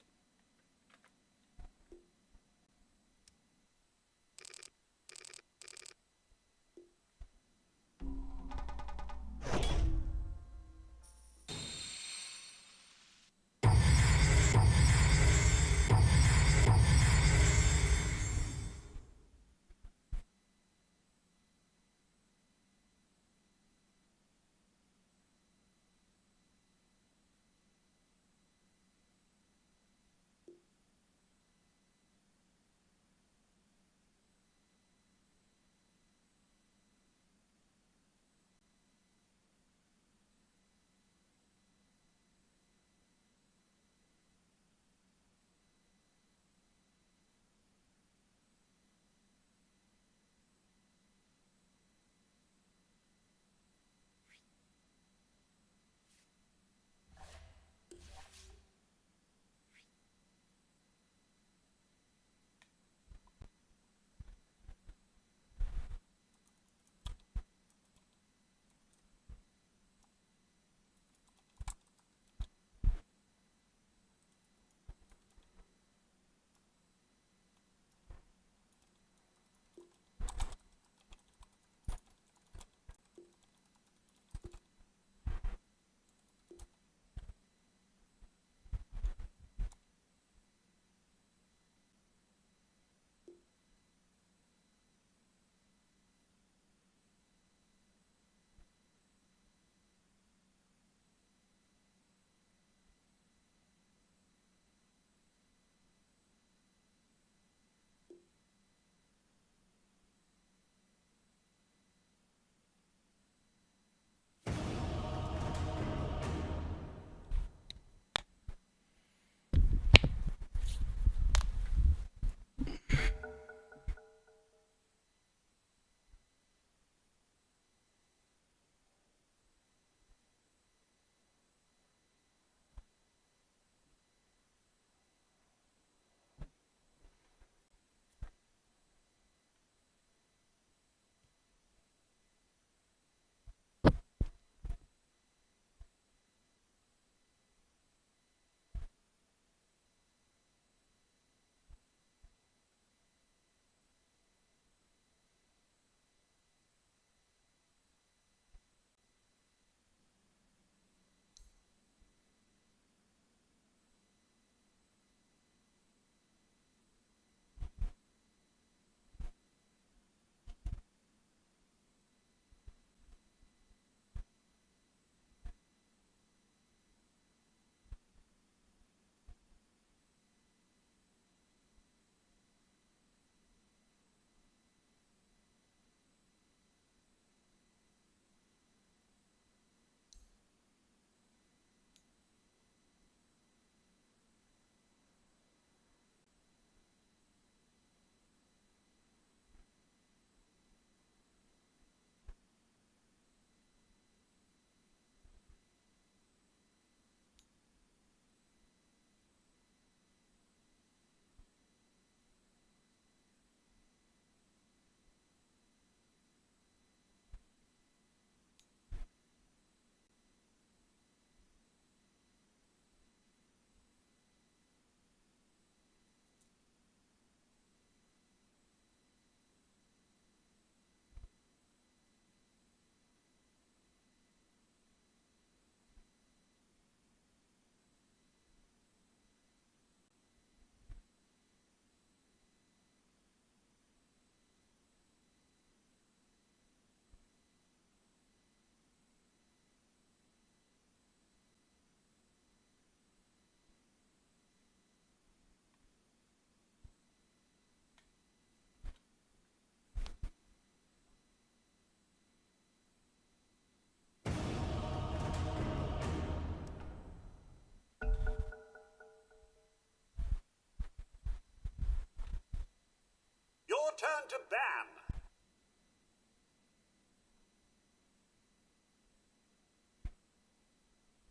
turn to ban.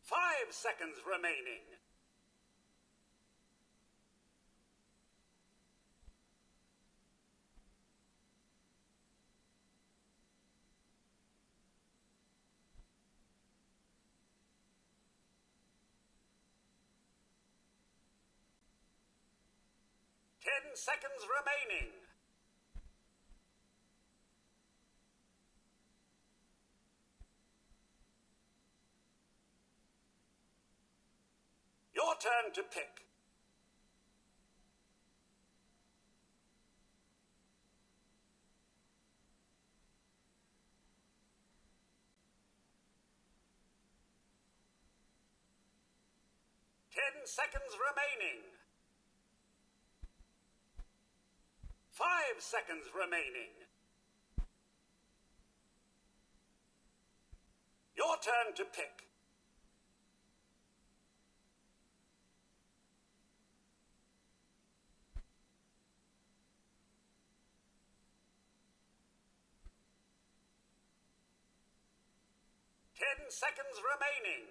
5 seconds remaining. 10 seconds remaining. Your turn to pick. Ten seconds remaining. 5 seconds remaining. Your turn to pick. Ten seconds remaining.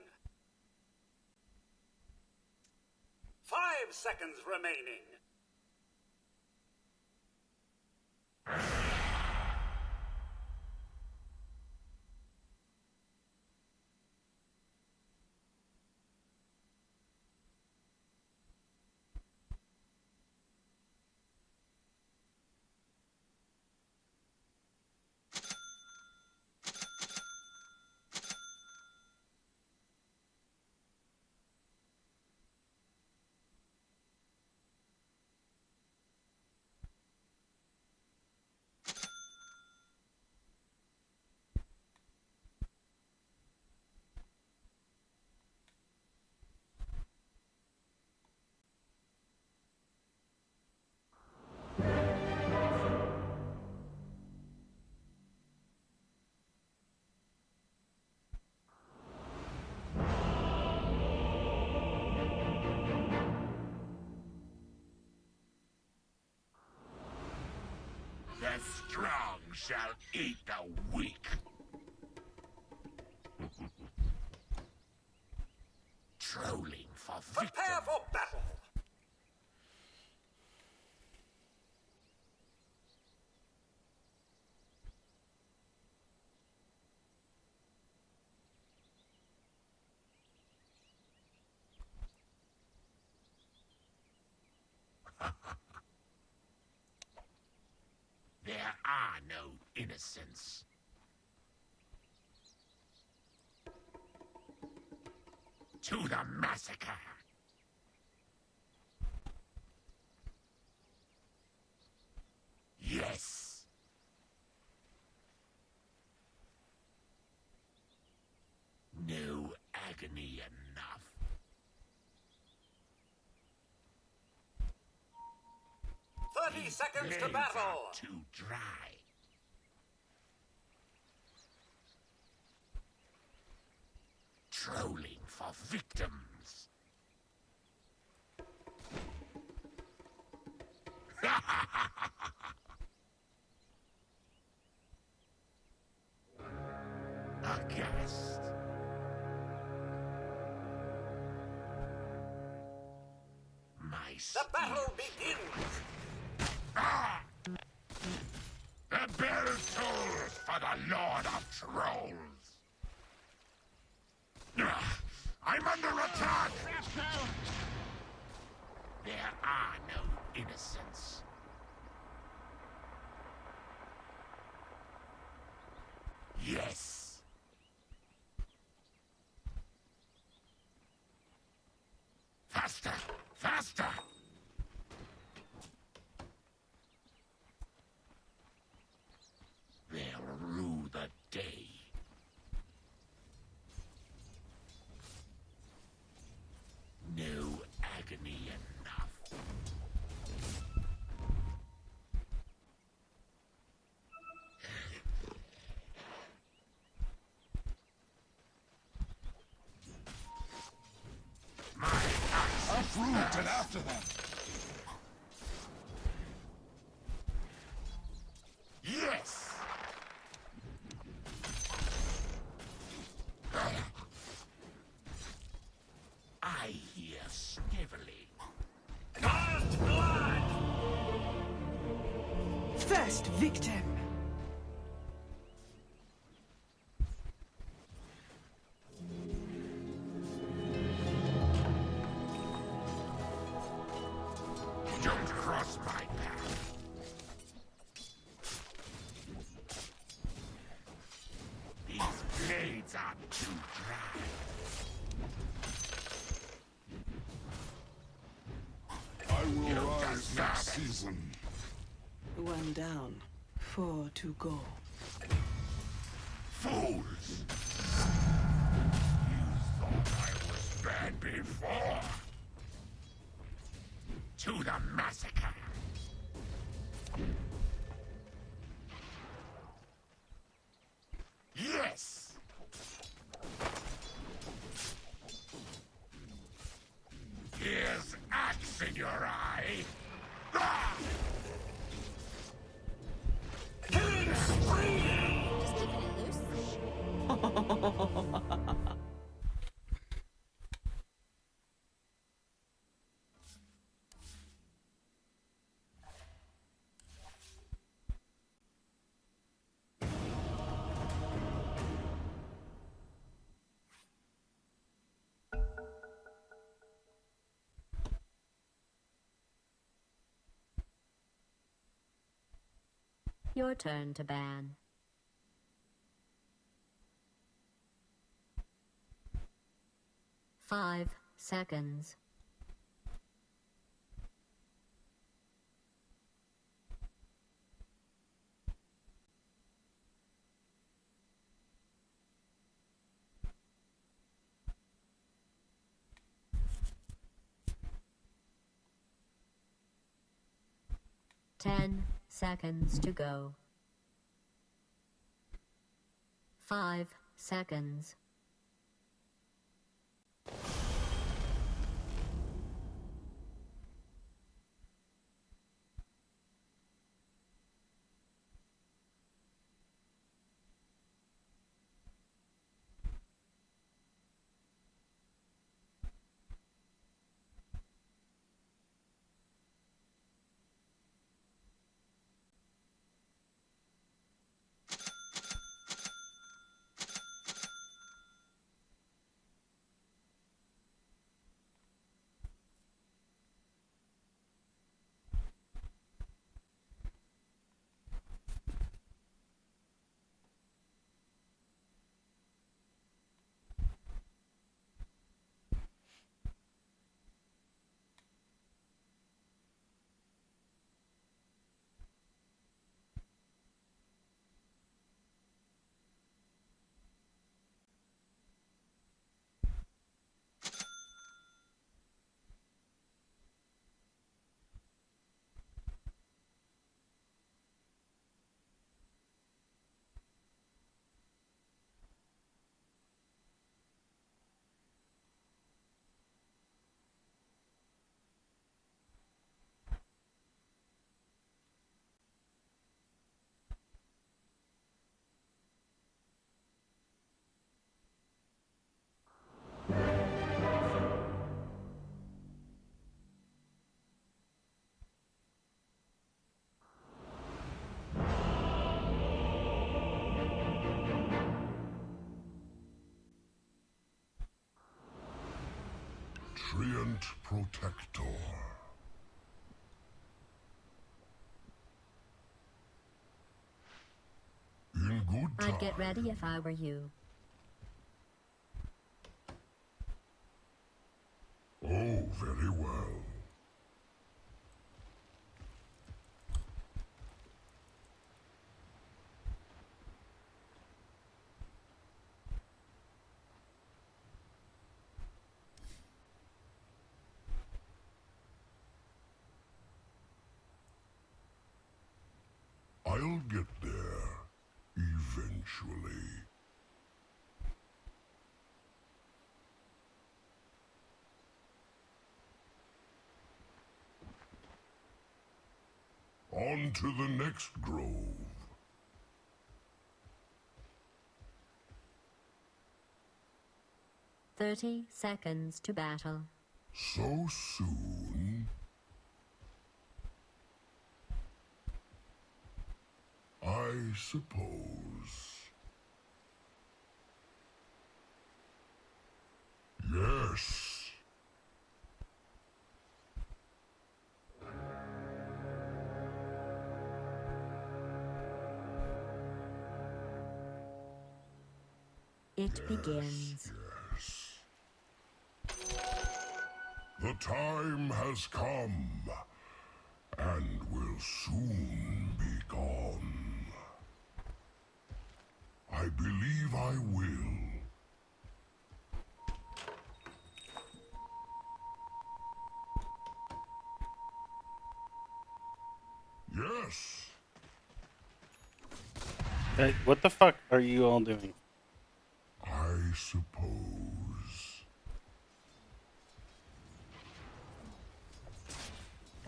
5 seconds remaining. The strong shall eat the weak. Trolling for victim. Prepare for battle. There are no innocents. To the massacre! Yes! No agony enough. 30 seconds to battle! Too dry. Trolling for victims. Aghast. The battle begins! Ah! The bell tolls for the Lord of Trolls! I'm under attack! There are no innocents. Yes! Faster! Faster! They'll rue the day. No agony enough. My axe! Uproot and after them! heavily. First blood! First victim. Don't cross my path. These blades are too dry. I will rise next season. 1 down, 4 to go. Fools! You thought I was bad before. To the massacre! Yes! Here's axe in your eye! Ah! Killing spree! Just keeping it loose. Your turn to ban. Five seconds. Ten seconds to go. 5 seconds. Treant Protector. In good time. I'd get ready if I were you. Oh, very well. I'll get there, eventually. On to the next grove. 30 seconds to battle. So soon? I suppose. Yes. It begins. Yes. The time has come, and will soon be gone. I believe I will. Yes. Hey, what the fuck are you all doing? I suppose.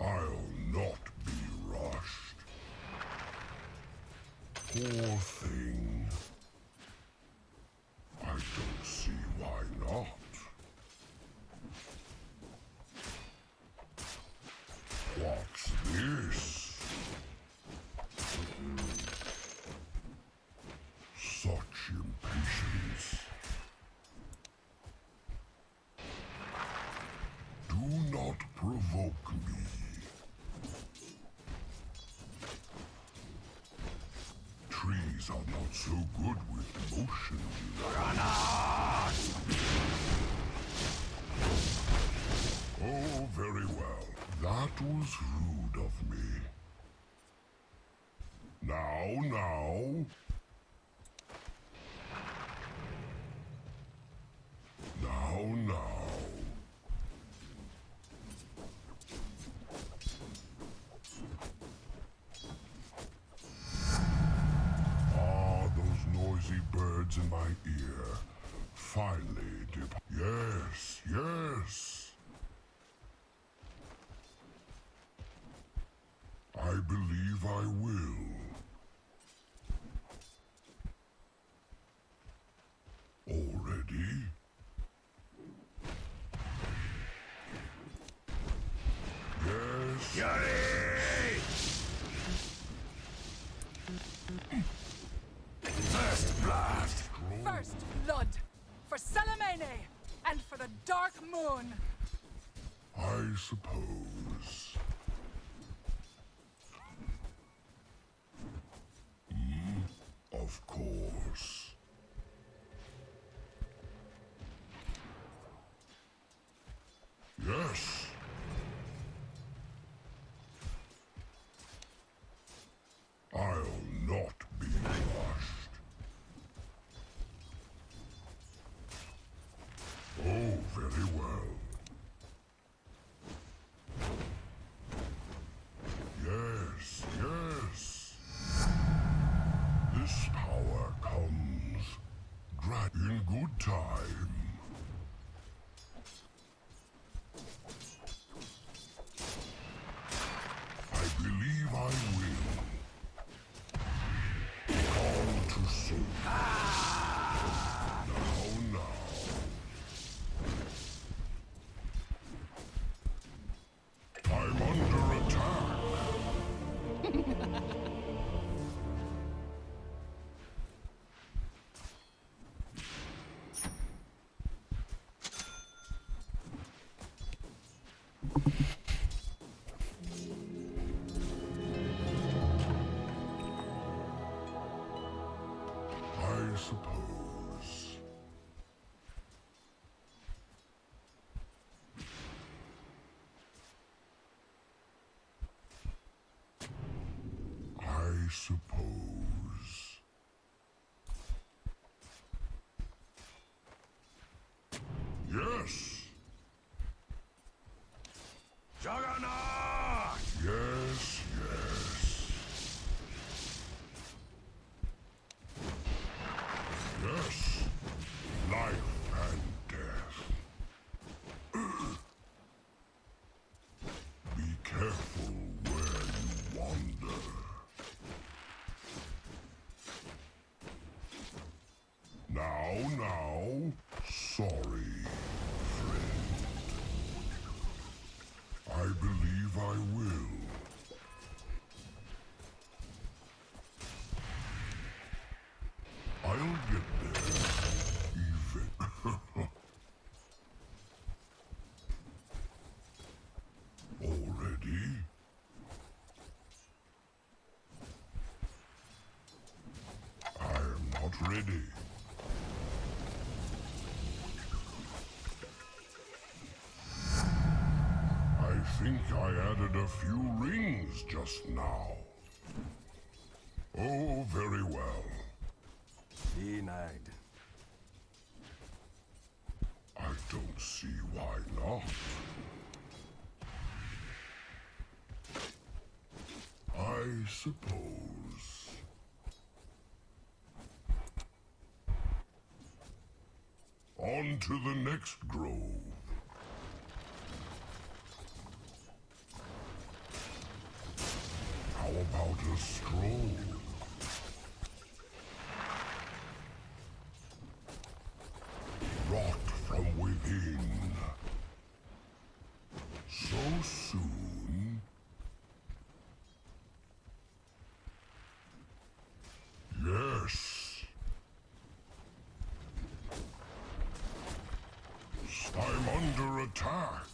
I'll not be rushed. Poor thing. I don't see why not. What's this? Such impatience. Do not provoke me. Trees are not so good with motion. Oh, very well. That was rude of me. Now. Now. Ah, those noisy birds in my ear. Finally, Yes. I believe I will. Already? Yes. Yuri! First blood. First blood for Salamene and for the Dark Moon. I suppose. Of course. Yes. I'll not be rushed. Oh, very well. Yes. This power comes in good time. I believe I will. All too soon. Now. I'm under attack. I suppose. I suppose. Yes. Juggernaut! Yes. Yes. Life and death. Be careful where you wander. Now. Sorry, friend. I will. I'll get there. Even. Already? I'm not ready. I think I added a few rings just now. Oh, very well. Denied. I don't see why not. I suppose. On to the next grove. How about a stroll? Rot from within. So soon? Yes. I'm under attack.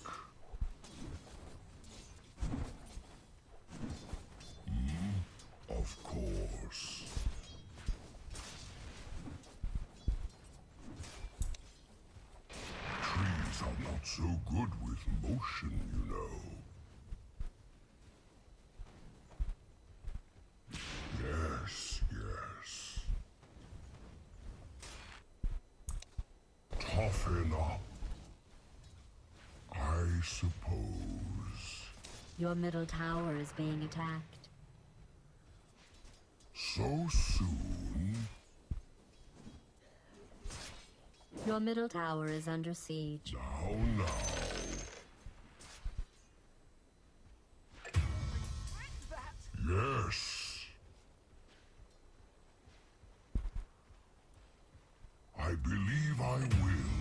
Of course. Trees are not so good with motion, you know. Yes, yes. Toughen up. I suppose. Your middle tower is being attacked. So soon? Your middle tower is under siege. Now. Yes. I believe I will.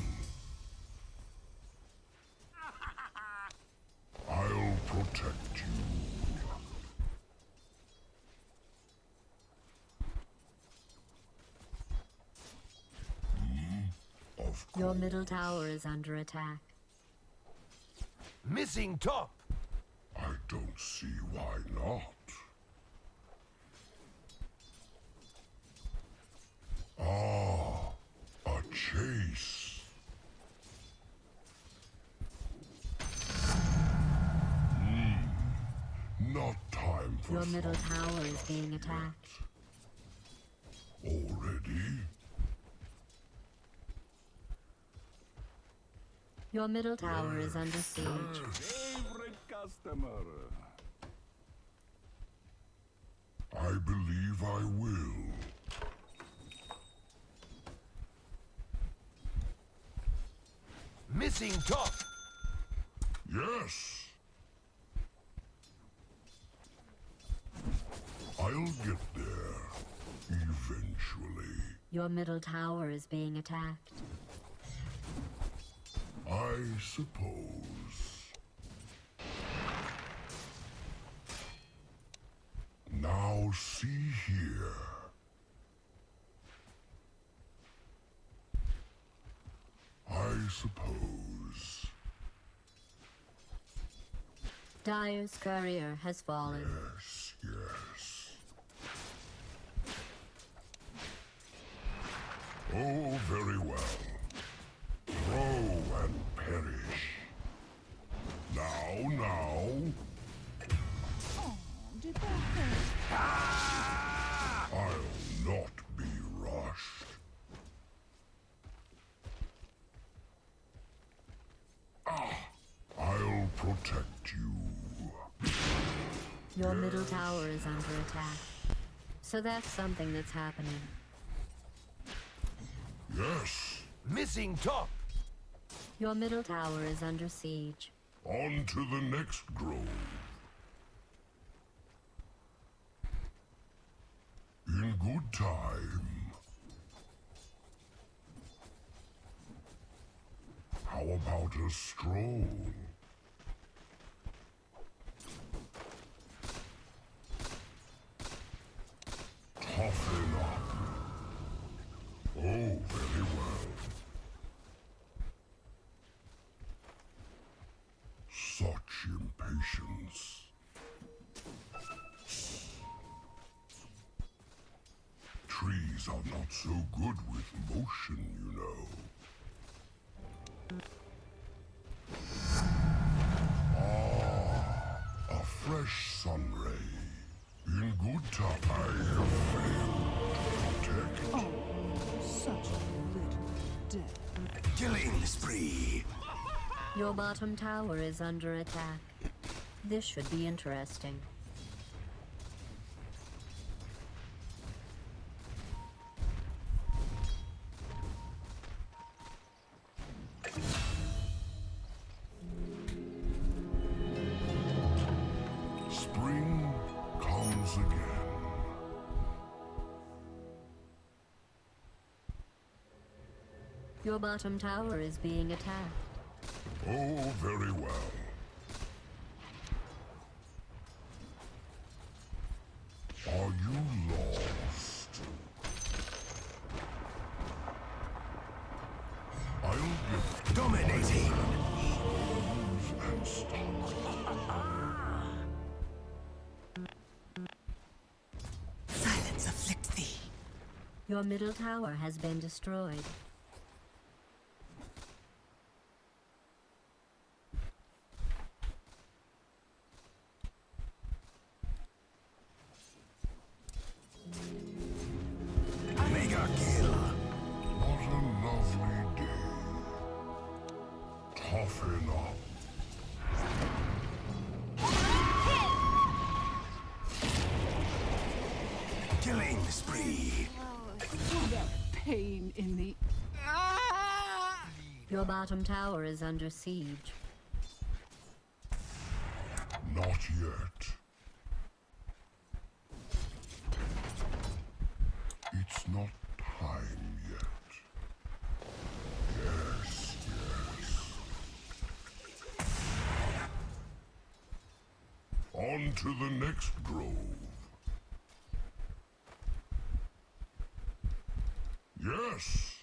I'll protect you. Of Your middle tower is under attack. Missing top. I don't see why not. Ah, a chase. Not time for Your middle tower is being attacked. Already? Your middle tower is under siege. Favorite customer. I believe I will. Missing top. Yes. I'll get there. Eventually. Your middle tower is being attacked. I suppose. Now see here. I suppose. Dyer's courier has fallen. Yes, yes. Oh, very well. Throw and perish. Now. Did that hurt? I'll not be rushed. I'll protect you. Your middle tower is under attack. So that's something that's happening. Yes. Missing top. Your middle tower is under siege. On to the next grove. In good time. How about a stroll? not so good with motion, you know. Ah, a fresh sun ray. In good time, I have failed to protect. Oh, such a little death. Killing spree. Your bottom tower is under attack. This should be interesting. Spring comes again. Your bottom tower is being attacked. Oh, very well. Are you lost? I'll give Dominating. and stars. Silence afflict thee. Your middle tower has been destroyed. Mega kill. What a lovely day. Toughen up. Killing spree. That pain in the... Your bottom tower is under siege. Not yet. It's not time yet. Yes, yes. On to the next grove. Yes.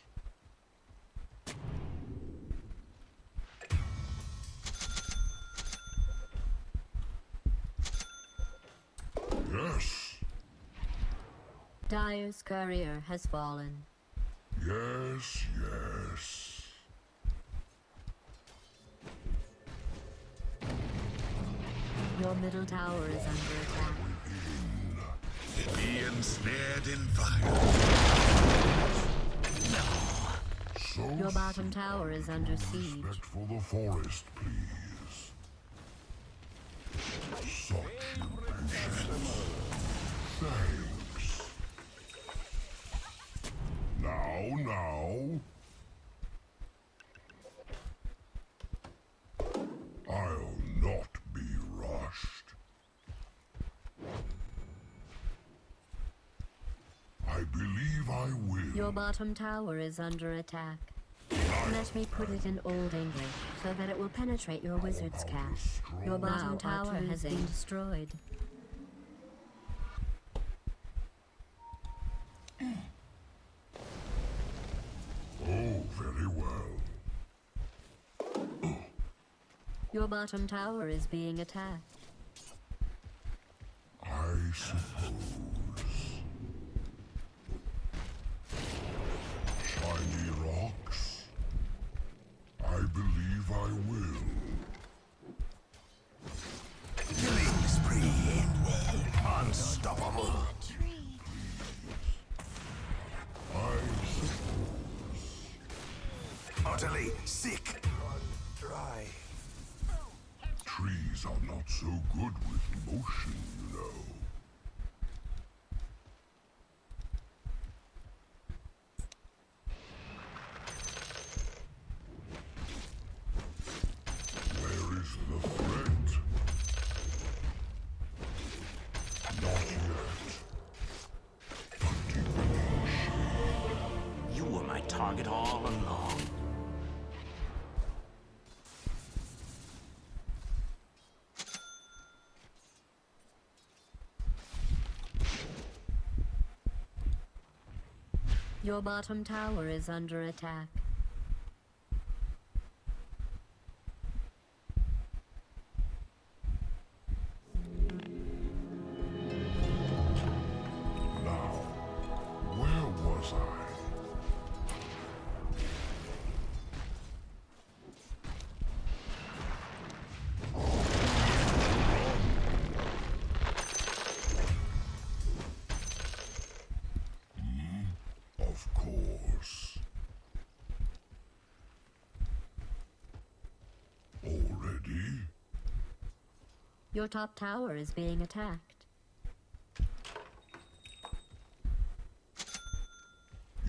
Yes. Dyer's courier has fallen. Yes, yes. Your middle tower is under attack. Be ensnared in fire. So Your bottom tower is under siege. respect for the forest, please. Such impatience. Thanks. Now. I'll not be rushed. I believe I will. Your bottom tower is under attack. Let me put it in Old English so that it will penetrate your wizard's cap. Your bottom tower has been destroyed. Oh, very well. Your bottom tower is being attacked. I suppose. Shiny rocks? I believe I will. Killing spree. Unstoppable. I suppose. Utterly sick. Dry. Trees are not so good with motion, you know. Where is the threat? Not yet. A deepening shade. You were my target all along. Your bottom tower is under attack. Now, where was I? course. Already? Your top tower is being attacked.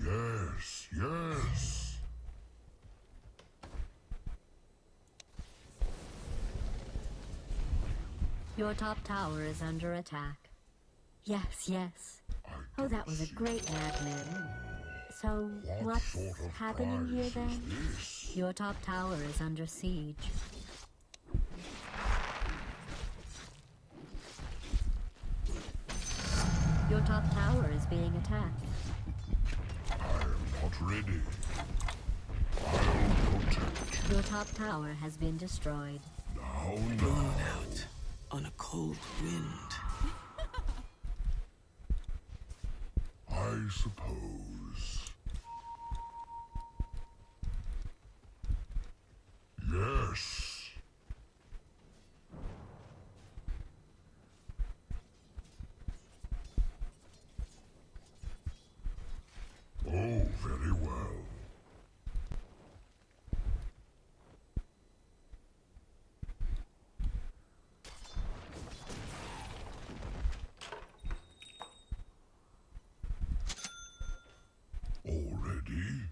Yes, yes. Your top tower is under attack. Yes, yes. Oh, that was a great admin. So, what's sort of happening here prize is then? this? Your top tower is under siege. Your top tower is being attacked. I am not ready. I'll protect Your top tower has been destroyed. now. Blown out on a cold wind. I suppose. Yes. Oh, very well. Already?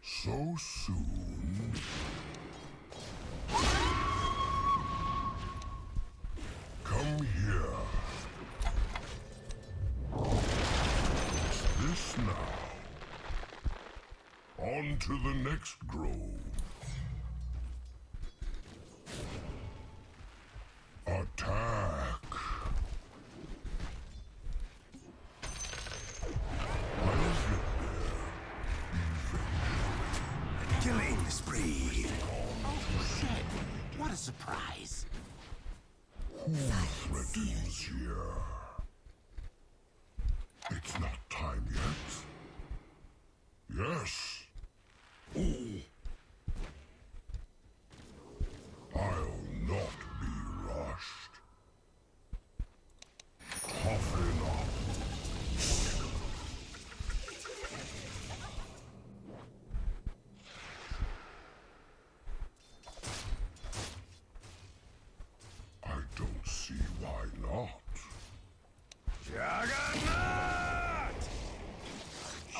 So soon? Come here. What's this now? On to the next grove. Attack. Killing spree. Oh, shit. What a surprise. Who threatens here? It's not time yet. Yes. Ooh. I'll not be rushed. Toughen up. I don't see why not. Juggernaut!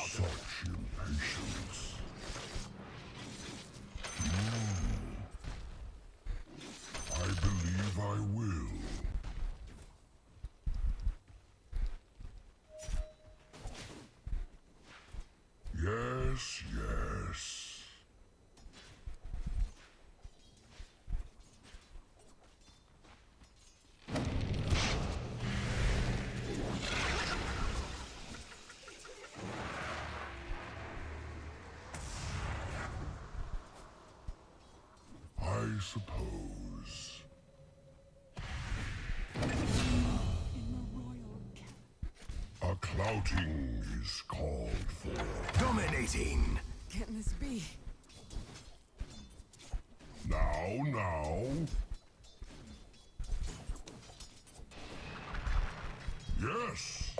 Such impatience. I believe I will. Yes, yes. I suppose. A clouting is called for. Dominating. Can this be? Now. Yes.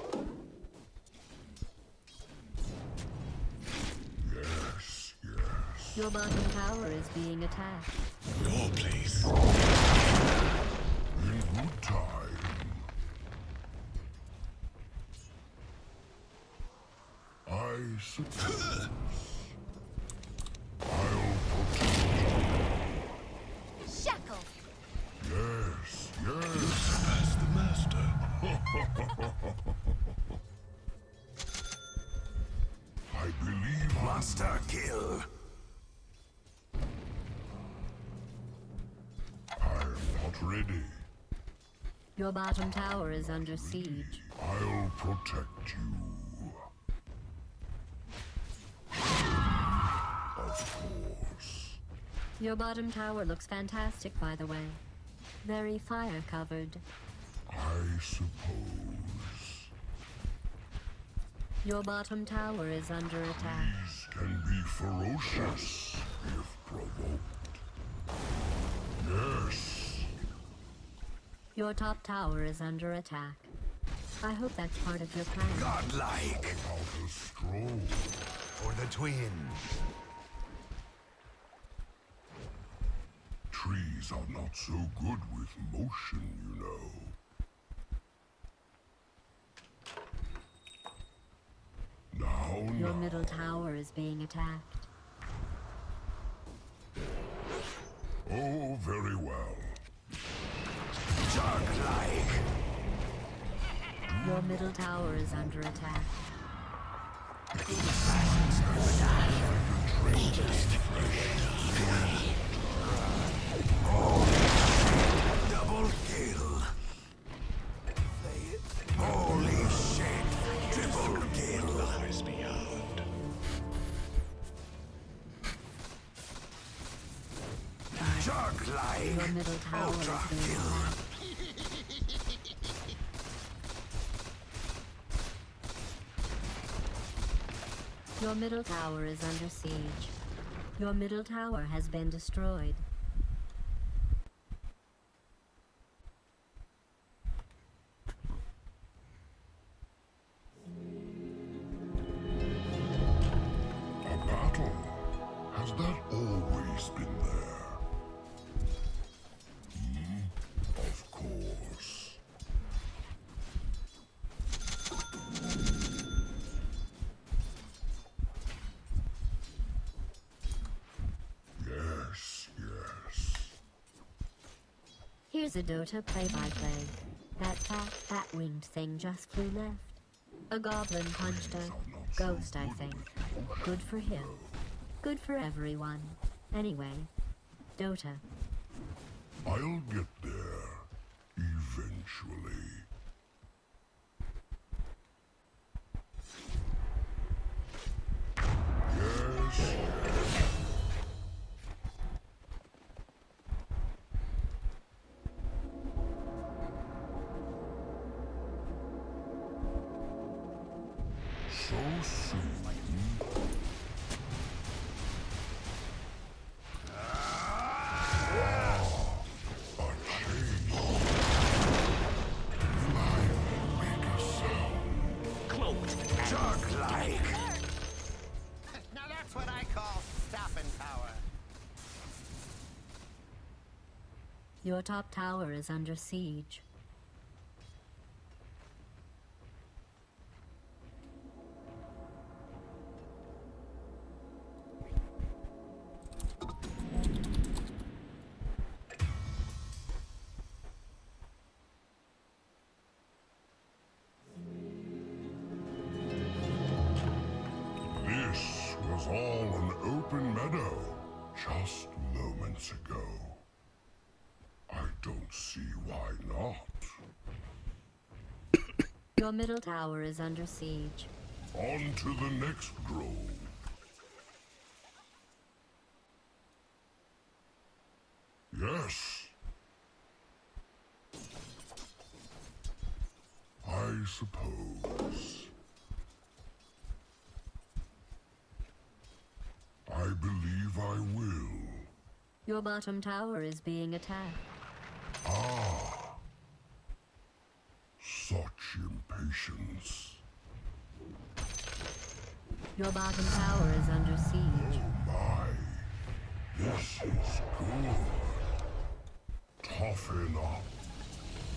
Yes, yes. Your bottom tower is being attacked. Your place. In good time. I suppose. I'll protect Shackled. you. Yes. That's the master. I believe Monster kill. I'm not ready. Your bottom tower is under siege. I'll protect you. Of course. Your bottom tower looks fantastic, by the way. Very fire covered. I suppose. Your bottom tower is under attack. These can be ferocious if provoked. Yes. Your top tower is under attack. I hope that's part of your plan. Godlike. Out a stroll. For the twin. Trees are not so good with motion, you know. Your middle tower is being attacked. Oh, very well. Dark-like. Your middle tower is under attack. Double kill. Holy shit. Triple kill. Shark-like. Your middle tower is being attacked. Your middle tower is under siege. Your middle tower has been destroyed. A battle? Has that always been there? Of course. Yes, yes. Here's a Dota play-by-play. That fat, bat-winged thing just flew left. A goblin punched a ghost, I think. Good for him. Good for everyone. Anyway, Dota. I'll get there. Eventually. Yes, yes. So soon. Shark-like. Now that's what I call stopping power. Your top tower is under siege. This was all an open meadow just moments ago. I don't see why not. Your middle tower is under siege. On to the next grove. Yes. I suppose. I believe I will. Your bottom tower is being attacked. Ah. Such impatience. Your bottom tower is under siege. My. This is good. Toughen up.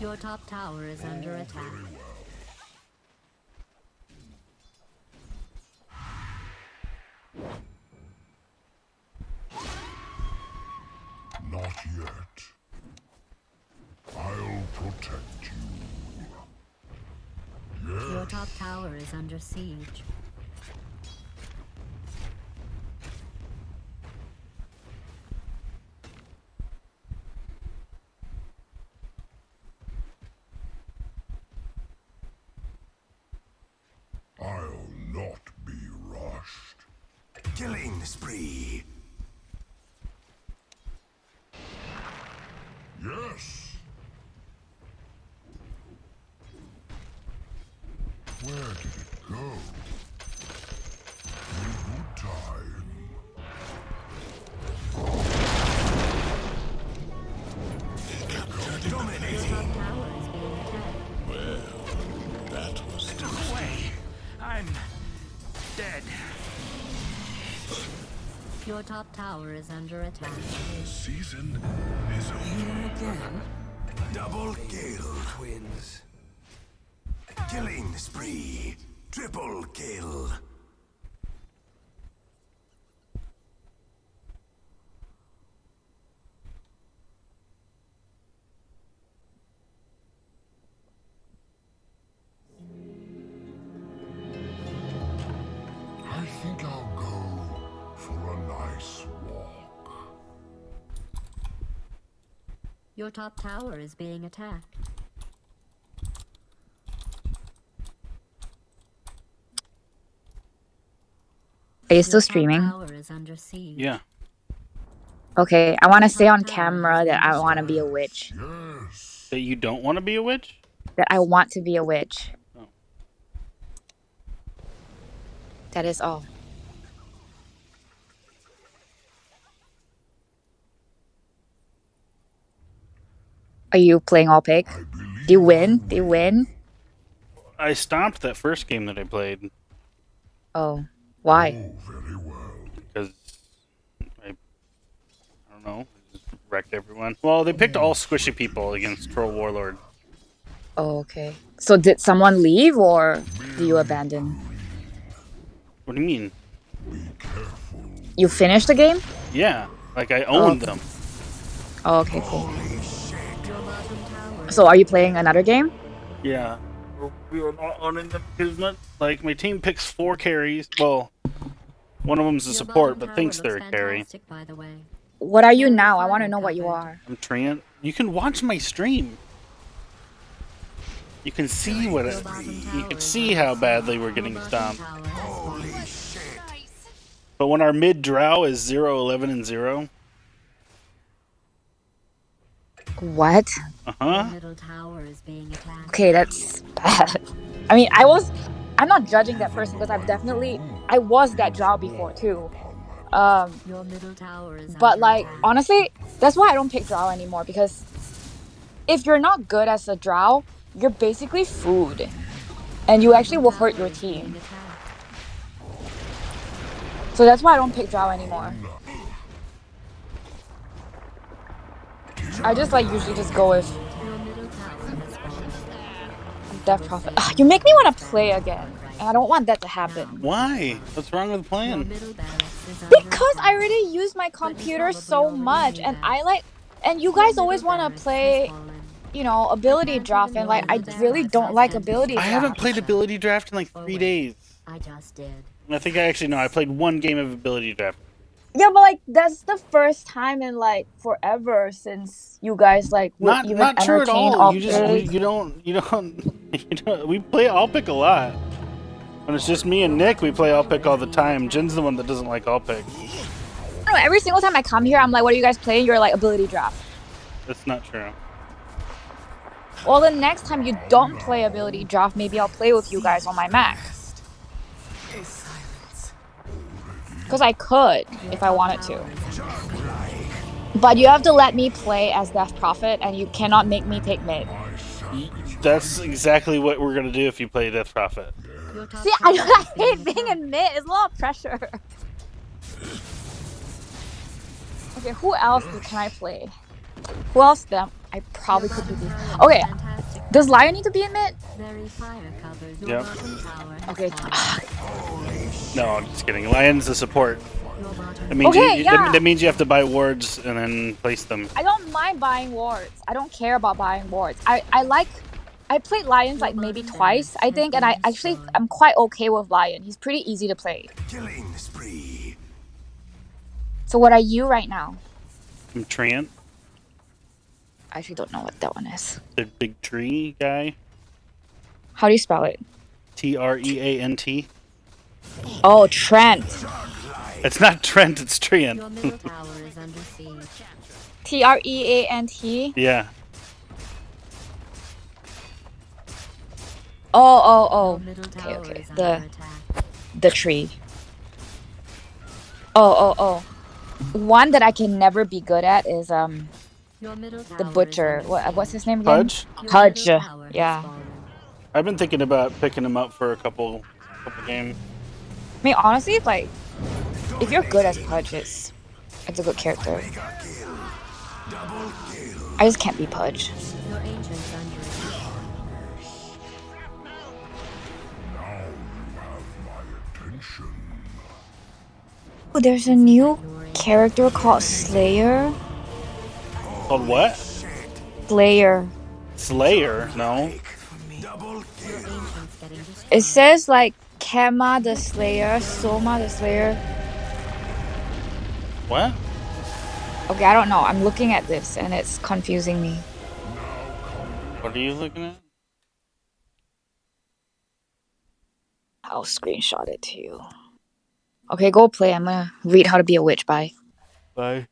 Your top tower is under attack. Very well. Not yet. I'll protect you. Yes. Your top tower is under siege. I'll not be rushed. Killing spree. Yes. Where did it go? In good time. Dominating. Your top tower is under attack. Season is Here over. again. Double kill. Twins. Killing spree. Triple kill. I think I'll go for a nice walk. Your top tower is being attacked. Are you still Your top streaming? tower is under siege. Yeah. Okay, I want to say on camera that I want to be a witch. That you don't want to be a witch? That I want to be a witch. Oh. That is all. Are you playing all pig? Do you win? Do you win? I stopped that first game that I played Oh, why? because I don't know, just wrecked everyone. Well, they picked all squishy people against Troll Warlord. Oh, okay. So did someone leave or do you abandon? What do you mean? You finished the game? Yeah, like I owned them. Oh, okay, cool. So are you playing another game? Yeah. We were not owning them because like my team picks 4 carries. Well, one of them's a support, but thinks they're a carry. By the way. What are you now? I want to know what you are. I'm Trant. You can watch my stream. You can see what you can see how badly we're getting stomped. But when our mid drow is 0, 11, and 0. What? Uh-huh. Middle tower is being attacked. Okay, that's bad. I mean, I'm not judging that person because I was that drow before too. Your middle tower is But under like, attack. honestly, that's why I don't pick drow anymore because if you're not good as a drow, you're basically food. And you actually will hurt your team. So that's why I don't pick drow anymore. I just like usually just go with Death Prophet. Ugh, you make me want to play again. And I don't want that to happen. Why? What's wrong with playing? Because I already use my computer so much and and you guys always want to play, you know, ability draft and like I really don't like ability I draft. haven't played ability draft in like 3 days. I just did. I think I actually know. I played 1 game of ability draft. Yeah, but like that's the first time in like forever since you guys like would even Not true at entertain all. You just pig. you don't. We play all pick a lot. When it's just me and Nick, we play all pick all the time. Jen's the one that doesn't like all pick. No, every single time I come here, I'm like, "What are you guys playing?" You're like, "Ability draft." That's not true. Well, the next time you don't play ability draft, maybe I'll play with you guys on my Mac. Because I could if I wanted to. But you have to let me play as Death Prophet, and you cannot make me take mid. That's exactly what we're gonna do if you play Death Prophet. See, I hate being in mid. It's a lot of pressure. Okay, who else can I play? Who else then? I probably could be. Okay, does Lion need to be in mid? Yep. Okay. No, I'm just kidding. Lion's the support. That means Okay, yeah. that means you have to buy wards and then place them. I don't mind buying wards. I don't care about buying wards. I played Lions like maybe twice, I think, and I'm quite okay with Lion. He's pretty easy to play. Killing spree. So what are you right now? I'm Trant, I actually don't know what that one is. the big tree guy. How do you spell it? Treant. Oh, Trent. It's not Trent, it's Treant. Your middle tower is under siege. Treant. Yeah. Oh. Your middle Okay, tower okay. is under attack. The tree. Oh. One that I can never be good at is Your middle the tower butcher. is under What's his name again? Pudge? Pudge. Your middle tower has Yeah. fallen. I've been thinking about picking him up for a couple games. I mean, honestly, like If you're good as Pudge, it's a good character. I just can't be Pudge. Your ancient's under attack. Oh, there's a new character called Slayer. Called what? Slayer. Slayer? No. It says like Kema the Slayer, Soma the Slayer. What? Okay, I don't know. I'm looking at this and it's confusing me. What are you looking at? I'll screenshot it to you. Okay, go play. I'm gonna read How to Be a Witch. Bye. Bye.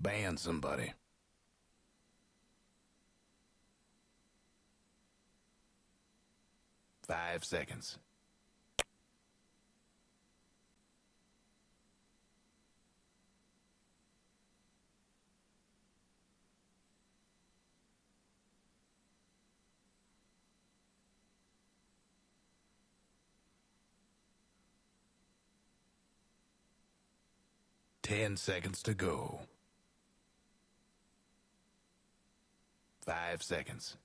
Ban somebody. Five seconds. Ten seconds to go. 5 seconds.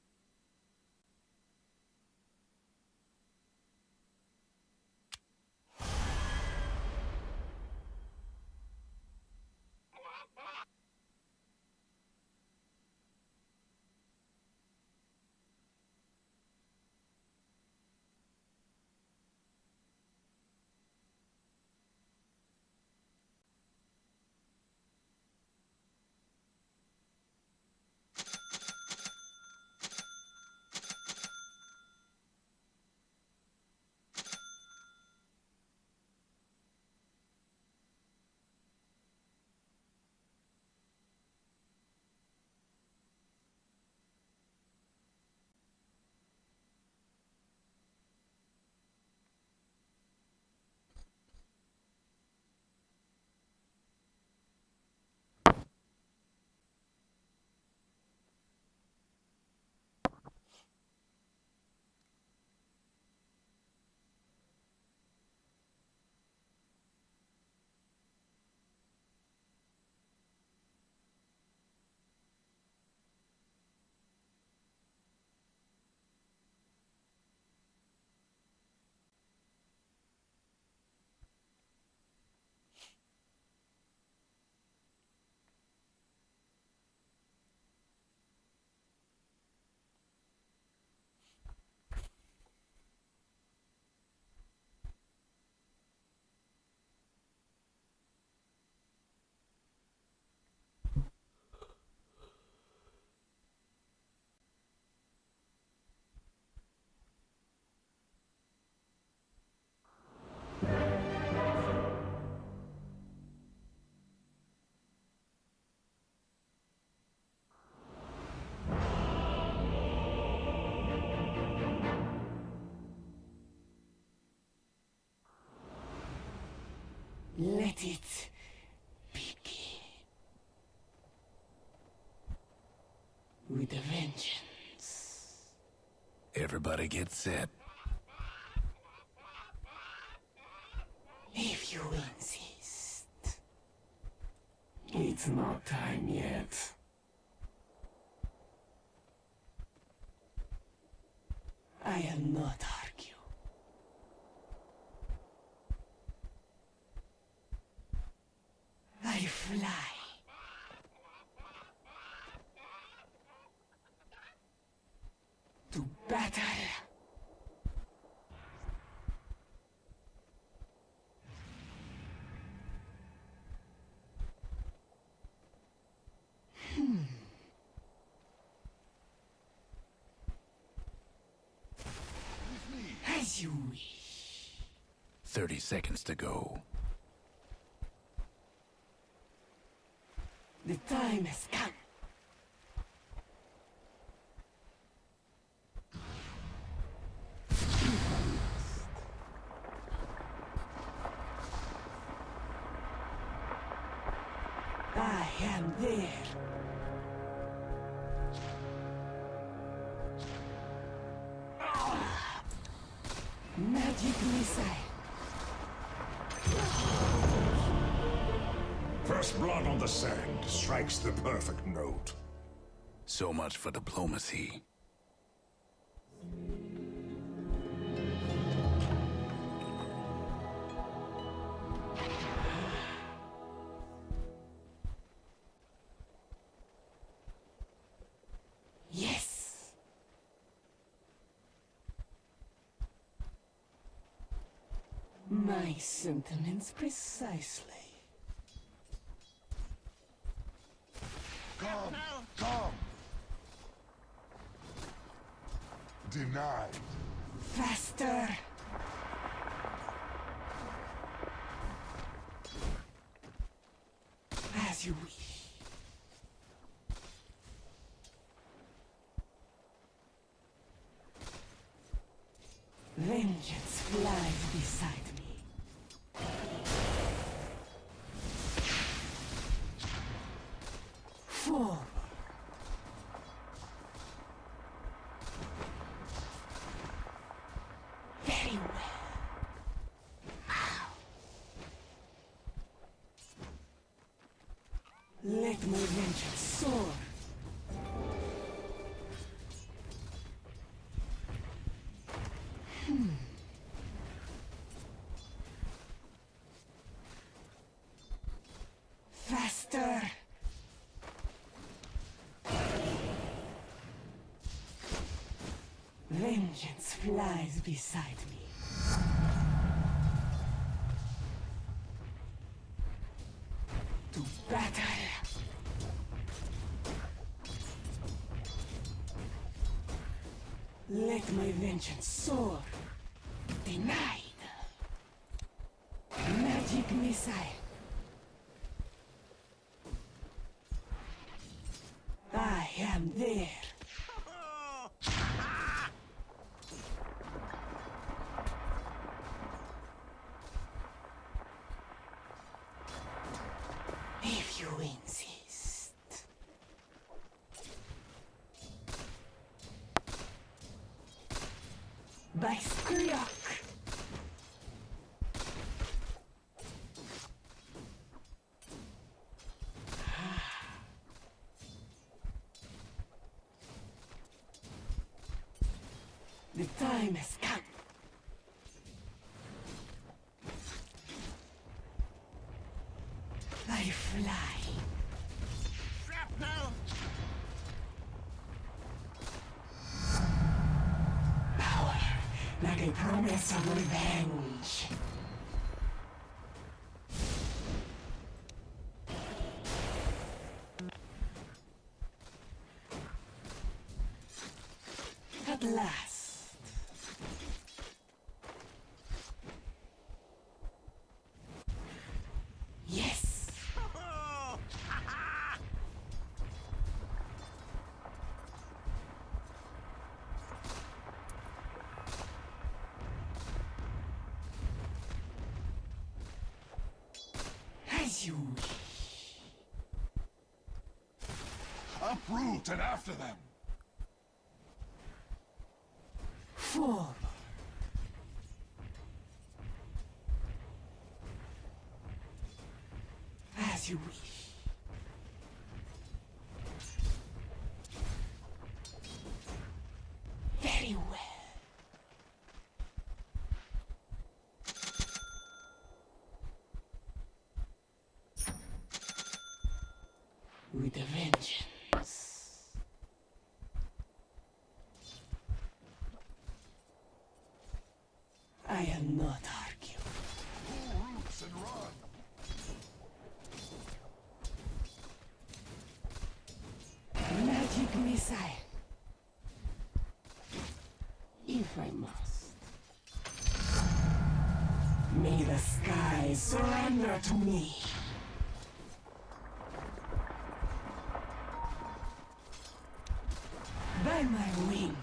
Let it begin. With a vengeance. Everybody get set. If you insist. It's not time yet. I'll not argue. I fly. To battle. As you wish. 30 seconds to go. The time has come. I am there. Magic missile. First blood on the sand strikes the perfect note. So much for diplomacy. Yes. My sentiments precisely. Come, come. Denied. Faster. As you wish. Vengeance flies beside me. Forward. Very well. Let my vengeance soar. Faster. Vengeance flies beside me. To battle. Let my vengeance soar. Denied. Magic missile. I am there. If you insist. By Skryok. The time has come. I fly. Shrapnel! Power, like a promise of revenge. At last. Yes. As you wish. Uproot and after them. Forward. As you wish. Very well. With a vengeance. I am not arguing. Pull roots and run. Magic missile. If I must. May the sky surrender to me. By my wings.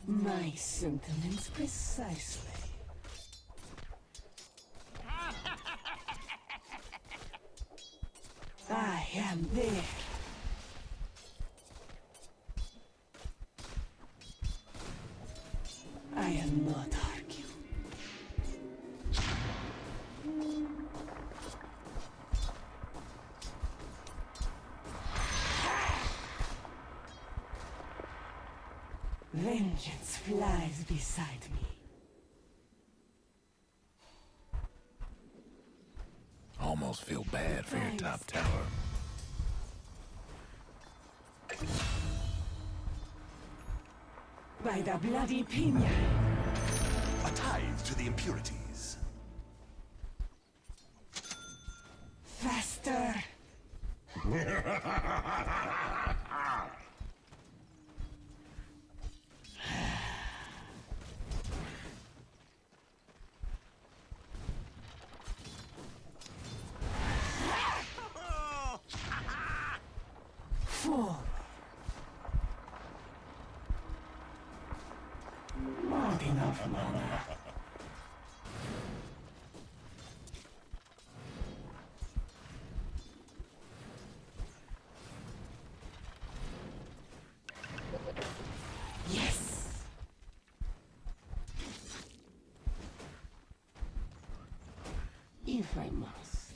My sentiments precisely. I am there. I am not arguing. Vengeance flies beside me. Almost feel bad for your top tower. By the bloody pina. A tithe to the impurities. Faster. Forward. Not enough mana. Yes. If I must.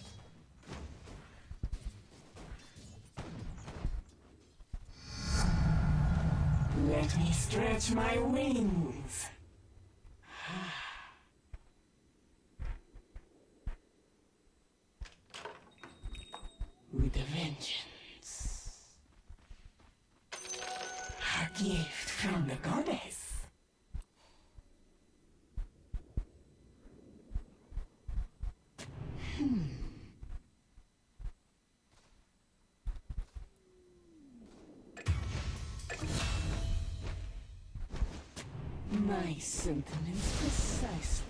Let me stretch my wings. With a vengeance. A gift from the goddess. My sentiments precisely.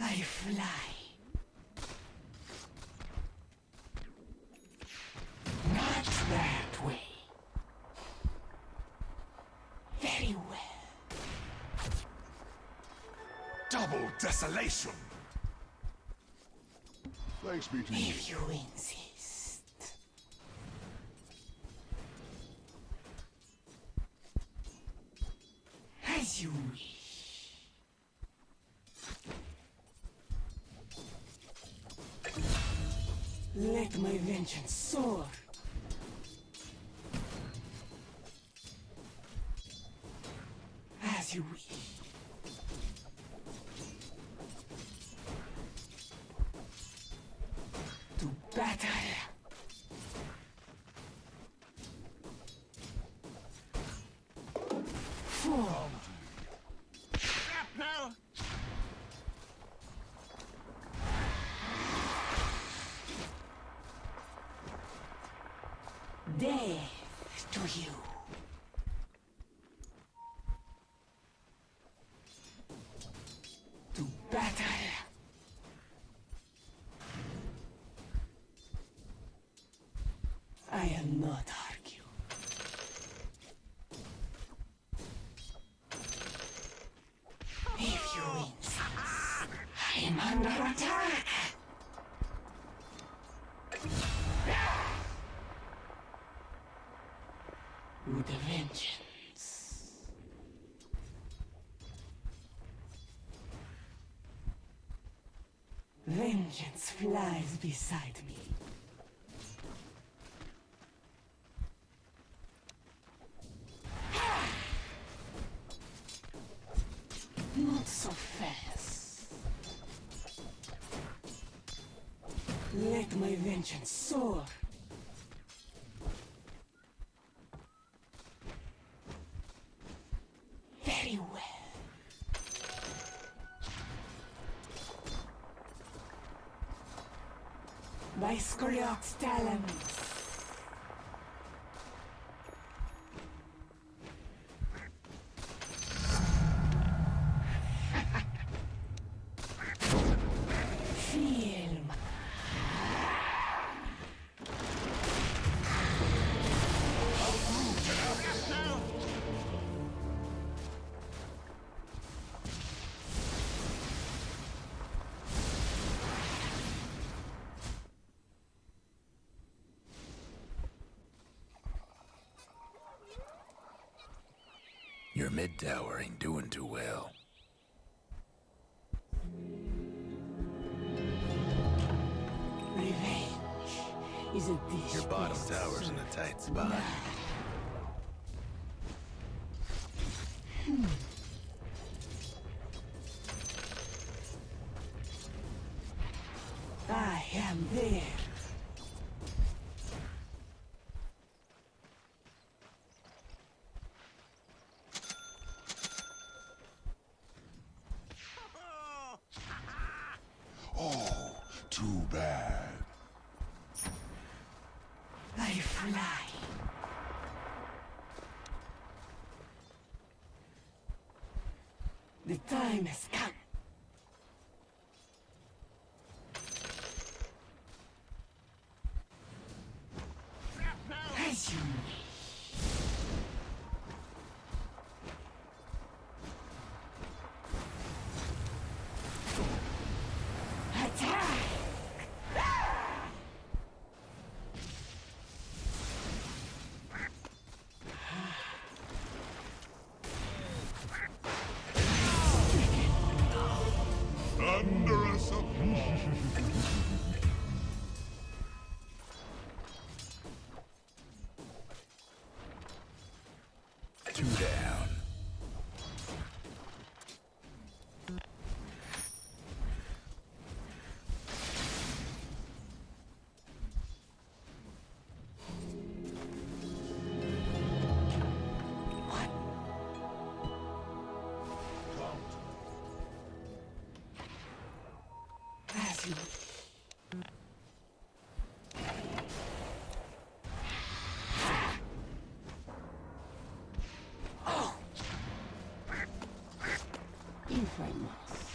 I fly. Not that way. Very well. Double desolation. Thanks be to you. If you insist. As you wish. Let my vengeance soar. As you wish. To battle. For shrapnel. Death to you. To battle. I am not arguing. Under attack! With a vengeance. Vengeance flies beside me. Not so fast. Let my vengeance soar. Very well. By Skoriok's talons. Feel my... Your mid tower ain't doing too well. Revenge is a dish. Your bottom tower's in a tight spot. I am there. Oh, too bad. I fly. The time has come. As you attack! Under assault. Two down. As you oh. If I must.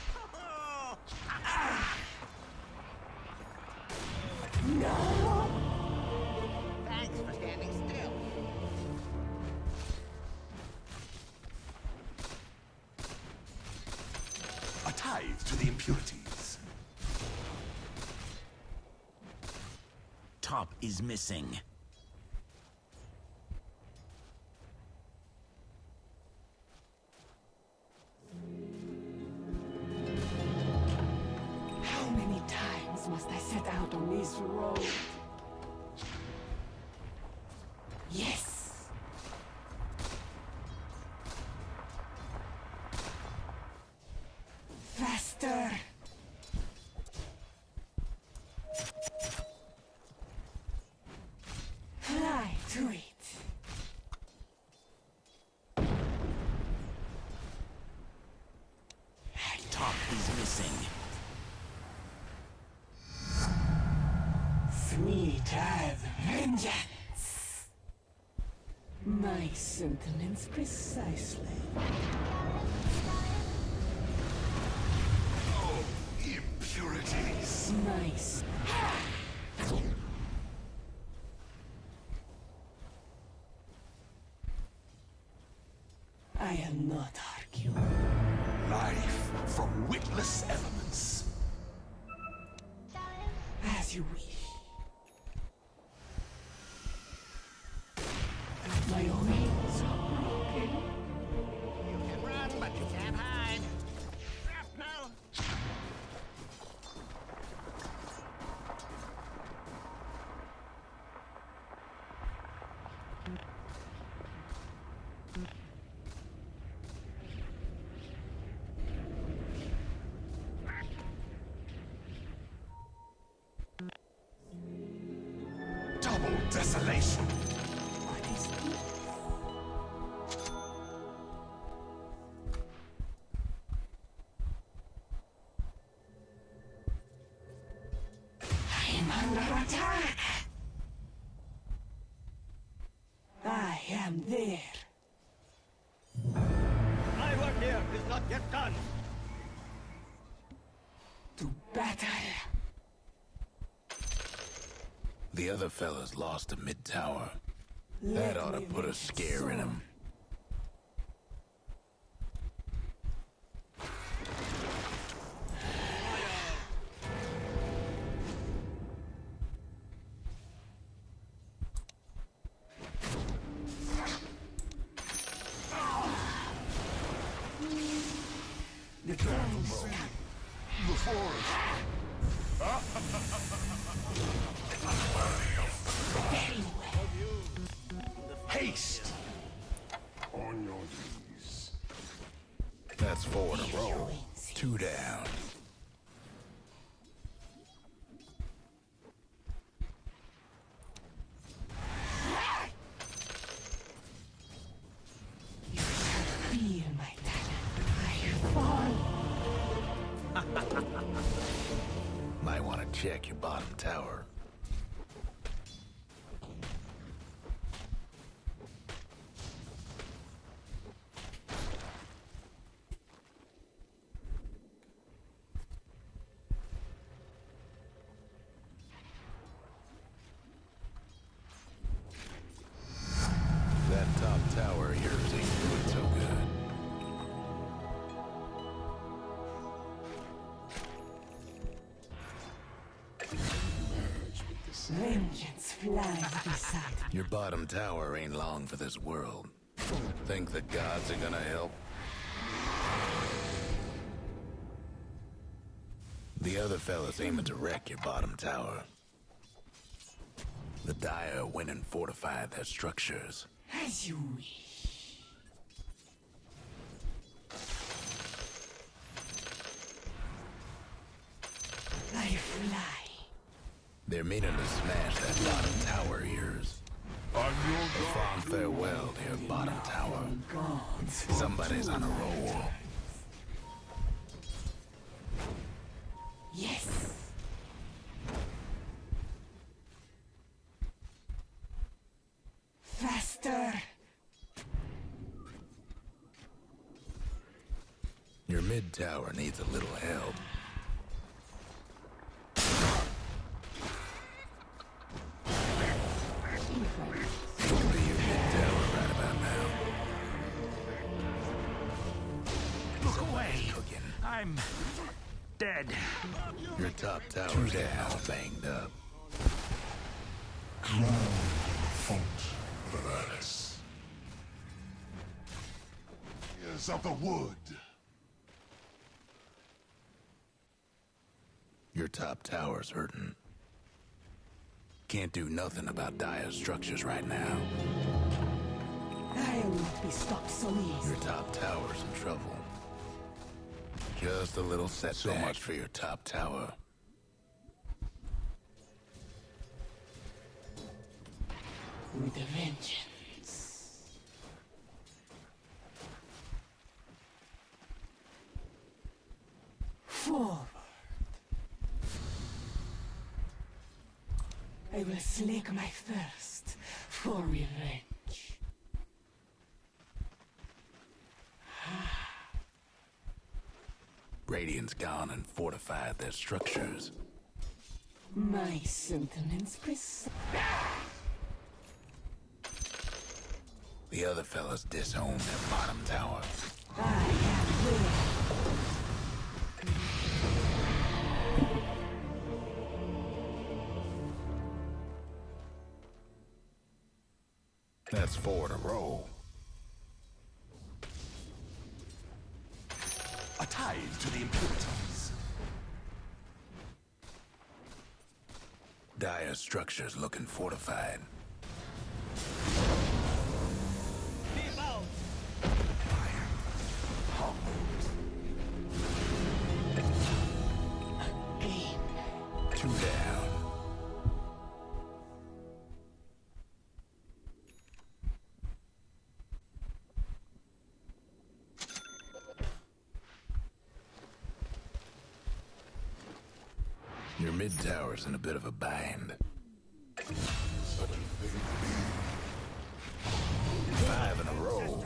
No! Thanks for standing still. A tithe to the impurities. Top is missing. How many times must I set out on this road? Yes! Faster! Fly to it! Top is missing. Sweet as vengeance! My sentiments precisely. Oh, impurities. Nice. I am not arguing. Life from witless elements. As you wish. My wings are broken. You can run, but you can't hide. Shrapnel! Double desolation. I'm under attack. I am there. My work here is not yet done. To battle. The other fella's lost a mid-tower. That ought to put a scare in him. The drums. The forest. Very well. Haste. On your knees. That's 4 in a row. 2 down. Feel my talent. I fall. Might want to check your bottom tower. That top tower of yours ain't doing so good. Vengeance flies beside me. Your bottom tower ain't long for this world. Think the gods are gonna help? The other fella's aiming to wreck your bottom tower. The Dire went and fortified their structures. As you wish. I fly. They're meaning to smash that bottom tower of yours. A fond farewell to your bottom tower. Somebody's on a roll. Yes. Faster. Your mid tower needs a little help. It'll be your mid tower right about now. Look away. Cooking. I'm dead. Your top tower's down, banged up. Font Veralis. Ears of the wood. Your top tower's hurting. Can't do nothing about dire structures right now. I'll not be stopped so easy. Your top tower's in trouble. Just a little setback. So much for your top tower. With a vengeance. Forward. I will slake my thirst for revenge. Radiant's gone and fortified their structures. My sentiments precise. The other fellas disowned their bottom tower. I have will. row. A tide to the impurities. Dire structures looking fortified. Two down. Your mid tower's in a bit of a bind. 5 in a row.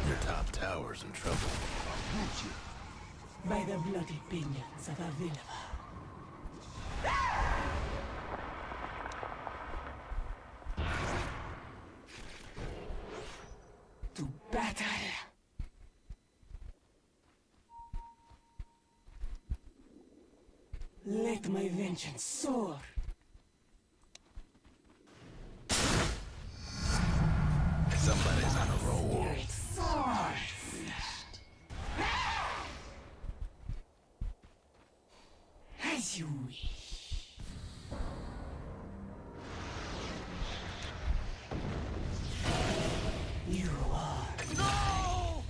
Your top tower's in trouble. By the bloody pinions of Avilava. To battle. Let my vengeance soar. Somebody's on a roll. As you wish. You are. No!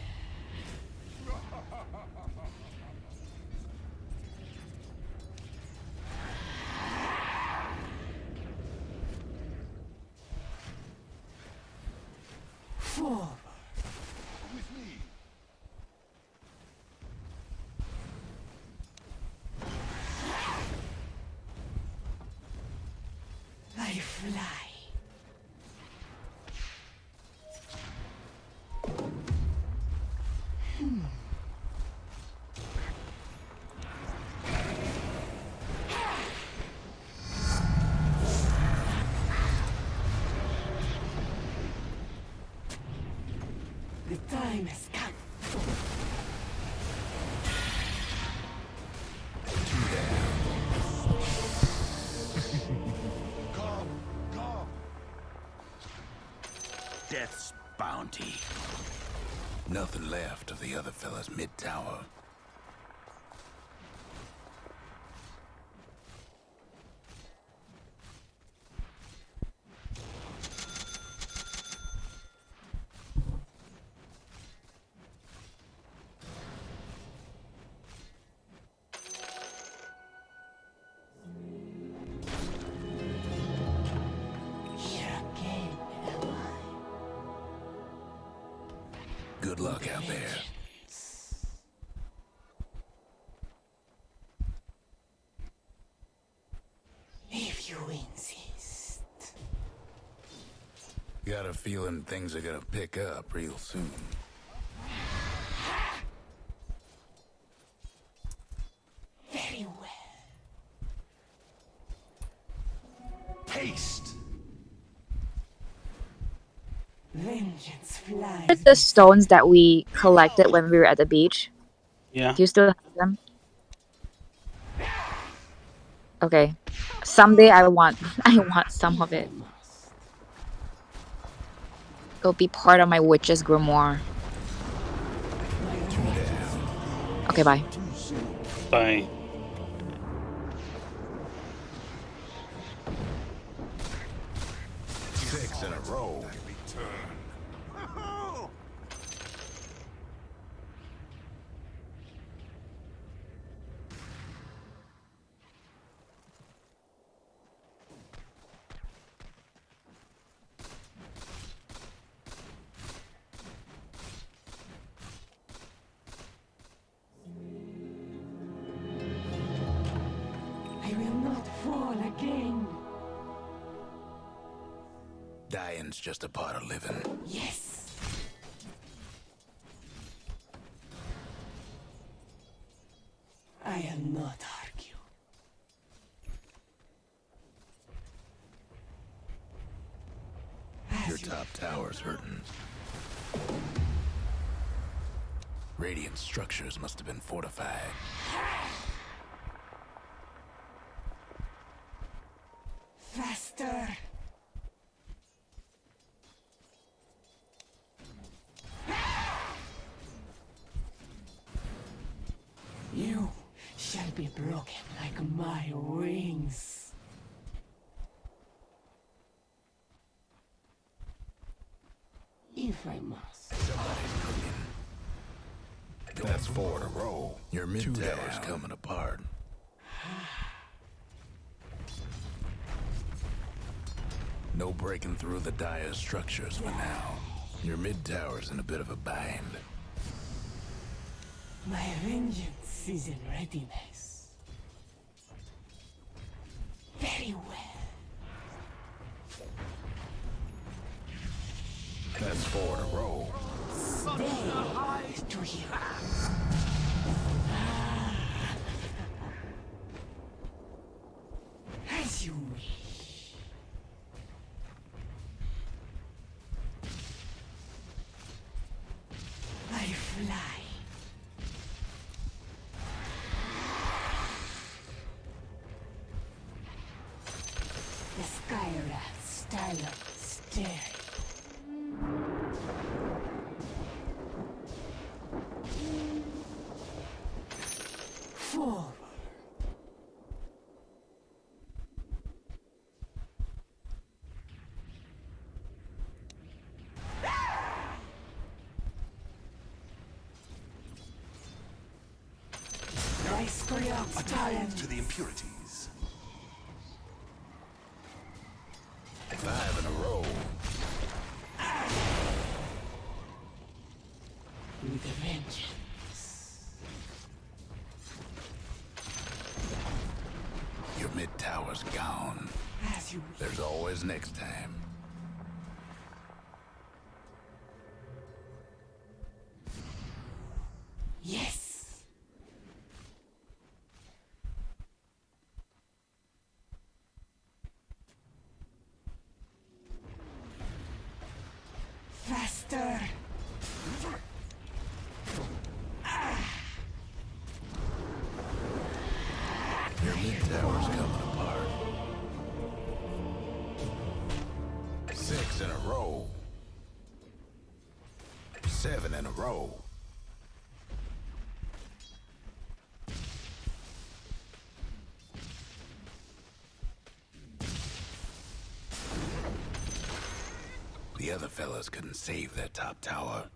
Forward. With me. I fly. The time has come. Come, come. Death's bounty. Nothing left of the other fella's mid tower. Here again am I. Good luck out there. If you insist. Got a feeling things are gonna pick up real soon. Very well. Haste. Vengeance flies. The stones that we collected when we were at the beach. Yeah. Do you still have them? Okay. Someday I want some of it. It'll be part of my witch's grimoire. Okay, bye. Bye. Six in a row. I will not fall again. Dying's just a part of living. Yes. I am not argue. Your top tower's hurting. Radiant structures must have been fortified. Faster. be broken like my wings. If I must. Somebody's cooking. That's 4 in a row. Your mid tower's coming apart. No breaking through the dire structures for now. Your mid tower's in a bit of a bind. My vengeance is in readiness. Very well. That's 4 in a row. Stay to you. As you wish. I fly. The Skyrath style of staring. Forward. Attend to the impurities. 5 in a row. With a vengeance. Your mid tower's gone. As you wish. There's always next time. Yes. Faster. Your mid tower's coming apart. 6 in a row. 7 in a row. The other fellas couldn't save their top tower.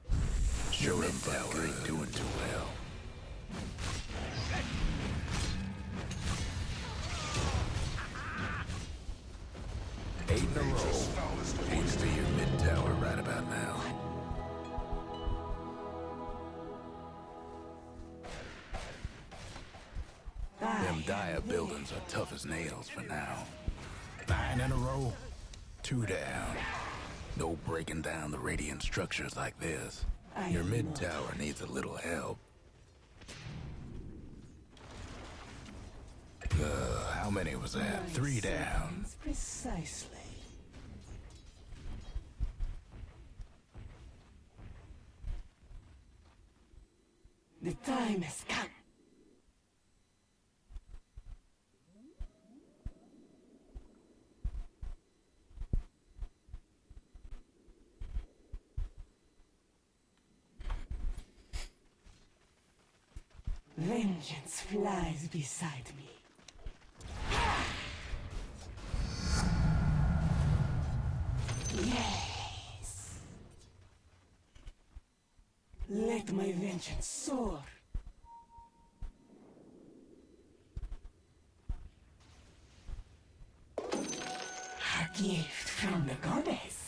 Your mid tower ain't doing too well. Eight in a row. Aims to your mid tower right about now. Them dire buildings are tough as nails for now. 9 in a row. 2 down. No breaking down the radiant structures like this. Your mid tower needs a little help. How many was that? 3 down. Precisely. The time has come. Vengeance flies beside me. Yes. Let my vengeance soar. A gift from the goddess.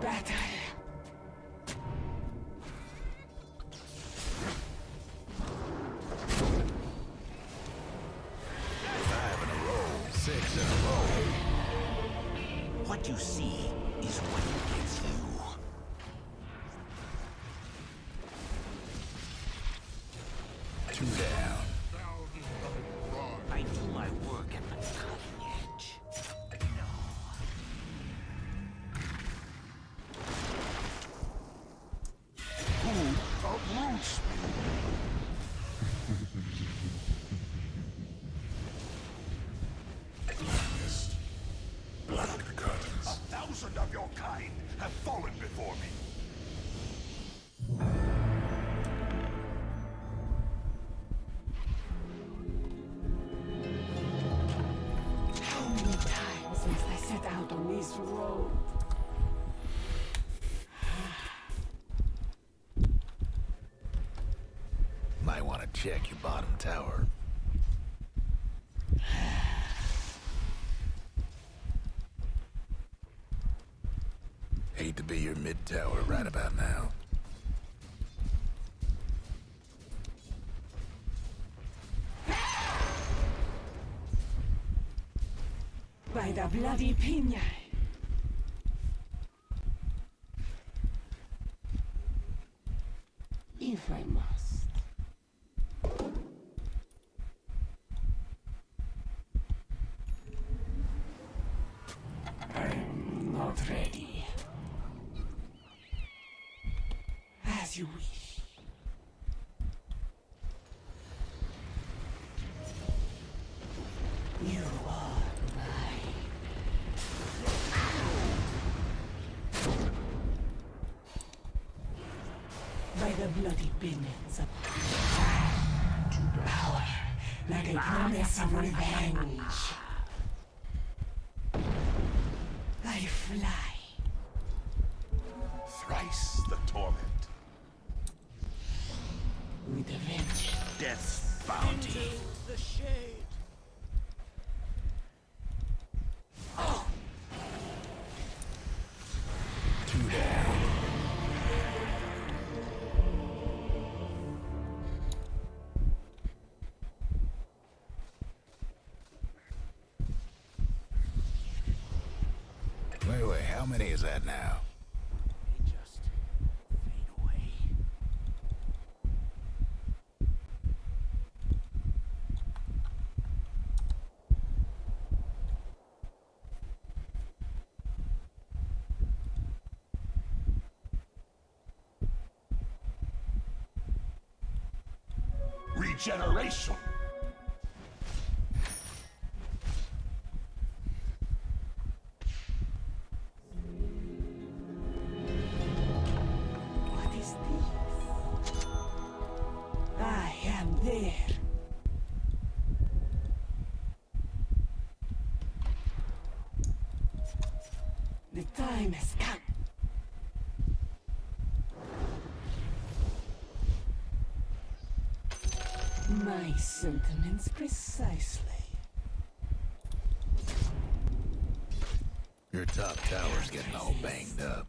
Battle. 5 in a row. 6 in a row. What you see is what gets you. Two down. I do my work at the cutting edge. Who uproots me? kind have fallen before me. How many times must I set out on this road? Might want to check your bottom tower. Hate to be your mid tower right about now. By the bloody piña. If I must. I'm not ready. As you wish. You are mine. By the bloody pinions of power, like a promise of revenge. I fly. Thrice the torment. With a vengeance. Death's bounty. The shade. Two down. Wait, how many is that now? They just fade away. Regeneration. What is this? I am there. The time has come. My sentiments precisely. Your top tower's getting all banged up.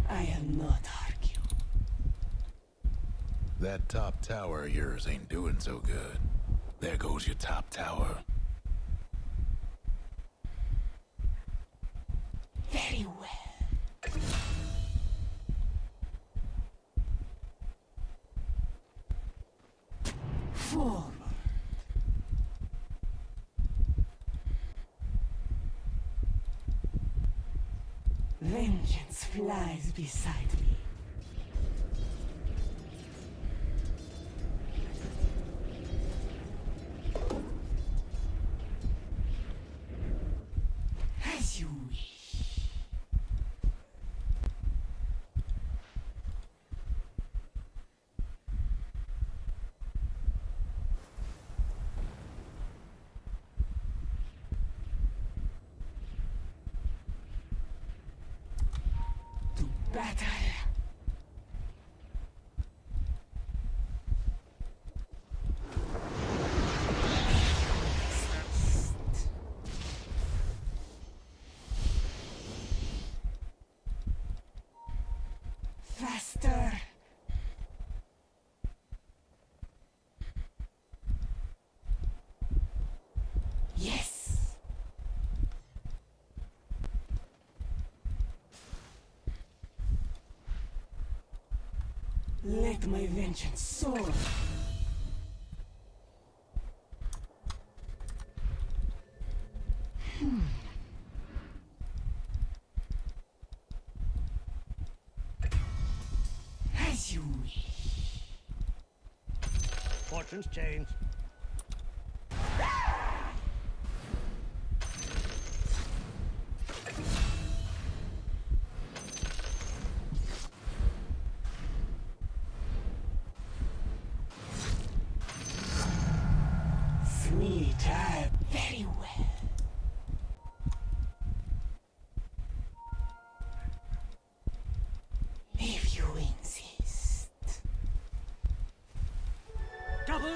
I am not argue. That top tower of yours ain't doing so good. There goes your top tower. Very well. Forward. Vengeance flies beside me. As you wish. To battle. Faster. Yes. Let my vengeance soar. As you wish. Fortune's changed.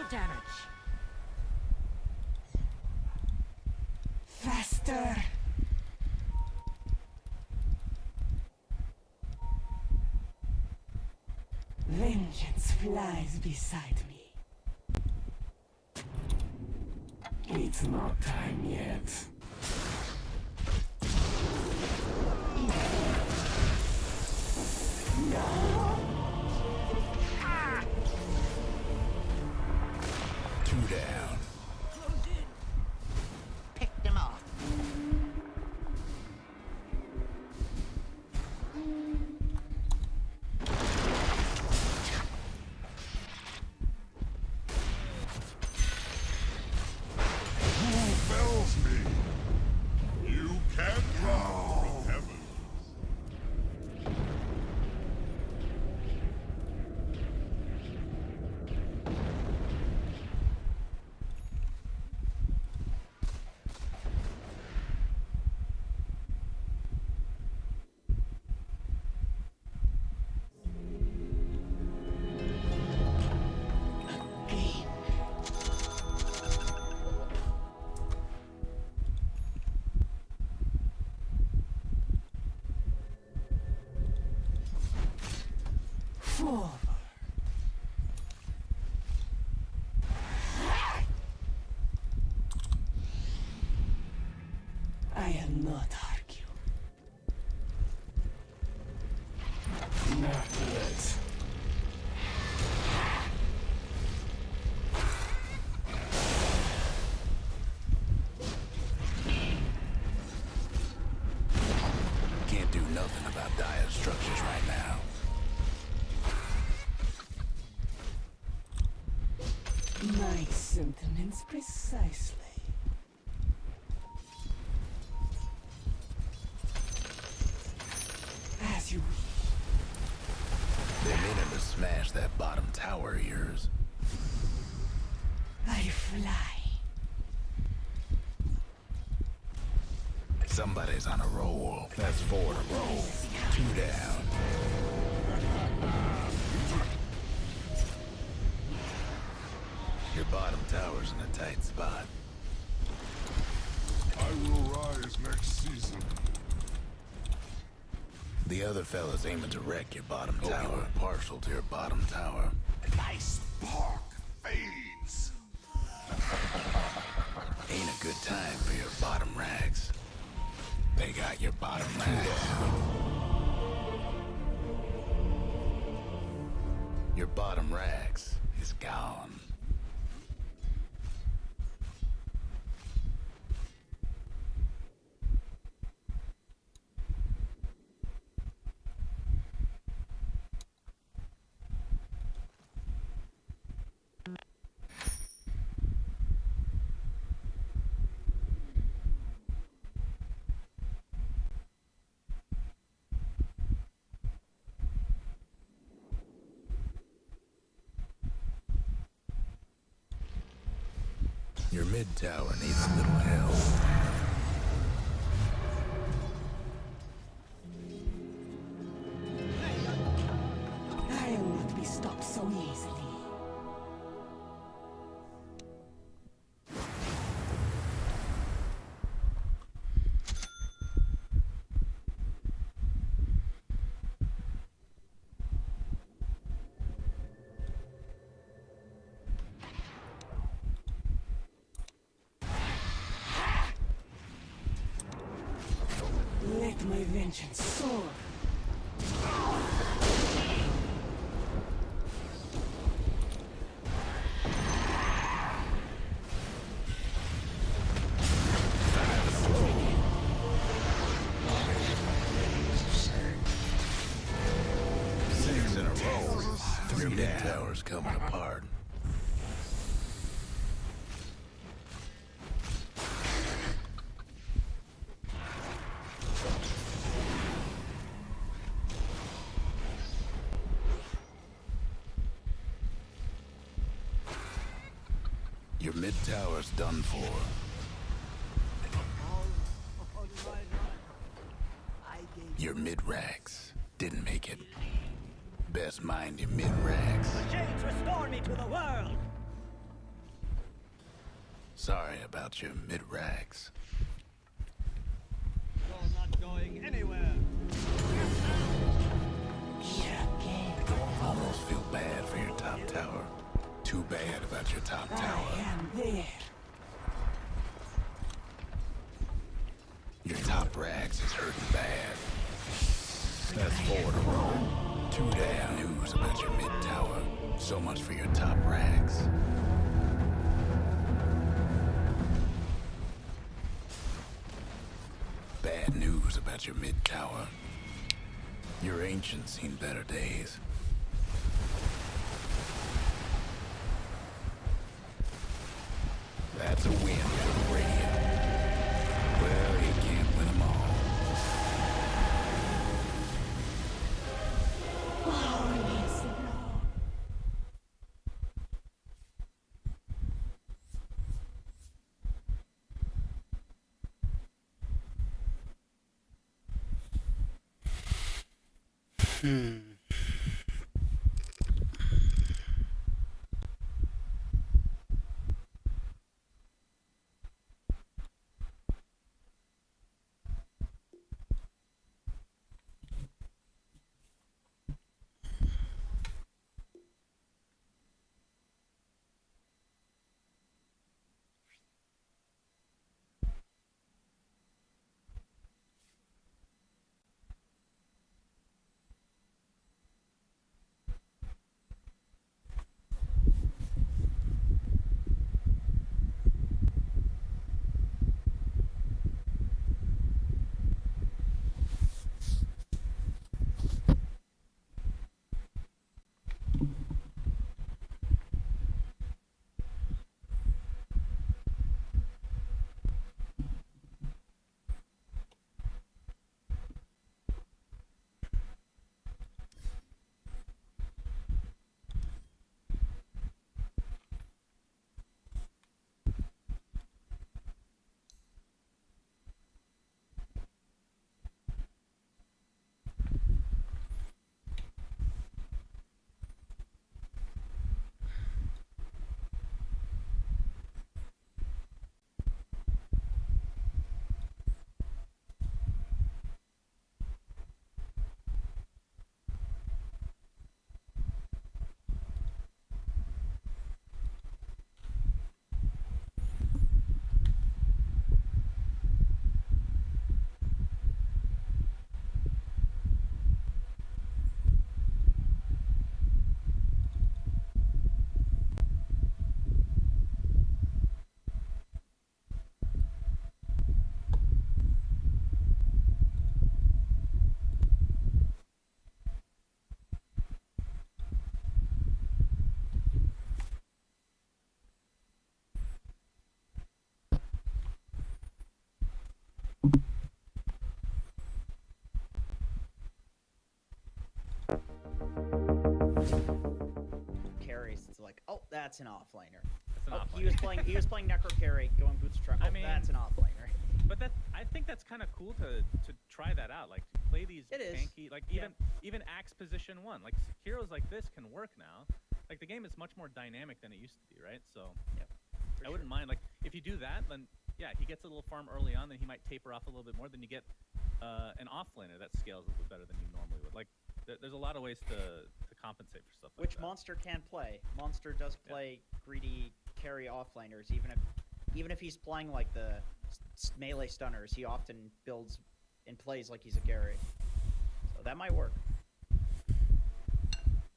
damage. Faster. Vengeance flies beside me. It's not time yet. Two down. Pick them off. Who fells me? You can drop from heaven. Forward. I am not argue. Not yet. Can't do nothing about dire structures right now. My sentiments precisely. As you They're meaning to smash that bottom tower of yours. I fly. Somebody's on a roll. That's 4 in a row. 2 down. Your bottom tower's in a tight spot. I will rise next season. The other fella's aiming to wreck your bottom tower. Partial to your bottom tower. My spark fades. Ain't a good time for your bottom rags. They got your bottom rags. Your bottom rags is gone. Your mid tower needs a little help. I'll not be stopped so easily. Let my vengeance soar. Six in a row. 3 mid towers coming apart. Your mid tower's done for. Your mid rags didn't make it. Best mind your mid rags. The shades restore me to the world. Sorry about your mid-rags. You're not going anywhere. Almost feel bad for your top tower. Too bad about your top tower. There. Your top rags is hurting bad. That's 4 in a row. 2 damn news about your mid tower. So much for your top rags. Bad news about your mid tower. Your ancient's seen better days. That's a win for the Radiant. Well, you can't win them all. Carries. It's like, oh, that's an offlaner. That's an Oh, offlaner. he was playing Necro carry, going bootstrap. Oh, I mean, that's an offlaner. But I think that's kind of cool to try that out. Like play these It is. tanky, like even axe position 1. Like heroes like this can work now. Like the game is much more dynamic than it used to be, right? So I wouldn't mind. Like if you do that, then yeah, he gets a little farm early on, then he might taper off a little bit more. Then you get an offlaner that scales a little bit better than you normally would. Like there's a lot of ways to compensate for stuff like Which that. Monster can play. Monster does play greedy carry offlaners, even if he's playing like the melee stunners. He often builds and plays like he's a carry, so that might work.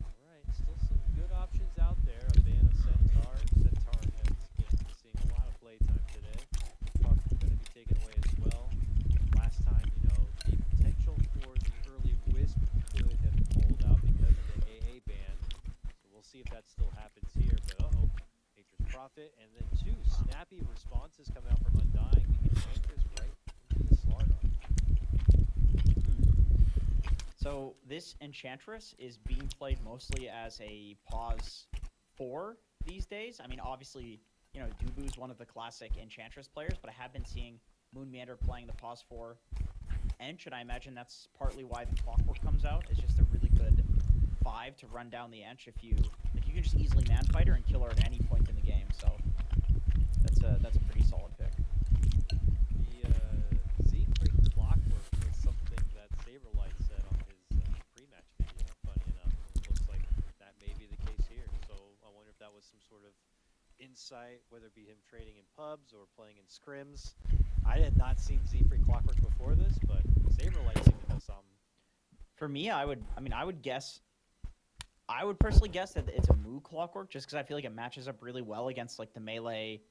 Alright, still some good options out there. A ban of Centaur. Centaur has been seeing a lot of playtime today. Puck's going to be taken away as well. Last time, the potential for the early Wisp could have pulled out because of the AA ban. So we'll see if that still happens here. But Nature's Prophet, and then 2 snappy responses come out from Undying. The Enchantress right into the Slardar. So this Enchantress is being played mostly as a pause 4 these days. I mean, obviously, Dubu's one of the classic Enchantress players, but I have been seeing Moon Meander playing the pause 4 Ench, and I imagine that's partly why the Clockwork comes out. It's just a really good 5 to run down the Ench if you can just easily man fight her and kill her at any point in the game. So that's that's a pretty solid pick. The Z-Freak Clockwork was something that Saberlight said on his pre-match video, funny enough. It looks like that may be the case here. So I wonder if that was some sort of insight, whether it be him trading in pubs or playing in scrims. I had not seen Z-Freak Clockwork before this, but Saberlight seemed to know something. For me, I would personally guess that it's a Moo Clockwork, just because I feel like it matches up really well against like the melee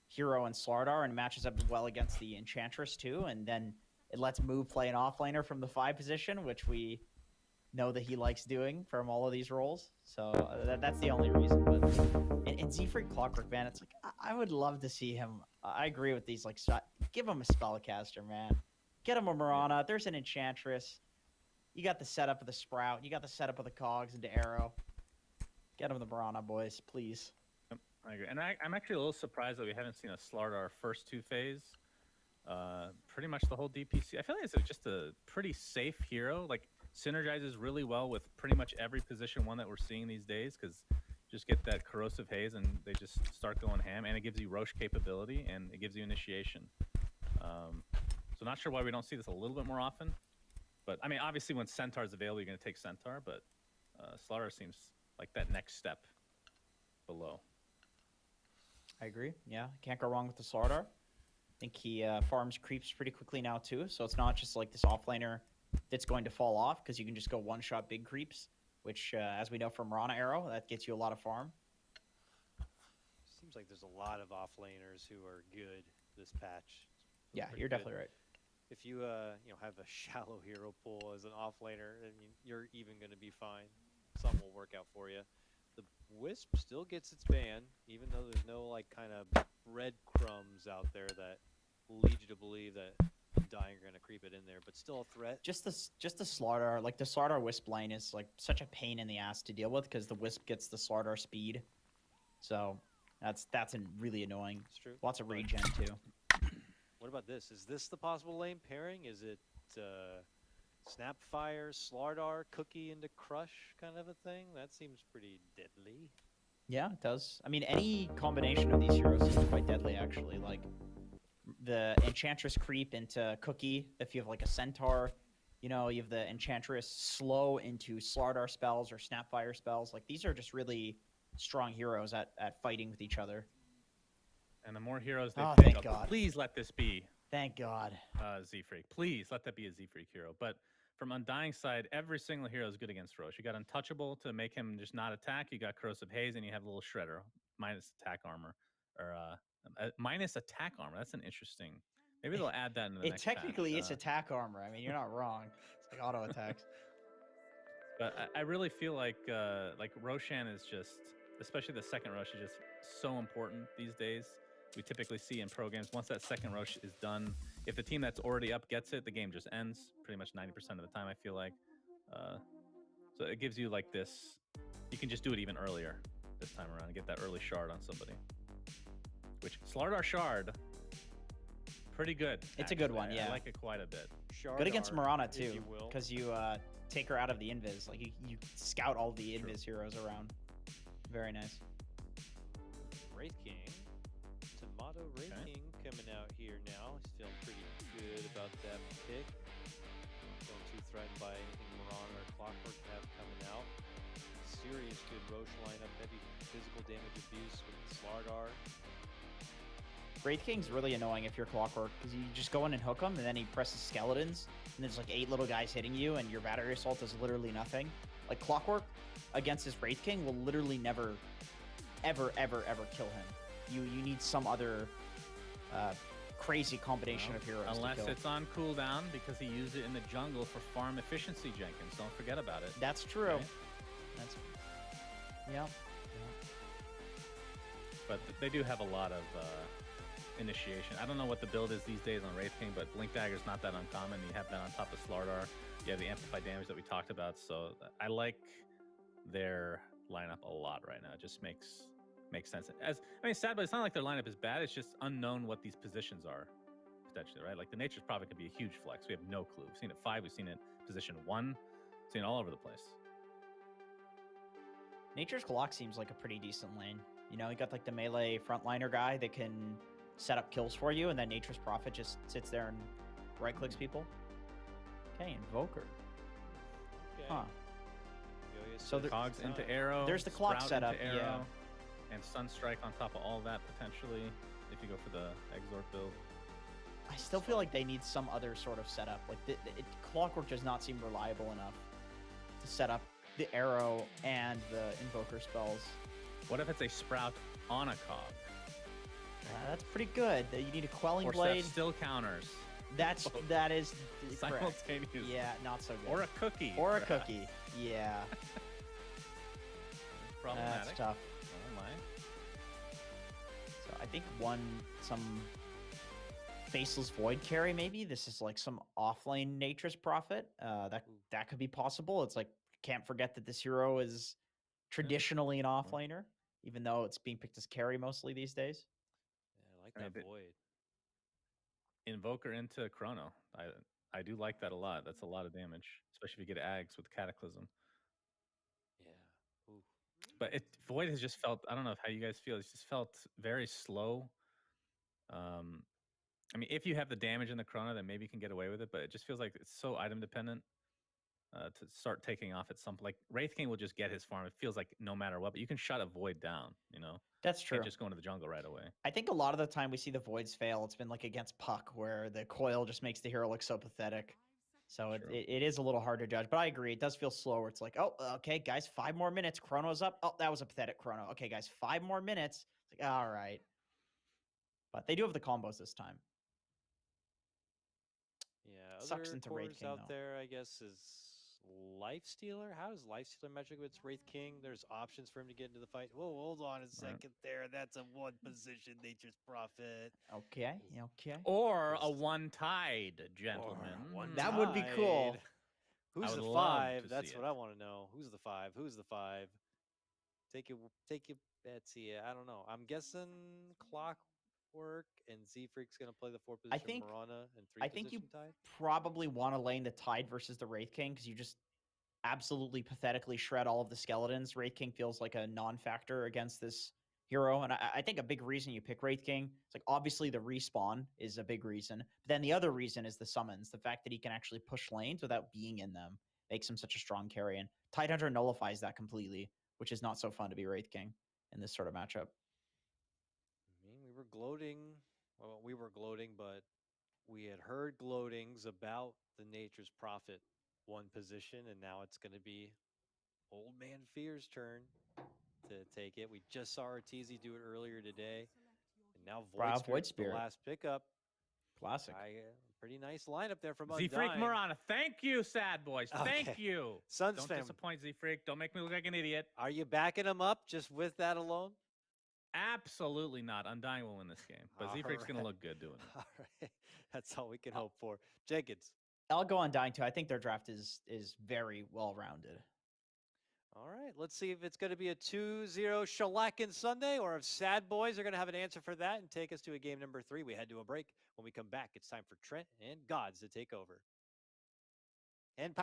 hero and Slardar, and matches up well against the Enchantress too. And then it lets Moo play an offlaner from the 5 position, which we know that he likes doing from all of these roles. So that's the only reason. But in Z-Freak Clockwork, man, it's like I would love to see him. I agree with these. Like, give him a spellcaster, man. Get him a Mirana. There's an Enchantress. You got the setup of the Sprout. You got the setup of the Cogs into Arrow. Get him the Mirana, boys, please. I agree. And I'm actually a little surprised that we haven't seen a Slardar first 2 phase. Pretty much the whole DPC. I feel like it's just a pretty safe hero. Like, synergizes really well with pretty much every position 1 that we're seeing these days, because just get that corrosive haze and they just start going ham, and it gives you Roche capability and it gives you initiation. So not sure why we don't see this a little bit more often. But I mean, obviously when Centaur's available, you're going to take Centaur, but Slardar seems like that next step below. I agree. Yeah, can't go wrong with the Slardar. I think he farms creeps pretty quickly now too, so it's not just like this offlaner that's going to fall off, because you can just go one-shot big creeps, which, as we know from Mirana Arrow, that gets you a lot of farm. Seems like there's a lot of offlaners who are good this patch. Yeah, you're definitely right. If you have a shallow hero pool as an offlaner, I mean, you're even going to be fine. Some will work out for you. The Wisp still gets its ban, even though there's no like kind of breadcrumbs out there that lead you to believe that Dying are going to creep it in there, but still a threat. Just the Slardar, like the Slardar Wisp lane is like such a pain in the ass to deal with, because the Wisp gets the Slardar speed. So that's really annoying. It's true. Lots of regen too. What about this? Is this the possible lane pairing? Is it Snapfire, Slardar, Cookie into Crush kind of a thing? That seems pretty deadly. Yeah, it does. I mean, any combination of these heroes is quite deadly, actually. Like the Enchantress creep into Cookie, if you have like a Centaur, you have the Enchantress slow into Slardar spells or Snapfire spells. Like, these are just really strong heroes at fighting with each other. And the more heroes they thank pick God. up, please let this be. Thank God. Z-Freak. Please let that be a Z-Freak hero. But from Undying's side, every single hero is good against Roche. You got Untouchable to make him just not attack. You got Corrosive Haze, and you have a little Shredder, minus attack armor. Or minus attack armor. That's an interesting... Maybe they'll add that in the next technically patch. it's attack armor. I mean, you're not wrong. It's like auto attacks. But I really feel like Roshan is just, especially the second rush, is just so important these days. We typically see in pro games, once that second rush is done, if the team that's already up gets it, the game just ends pretty much 90% of the time, I feel like. So it gives you like this, you can just do it even earlier this time around and get that early shard on somebody. Which, Slardar Shard, pretty good. It's a good one, yeah. I like it quite a bit. Good against Mirana too, because you take her out of the invis. Like you scout all the invis heroes around. Very nice. Wraith King. Tomato Wraith King coming out here now. He's feeling pretty good about that pick. Don't too threatened by anything Mirana or Clockwork have coming out. Serious good Roche lineup. Heavy physical damage abuse with Slardar. Wraith King's really annoying if you're Clockwork, because you just go in and hook him, and then he presses skeletons, and there's like 8 little guys hitting you, and your battery assault does literally nothing. Like, Clockwork against his Wraith King will literally never, ever, ever, ever kill him. You need some other crazy combination of heroes Unless to kill. it's on cooldown, because he used it in the jungle for farm efficiency, Jenkins. Don't forget about it. That's true. Right? That's yeah. But they do have a lot of initiation. I don't know what the build is these days on Wraith King, but Blink Dagger's not that uncommon. You have that on top of Slardar. You have the amplified damage that we talked about. So I like their lineup a lot right now. It just makes sense. Sad, but it's not like their lineup is bad. It's just unknown what these positions are, potentially, right? Like the Nature's probably could be a huge flex. We have no clue. We've seen it 5. We've seen it position 1. We've seen it all over the place. Nature's Clock seems like a pretty decent lane. You got like the melee frontliner guy that can set up kills for you, and then Nature's Prophet just sits there and right-clicks people. Okay, Invoker. Okay. Huh. So the Cogs into arrow. There's the clock Sprout setup, into arrow, yeah. and Sunstrike on top of all that potentially if you go for the Exort build. I still feel like they need some other sort of setup. Like Clockwork does not seem reliable enough to set up the arrow and the Invoker spells. What if it's a Sprout on a Cog? That's pretty good. You need a Quelling Or Blade. still counters. That is correct. Simultaneous. Yeah, not so good. Or a cookie. Or a cookie. Yeah. Problematic. That's tough. Oh my. So I think some Faceless Void carry maybe. This is like some offlane Nature's Prophet. That could be possible. It's like, can't forget that this hero is traditionally an offlaner, even though it's being picked as carry mostly these days. Yeah, I like that Void. Invoker into Chrono. I do like that a lot. That's a lot of damage, especially if you get Ags with Cataclysm. Yeah. Ooh. But Void has just felt, I don't know how you guys feel, it's just felt very slow. I mean, if you have the damage in the Chrono, then maybe you can get away with it, but it just feels like it's so item dependent to start taking off at some point. Like, Wraith King will just get his farm. It feels like no matter what, but you can shut a Void down, you know? That's true. You can't just go into the jungle right away. I think a lot of the time we see the Voids fail, it's been like against Puck, where the coil just makes the hero look so pathetic. So it is a little hard to judge, but I agree. It does feel slower. It's like, oh, okay, guys, 5 more minutes. Chrono's up. Oh, that was a pathetic Chrono. Okay, guys, 5 more minutes. It's like, all right. But they do have the combos this time. Yeah, Sucks other into Wraith cores King, out though. there, I guess, is Lifestealer. How does Lifestealer match with Wraith King? There's options for him to get into the fight. Whoa, hold on a second there. That's a one position Nature's Prophet. Okay. Or a one-tide, gentlemen. That would be cool. Who's I the would love 5? to That's see what it. I want to know. Who's the 5? Who's the 5? Take your bets here. I don't know. I'm guessing Clockwork and Z-Freak's going to play the 4 position Mirana and 3 I think you position Tide. probably want to lane the Tide versus the Wraith King because you just absolutely pathetically shred all of the skeletons. Wraith King feels like a non-factor against this hero, and I think a big reason you pick Wraith King, it's like obviously the respawn is a big reason, but then the other reason is the summons. The fact that he can actually push lanes without being in them makes him such a strong carry, and Tidehunter nullifies that completely, which is not so fun to be Wraith King in this sort of matchup. I mean, we were gloating. Well, we were gloating, but we had heard gloatings about the Nature's Prophet 1 position, and now it's going to be Old Man Fear's turn to take it. We just saw Arteezy do it earlier today, and now Void Spirit, the last pickup. Classic. Pretty nice lineup there from Z-Freak Undyne. Mirana. Thank you, sad boys. Thank Okay. you. Suns Don't fan. disappoint, Z-Freak. Don't make me look like an idiot. Are you backing him up just with that alone? Absolutely not. Undyne will win this game, but All Z-Freak's going right. to look good doing it. All right. That's all we can hope for. Jenkins. I'll go on Dying too. I think their draft is very well rounded. All right, let's see if it's going to be a 2-0 shellacking Sunday or if Sad Boys are going to have an answer for that and take us to a game number 3. We head to a break. When we come back, it's time for Trent and Gods to take over. And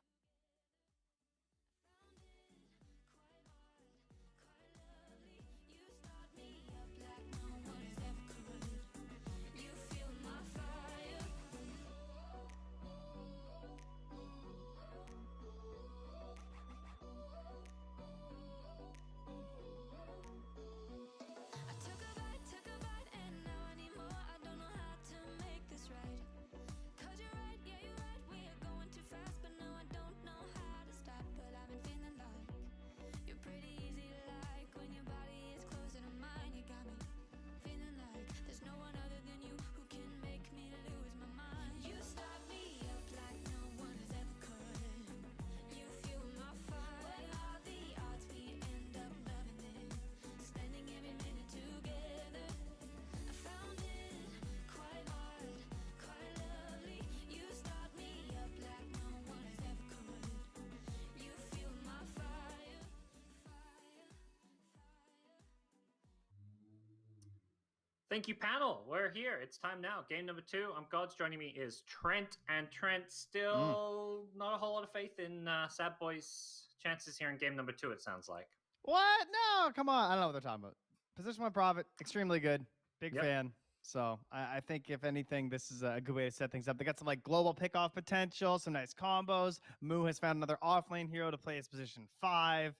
Thank you, panel. We're here. It's time now. Game number 2. I'm Gods. Joining me is Trent, and Trent still not a whole lot of faith in Sad Boy's chances here in game number 2, it sounds like. What? No, come on. I don't know what they're talking about. Position 1 Prophet, extremely good. Big fan. So I think if anything, this is a good way to set things up. They got some like global pickoff potential, some nice combos. Moo has found another offlane hero to play his position 5.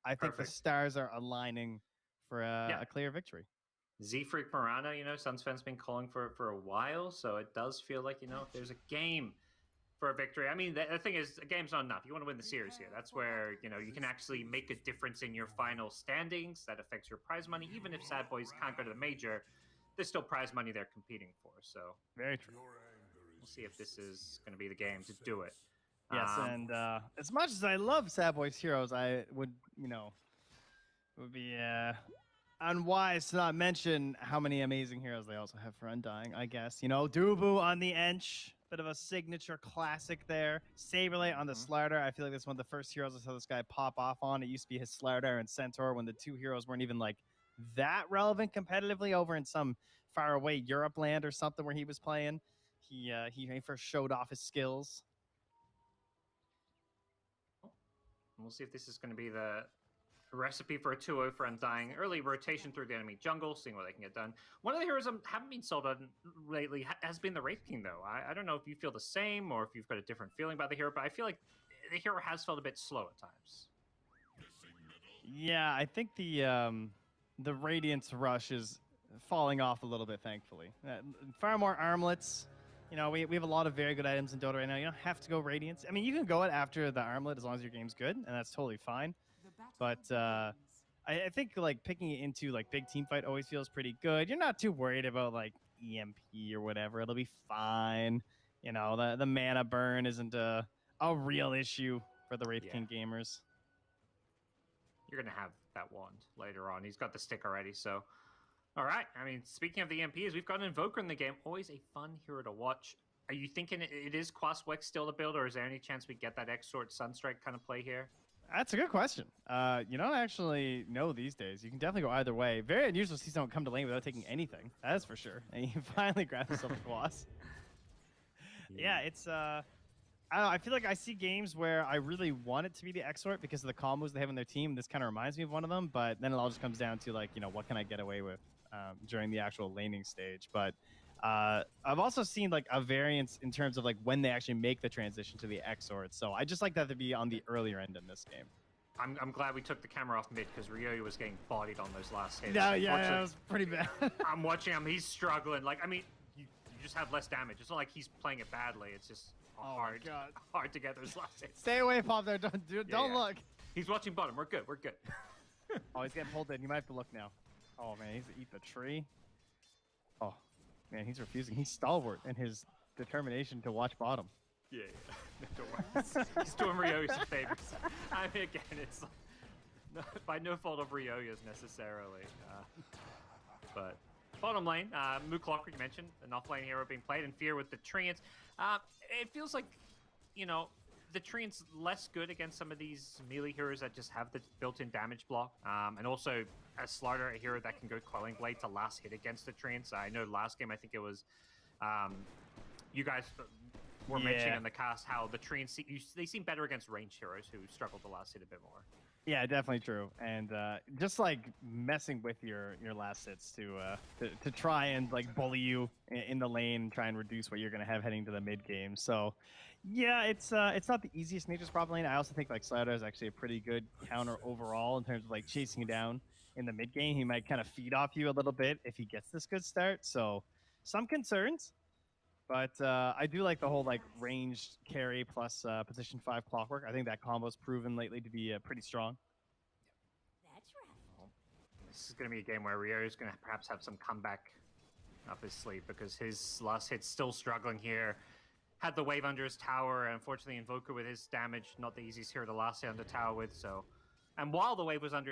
I think the Perfect. stars are aligning for a clear victory. Z-Freak Mirana, you know, Sunsfan's been calling for it for a while, so it does feel like, you know, if there's a game for a victory. I mean, the thing is, a game's not enough. You want to win the series here. That's where, you know, you can actually make a difference in your final standings. That affects your prize money. Even if Sad Boys can't go to the major, there's still prize money they're competing for. So very true. We'll see if this is going to be the game to do it. Yes, and as much as I love Sad Boys Heroes, I would, you know, it would be unwise to not mention how many amazing heroes they also have for Undying, I guess. You know, Dubu on the Ench, bit of a signature classic there. Saberlight on the Slardar. I feel like that's one of the first heroes I saw this guy pop off on. It used to be his Slardar and Centaur when the two heroes weren't even like that relevant competitively over in some faraway Europe land or something where he was playing. He first showed off his skills. We'll see if this is going to be the recipe for a 2-0 for Undying. Early rotation through the enemy jungle, seeing what they can get done. One of the heroes I haven't been sold on lately has been the Wraith King, though. I don't know if you feel the same or if you've got a different feeling about the hero, but I feel like the hero has felt a bit slow at times. Yeah, I think the Radiance Rush is falling off a little bit, thankfully. Far more armlets. You know, we have a lot of very good items in Dota right now. You don't have to go Radiance. I mean, you can go it after the armlet as long as your game's good, and that's totally fine. But I think like picking it into like big team fight always feels pretty good. You're not too worried about like EMP or whatever. It'll be fine. You know, the mana burn isn't a real issue for the Wraith King gamers. You're going to have that wand later on. He's got the stick already, so... All right. I mean, speaking of the EMPs, we've got an Invoker in the game. Always a fun hero to watch. Are you thinking it is Quaswex still the build, or is there any chance we get that X-Sword Sunstrike kind of play here? That's a good question. You don't actually know these days. You can definitely go either way. Very unusual to see someone come to lane without taking anything. That's for sure. And you finally grab yourself a Quas. Yeah, it's... I don't know. I feel like I see games where I really want it to be the X-Sword because of the combos they have on their team. This kind of reminds me of one of them, but then it all just comes down to, like, you know, what can I get away with during the actual laning stage. But I've also seen, like, a variance in terms of, like, when they actually make the transition to the X-Sword. So I just like that to be on the earlier end in this game. I'm glad we took the camera off mid because Ryoyu was getting bodied on those last hits. Yeah, that was pretty bad. I'm watching him. He's struggling. Like, I mean, you just have less damage. It's not like he's playing it badly. It's just hard to get those last hits. Stay away, Pop. There, don't look. He's watching bottom. We're good. We're good. Oh, he's getting pulled in. You might have to look now. Oh man, he's eat the tree. Oh man, he's refusing. He's stalwart in his determination to watch bottom. Yeah. Don't worry. He's doing Ryoyu some favors. I mean, again, it's like, by no fault of Ryoya's necessarily, but. Bottom lane, Moo Clockwork, you mentioned, an offlane hero being played in Fear with the Treants. It feels like, you know, the Treants less good against some of these melee heroes that just have the built-in damage block. And also, as Slardar, a hero that can go Quelling Blade to last hit against the Treants. I know last game, I think it was, you guys were mentioning in the cast how the Treants, they seem better against ranged heroes who struggle to last hit a bit more. Yeah, definitely true. And just like messing with your last hits to try and like bully you in the lane and try and reduce what you're gonna have heading to the mid game. So yeah, it's not the easiest Nature's Prop lane. I also think like Slardar is actually a pretty good counter overall in terms of like chasing you down in the mid game. He might kind of feed off you a little bit if he gets this good start. So some concerns. But I do like the whole like ranged carry plus position 5 Clockwork. I think that combo's proven lately to be pretty strong. That's right. Well, this is going to be a game where Ryo's going to perhaps have some comeback up his sleeve because his last hit's still struggling here. Had the wave under his tower, and unfortunately Invoker with his damage, not the easiest hero to last hit under tower with. So, and while the wave was under